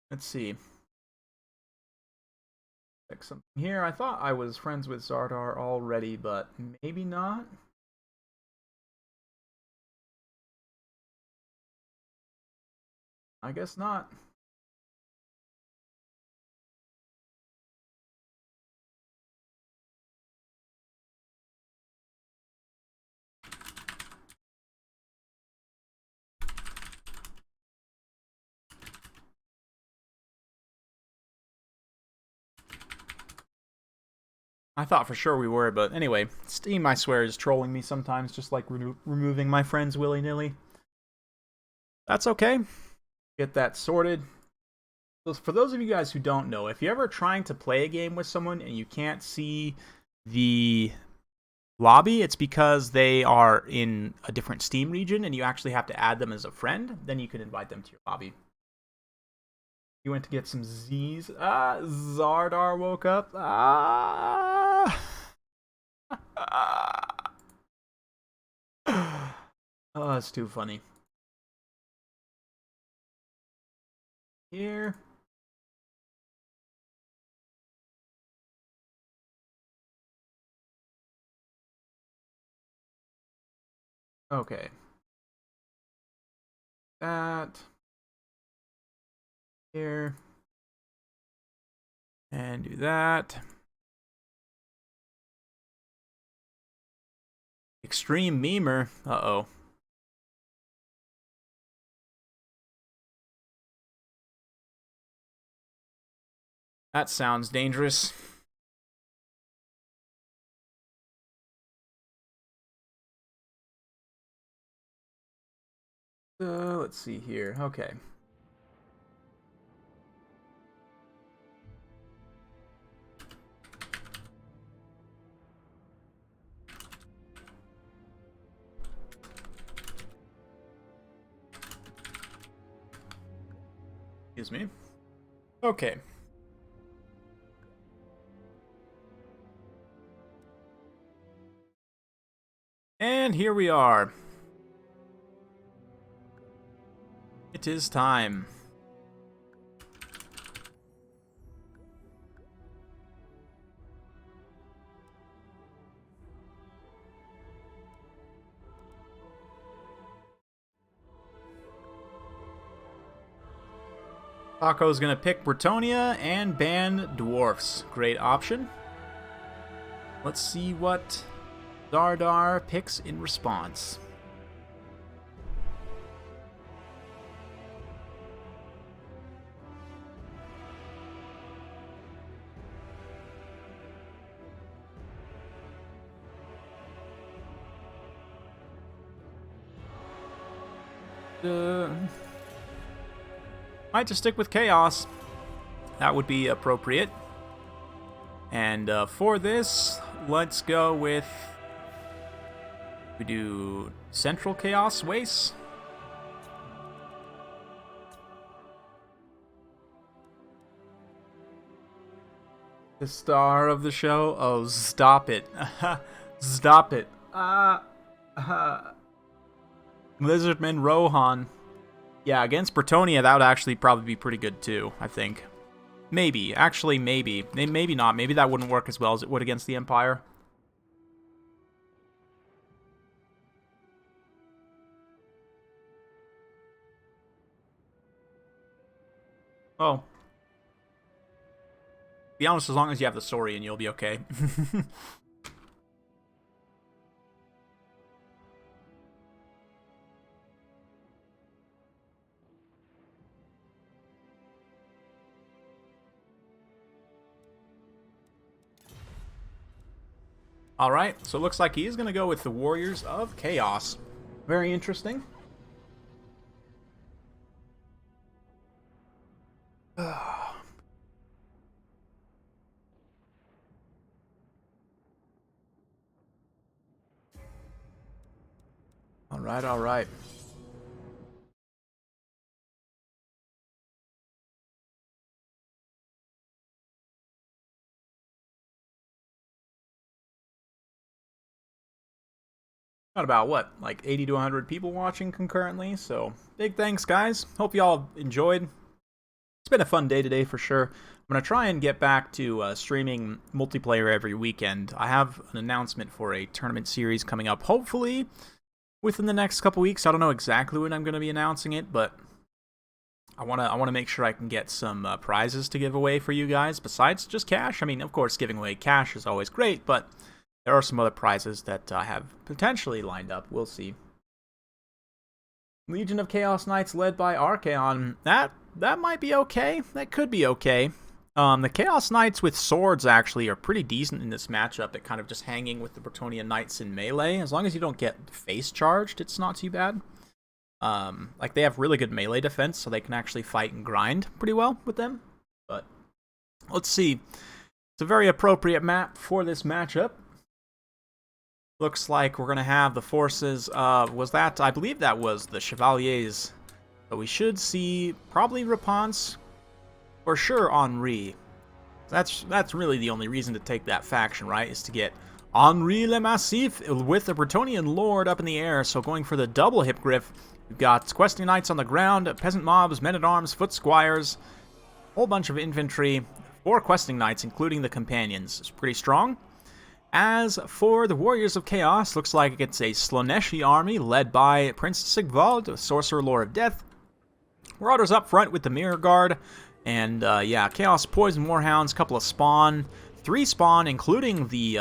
Let's see. Check something here. I thought I was friends with Zardar already, but maybe not. I guess not. I thought for sure we were, but anyway, Steam, I swear, is trolling me sometimes, just like removing my friends willy-nilly. That's okay. Get that sorted. So for those of you guys who don't know, if you're ever trying to play a game with someone and you can't see the lobby, it's because they are in a different Steam region and you actually have to add them as a friend. Then you can invite them to your lobby. You went to get some Z's. Zardar woke up. Oh, it's too funny. Here. Okay. That. Here. And do that. Extreme memer. Uh-oh. That sounds dangerous. Let's see here. Okay. Excuse me. Okay. And here we are. It is time. Taco's gonna pick Bretonnia and ban dwarfs. Great option. Let's see what Dardar picks in response. Might just stick with Chaos. That would be appropriate. And for this, let's go with... We do Central Chaos Waste. The star of the show? Oh, stop it. Stop it. Lizardman Rohan. Yeah, against Bretonnia, that would actually probably be pretty good too, I think. Maybe. Actually, maybe. Maybe not. Maybe that wouldn't work as well as it would against the Empire. Oh. Be honest, as long as you have the Saurian, you'll be okay. Alright, so it looks like he's going to go with the Warriors of Chaos. Very interesting. Alright, alright. Got about, what, like 80 to 100 people watching concurrently, so big thanks, guys. Hope y'all enjoyed. It's been a fun day today for sure. I'm going to try and get back to streaming multiplayer every weekend. I have an announcement for a tournament series coming up, hopefully within the next couple weeks. I don't know exactly when I'm going to be announcing it, but I want to make sure I can get some prizes to give away for you guys besides just cash. I mean, of course, giving away cash is always great, but there are some other prizes that I have potentially lined up. We'll see. Legion of Chaos Knights led by Archaon. That might be okay. That could be okay. The Chaos Knights with swords actually are pretty decent in this matchup at kind of just hanging with the Bretonnian Knights in melee. As long as you don't get face charged, it's not too bad. Like, they have really good melee defense, so they can actually fight and grind pretty well with them. But let's see. It's a very appropriate map for this matchup. Looks like we're going to have the forces of, I believe that was the Chevaliers. So we should see probably Reponse, for sure Henri. That's really the only reason to take that faction, right? Is to get Henri le Massif with the Bretonnian Lord up in the air. So going for the double Hippogriff, we've got Questing Knights on the ground, Peasant Mobs, Men-at-Arms, Foot Squires, a whole bunch of infantry, 4 Questing Knights, including the Companions. It's pretty strong. As for the Warriors of Chaos, looks like it's a Slaaneshi army led by Prince Sigvald, Sorcerer Lord of Death. Marauders up front with the Mirror Guard. And yeah, Chaos Poison Warhounds, couple of spawn. 3 spawn, including the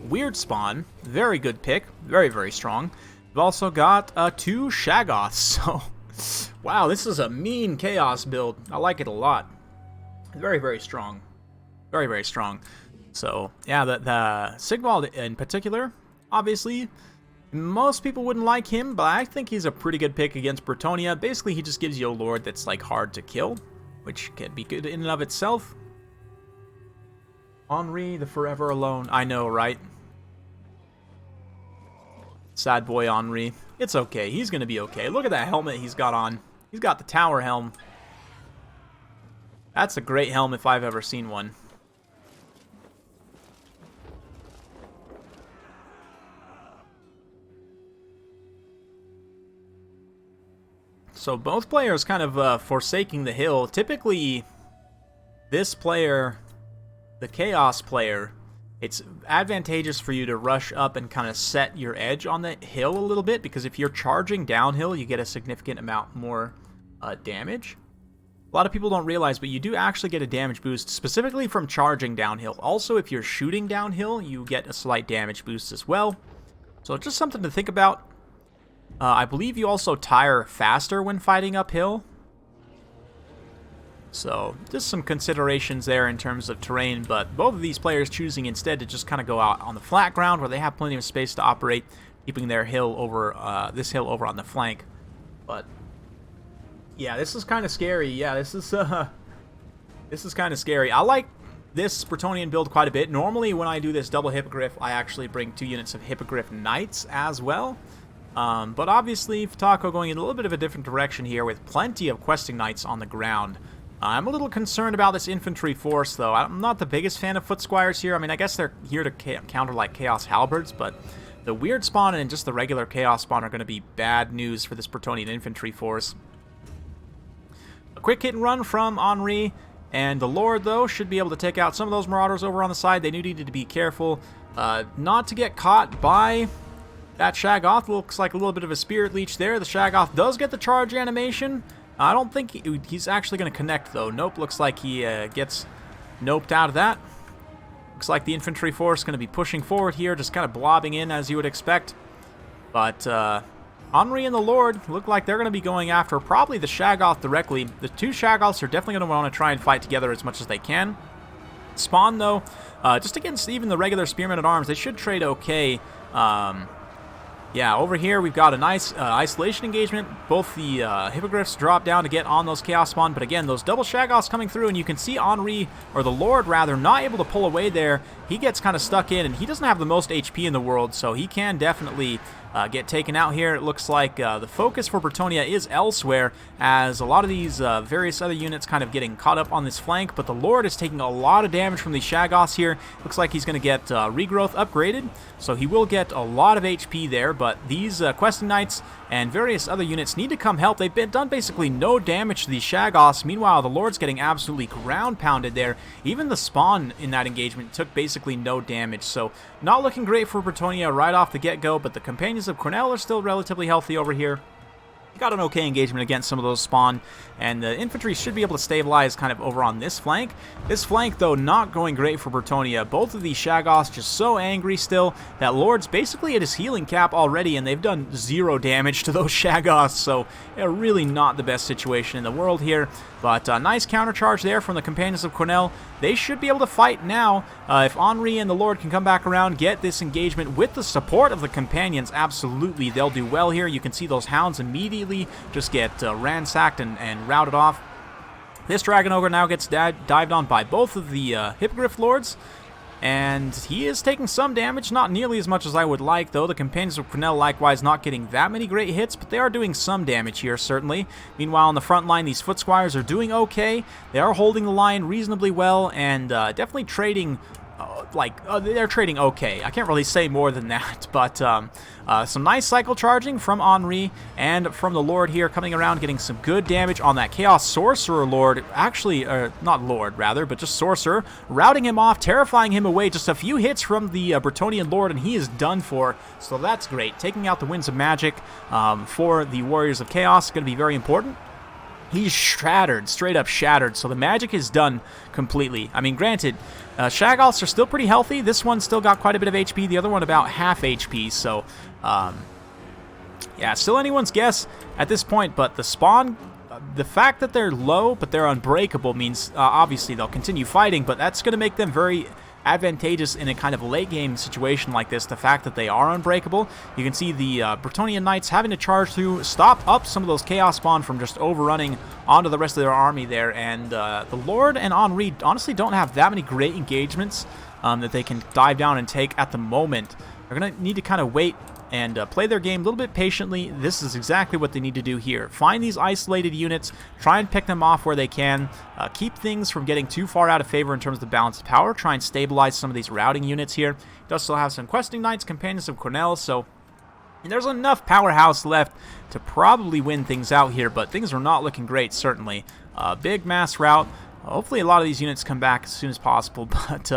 Weird spawn. Very good pick. Very, very strong. We've also got 2 Shaggoths. So, wow, this is a mean Chaos build. I like it a lot. Very, very strong. Very, very strong. So, yeah, the Sigvald in particular, obviously, most people wouldn't like him, but I think he's a pretty good pick against Bretonnia. Basically, he just gives you a lord that's, like, hard to kill, which can be good in and of itself. Henri, the Forever Alone. I know, right? Sad boy Henri. It's okay. He's going to be okay. Look at that helmet he's got on. He's got the tower helm. That's a great helm if I've ever seen one. So both players kind of forsaking the hill. Typically, this player, the Chaos player, it's advantageous for you to rush up and kind of set your edge on the hill a little bit, because if you're charging downhill, you get a significant amount more damage. A lot of people don't realize, but you do actually get a damage boost specifically from charging downhill. Also, if you're shooting downhill, you get a slight damage boost as well. So just something to think about. I believe you also tire faster when fighting uphill. So just some considerations there in terms of terrain, but both of these players choosing instead to just kind of go out on the flat ground where they have plenty of space to operate, keeping their hill over this hill over on the flank. But yeah, this is kind of scary. Yeah, this is kind of scary. I like this Bretonnian build quite a bit. Normally when I do this double Hippogriff, I actually bring 2 units of Hippogriff Knights as well. But obviously, Futako going in a little bit of a different direction here with plenty of Questing Knights on the ground. I'm a little concerned about this infantry force, though. I'm not the biggest fan of Foot Squires here. I mean, I guess they're here to counter, like, Chaos Halberds, but the weird spawn and just the regular Chaos spawn are going to be bad news for this Bretonnian infantry force. A quick hit and run from Henri, and the Lord, though, should be able to take out some of those Marauders over on the side. They do need to be careful not to get caught by that Shaggoth. Looks like a little bit of a Spirit Leech there. The Shaggoth does get the charge animation. I don't think he's actually going to connect, though. Nope, looks like he gets noped out of that. Looks like the infantry force is going to be pushing forward here, just kind of blobbing in as you would expect. But Henri and the Lord look like they're going to be going after probably the Shaggoth directly. The 2 Shaggoths are definitely going to want to try and fight together as much as they can. Spawn, though, just against even the regular Spearmen at Arms, they should trade okay. Yeah, over here we've got a nice isolation engagement. Both the Hippogriffs drop down to get on those Chaos Spawn, but again, those double Shaggoths coming through, and you can see Henri, or the Lord rather, not able to pull away there. He gets kind of stuck in, and he doesn't have the most HP in the world, so he can definitely get taken out here. It looks like the focus for Bretonnia is elsewhere, as a lot of these various other units kind of getting caught up on this flank, but the Lord is taking a lot of damage from these Shaggoths here. Looks like he's going to get regrowth upgraded, so he will get a lot of HP there, but these Questing Knights and various other units need to come help. They've done basically no damage to these Shaggoths. Meanwhile, the Lord's getting absolutely ground pounded there. Even the spawn in that engagement took basically no damage, so not looking great for Bretonnia right off the get-go, but the Companions of Cornell are still relatively healthy over here. Got an okay engagement against some of those spawn, and the infantry should be able to stabilize kind of over on this flank. This flank, though, not going great for Bretonnia. Both of these Shaggoths just so angry still. That Lord's basically at his healing cap already, and they've done 0 damage to those Shaggoths, so really not the best situation in the world here. But nice countercharge there from the Companions of Cornell. They should be able to fight now. If Henri and the Lord can come back around, get this engagement with the support of the Companions, absolutely, they'll do well here. You can see those Hounds immediately just get ransacked and routed off. This Dragon Ogre now gets dived on by both of the Hippogriff Lords, and he is taking some damage, not nearly as much as I would like, though. The Companions of Cornell likewise not getting that many great hits, but they are doing some damage here, certainly. Meanwhile, on the front line, these Foot Squires are doing okay. They are holding the line reasonably well, and definitely trading they're trading okay. I can't really say more than that, but some nice cycle charging from Henri and from the Lord here, coming around, getting some good damage on that Chaos Sorcerer Lord, actually, not Lord, rather, but just Sorcerer, routing him off, terrifying him away. Just a few hits from the Bretonnian Lord, and he is done for, so that's great. Taking out the Winds of Magic for the Warriors of Chaos is going to be very important. He's shattered, straight up shattered, so the magic is done completely. I mean, granted, Shaggoths are still pretty healthy. This one still got quite a bit of HP, the other one about half HP, so, yeah, still anyone's guess at this point, but the spawn, the fact that they're low, but they're unbreakable means, obviously, they'll continue fighting, but that's going to make them very advantageous in a kind of late game situation like this, the fact that they are unbreakable. You can see the Bretonnian Knights having to charge through, stop up some of those Chaos Spawn from just overrunning onto the rest of their army there, and the Lord and Henri honestly don't have that many great engagements that they can dive down and take at the moment. They're going to need to kind of wait and play their game a little bit patiently. This is exactly what they need to do here. Find these isolated units, try and pick them off where they can, keep things from getting too far out of favor in terms of the balance of power, try and stabilize some of these routing units here. He does still have some Questing Knights, Companions of Cornell, so And there's enough powerhouse left to probably win things out here, but things are not looking great, certainly. Big mass rout. Hopefully a lot of these units come back as soon as possible, but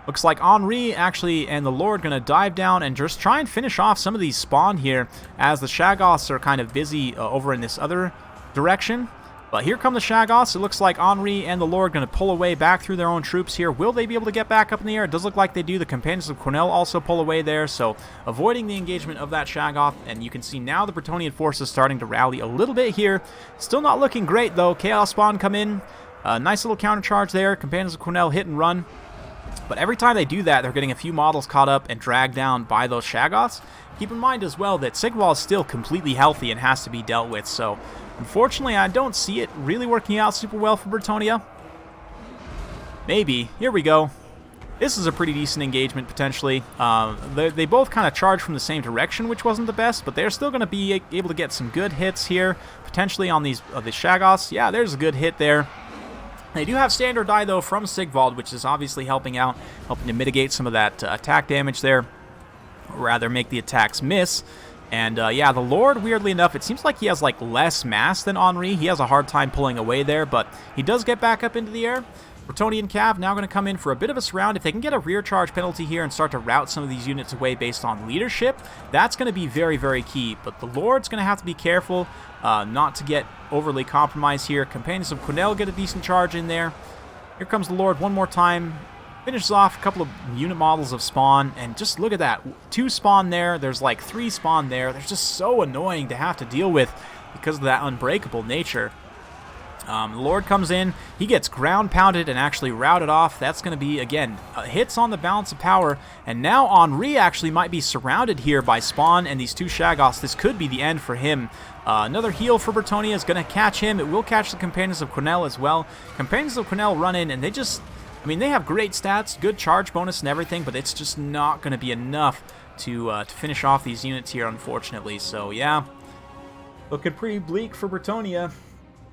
looks like Henri actually and the Lord going to dive down and just try and finish off some of these spawn here as the Shaggoths are kind of busy over in this other direction. But here come the Shaggoths. It looks like Henri and the Lord going to pull away back through their own troops here. Will they be able to get back up in the air? It does look like they do. The Companions of Cornell also pull away there, so avoiding the engagement of that Shaggoth. And you can see now the Bretonnian forces starting to rally a little bit here. Still not looking great, though. Chaos Spawn come in. Nice little countercharge there. Companions of Cornell hit and run. But every time they do that, they're getting a few models caught up and dragged down by those Shaggoths. Keep in mind as well that Sigvald is still completely healthy and has to be dealt with, so unfortunately I don't see it really working out super well for Bretonnia. Maybe. Here we go. This is a pretty decent engagement, potentially. They both kind of charge from the same direction, which wasn't the best, but they're still going to be able to get some good hits here, potentially on these the Shaggoths. Yeah, there's a good hit there. They do have standard die, though, from Sigvald, which is obviously helping out, helping to mitigate some of that attack damage there, or rather make the attacks miss. And yeah, the Lord, weirdly enough, it seems like he has like less mass than Henri. He has a hard time pulling away there, but he does get back up into the air. Bretonnian Cav now going to come in for a bit of a surround. If they can get a rear charge penalty here and start to route some of these units away based on leadership, that's going to be very, very key. But the Lord's going to have to be careful not to get overly compromised here. Companions of Cornell get a decent charge in there. Here comes the Lord one more time. Finishes off a couple of unit models of spawn, and just look at that. 2 spawn there. There's like 3 spawn there. They're just so annoying to have to deal with because of that unbreakable nature. The Lord comes in, he gets ground pounded and actually routed off. That's going to be, again, hits on the balance of power. And now Henri actually might be surrounded here by Spawn and these 2 Shaggoths. This could be the end for him. Another heal for Bretonnia is going to catch him. It will catch the Companions of Cornell as well. Companions of Cornell run in, and they just, I mean, they have great stats, good charge bonus and everything, but it's just not going to be enough to finish off these units here, unfortunately. So, yeah, looking pretty bleak for Bretonnia.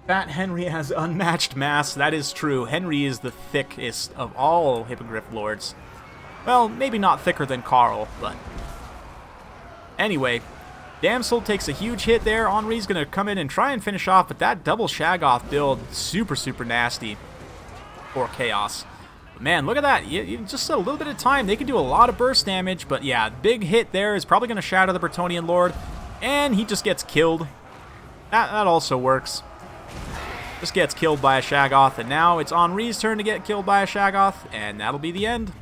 Fat Henry has unmatched mass. That is true. Henry is the thickest of all Hippogriff Lords. Well, maybe not thicker than Carl, but anyway, Damsel takes a huge hit there. Henri's going to come in and try and finish off, but that double Shaggoth build, super, super nasty for Chaos. But man, look at that. Just a little bit of time. They can do a lot of burst damage, but yeah, big hit there is probably going to shatter the Bretonnian Lord, and he just gets killed. That also works. Just gets killed by a Shaggoth, and now it's Henri's turn to get killed by a Shaggoth, and that'll be the end.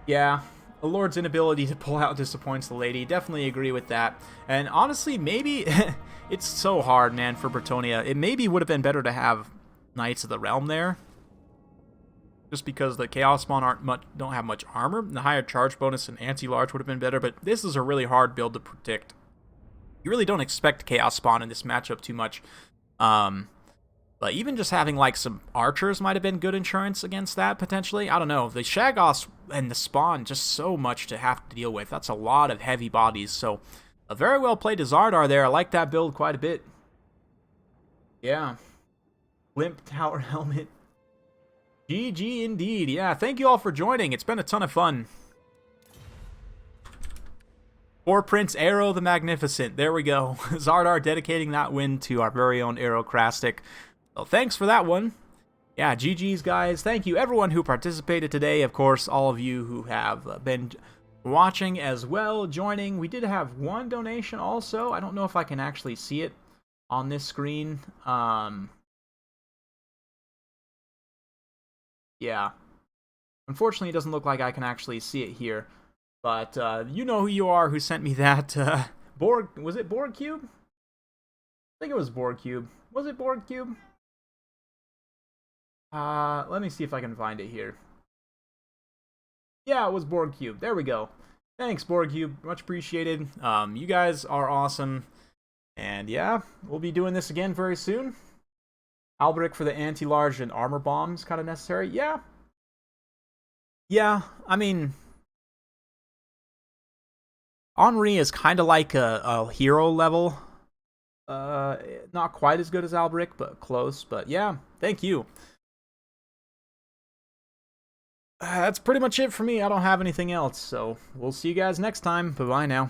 Yeah, the Lord's inability to pull out disappoints the lady. Definitely agree with that. And honestly, maybe it's so hard, man, for Bretonnia. It maybe would have been better to have Knights of the Realm there, just because the Chaos Spawn don't have much armor. The higher charge bonus and anti-large would have been better, but this is a really hard build to predict. You really don't expect Chaos Spawn in this matchup too much. But even just having like some archers might have been good insurance against that, potentially. I don't know. The Shaggoths and the Spawn, just so much to have to deal with. That's a lot of heavy bodies. So, a very well played Zardar there. I like that build quite a bit. Yeah. Limp Tower Helmet. GG indeed. Yeah, thank you all for joining. It's been a ton of fun. For Prince Arrow the Magnificent. There we go. Zardar dedicating that win to our very own Aerocrastic. Well, thanks for that one. Yeah, GG's, guys. Thank you, everyone who participated today. Of course, all of you who have been watching as well, joining. We did have one donation also. I don't know if I can actually see it on this screen. Yeah. Unfortunately, it doesn't look like I can actually see it here. But you know who you are who sent me that. Borg, was it Borg Cube? I think it was Borg Cube. Was it Borg Cube? Let me see if I can find it here. Yeah, it was Borg Cube. There we go. Thanks, Borg Cube. Much appreciated. You guys are awesome. And yeah, we'll be doing this again very soon. Albrecht for the anti-large and armor bombs kind of necessary. Yeah. Yeah, I mean, Henri is kind of like a hero level. Not quite as good as Albrecht, but close. But yeah, thank you. That's pretty much it for me. I don't have anything else, so we'll see you guys next time. Bye-bye now.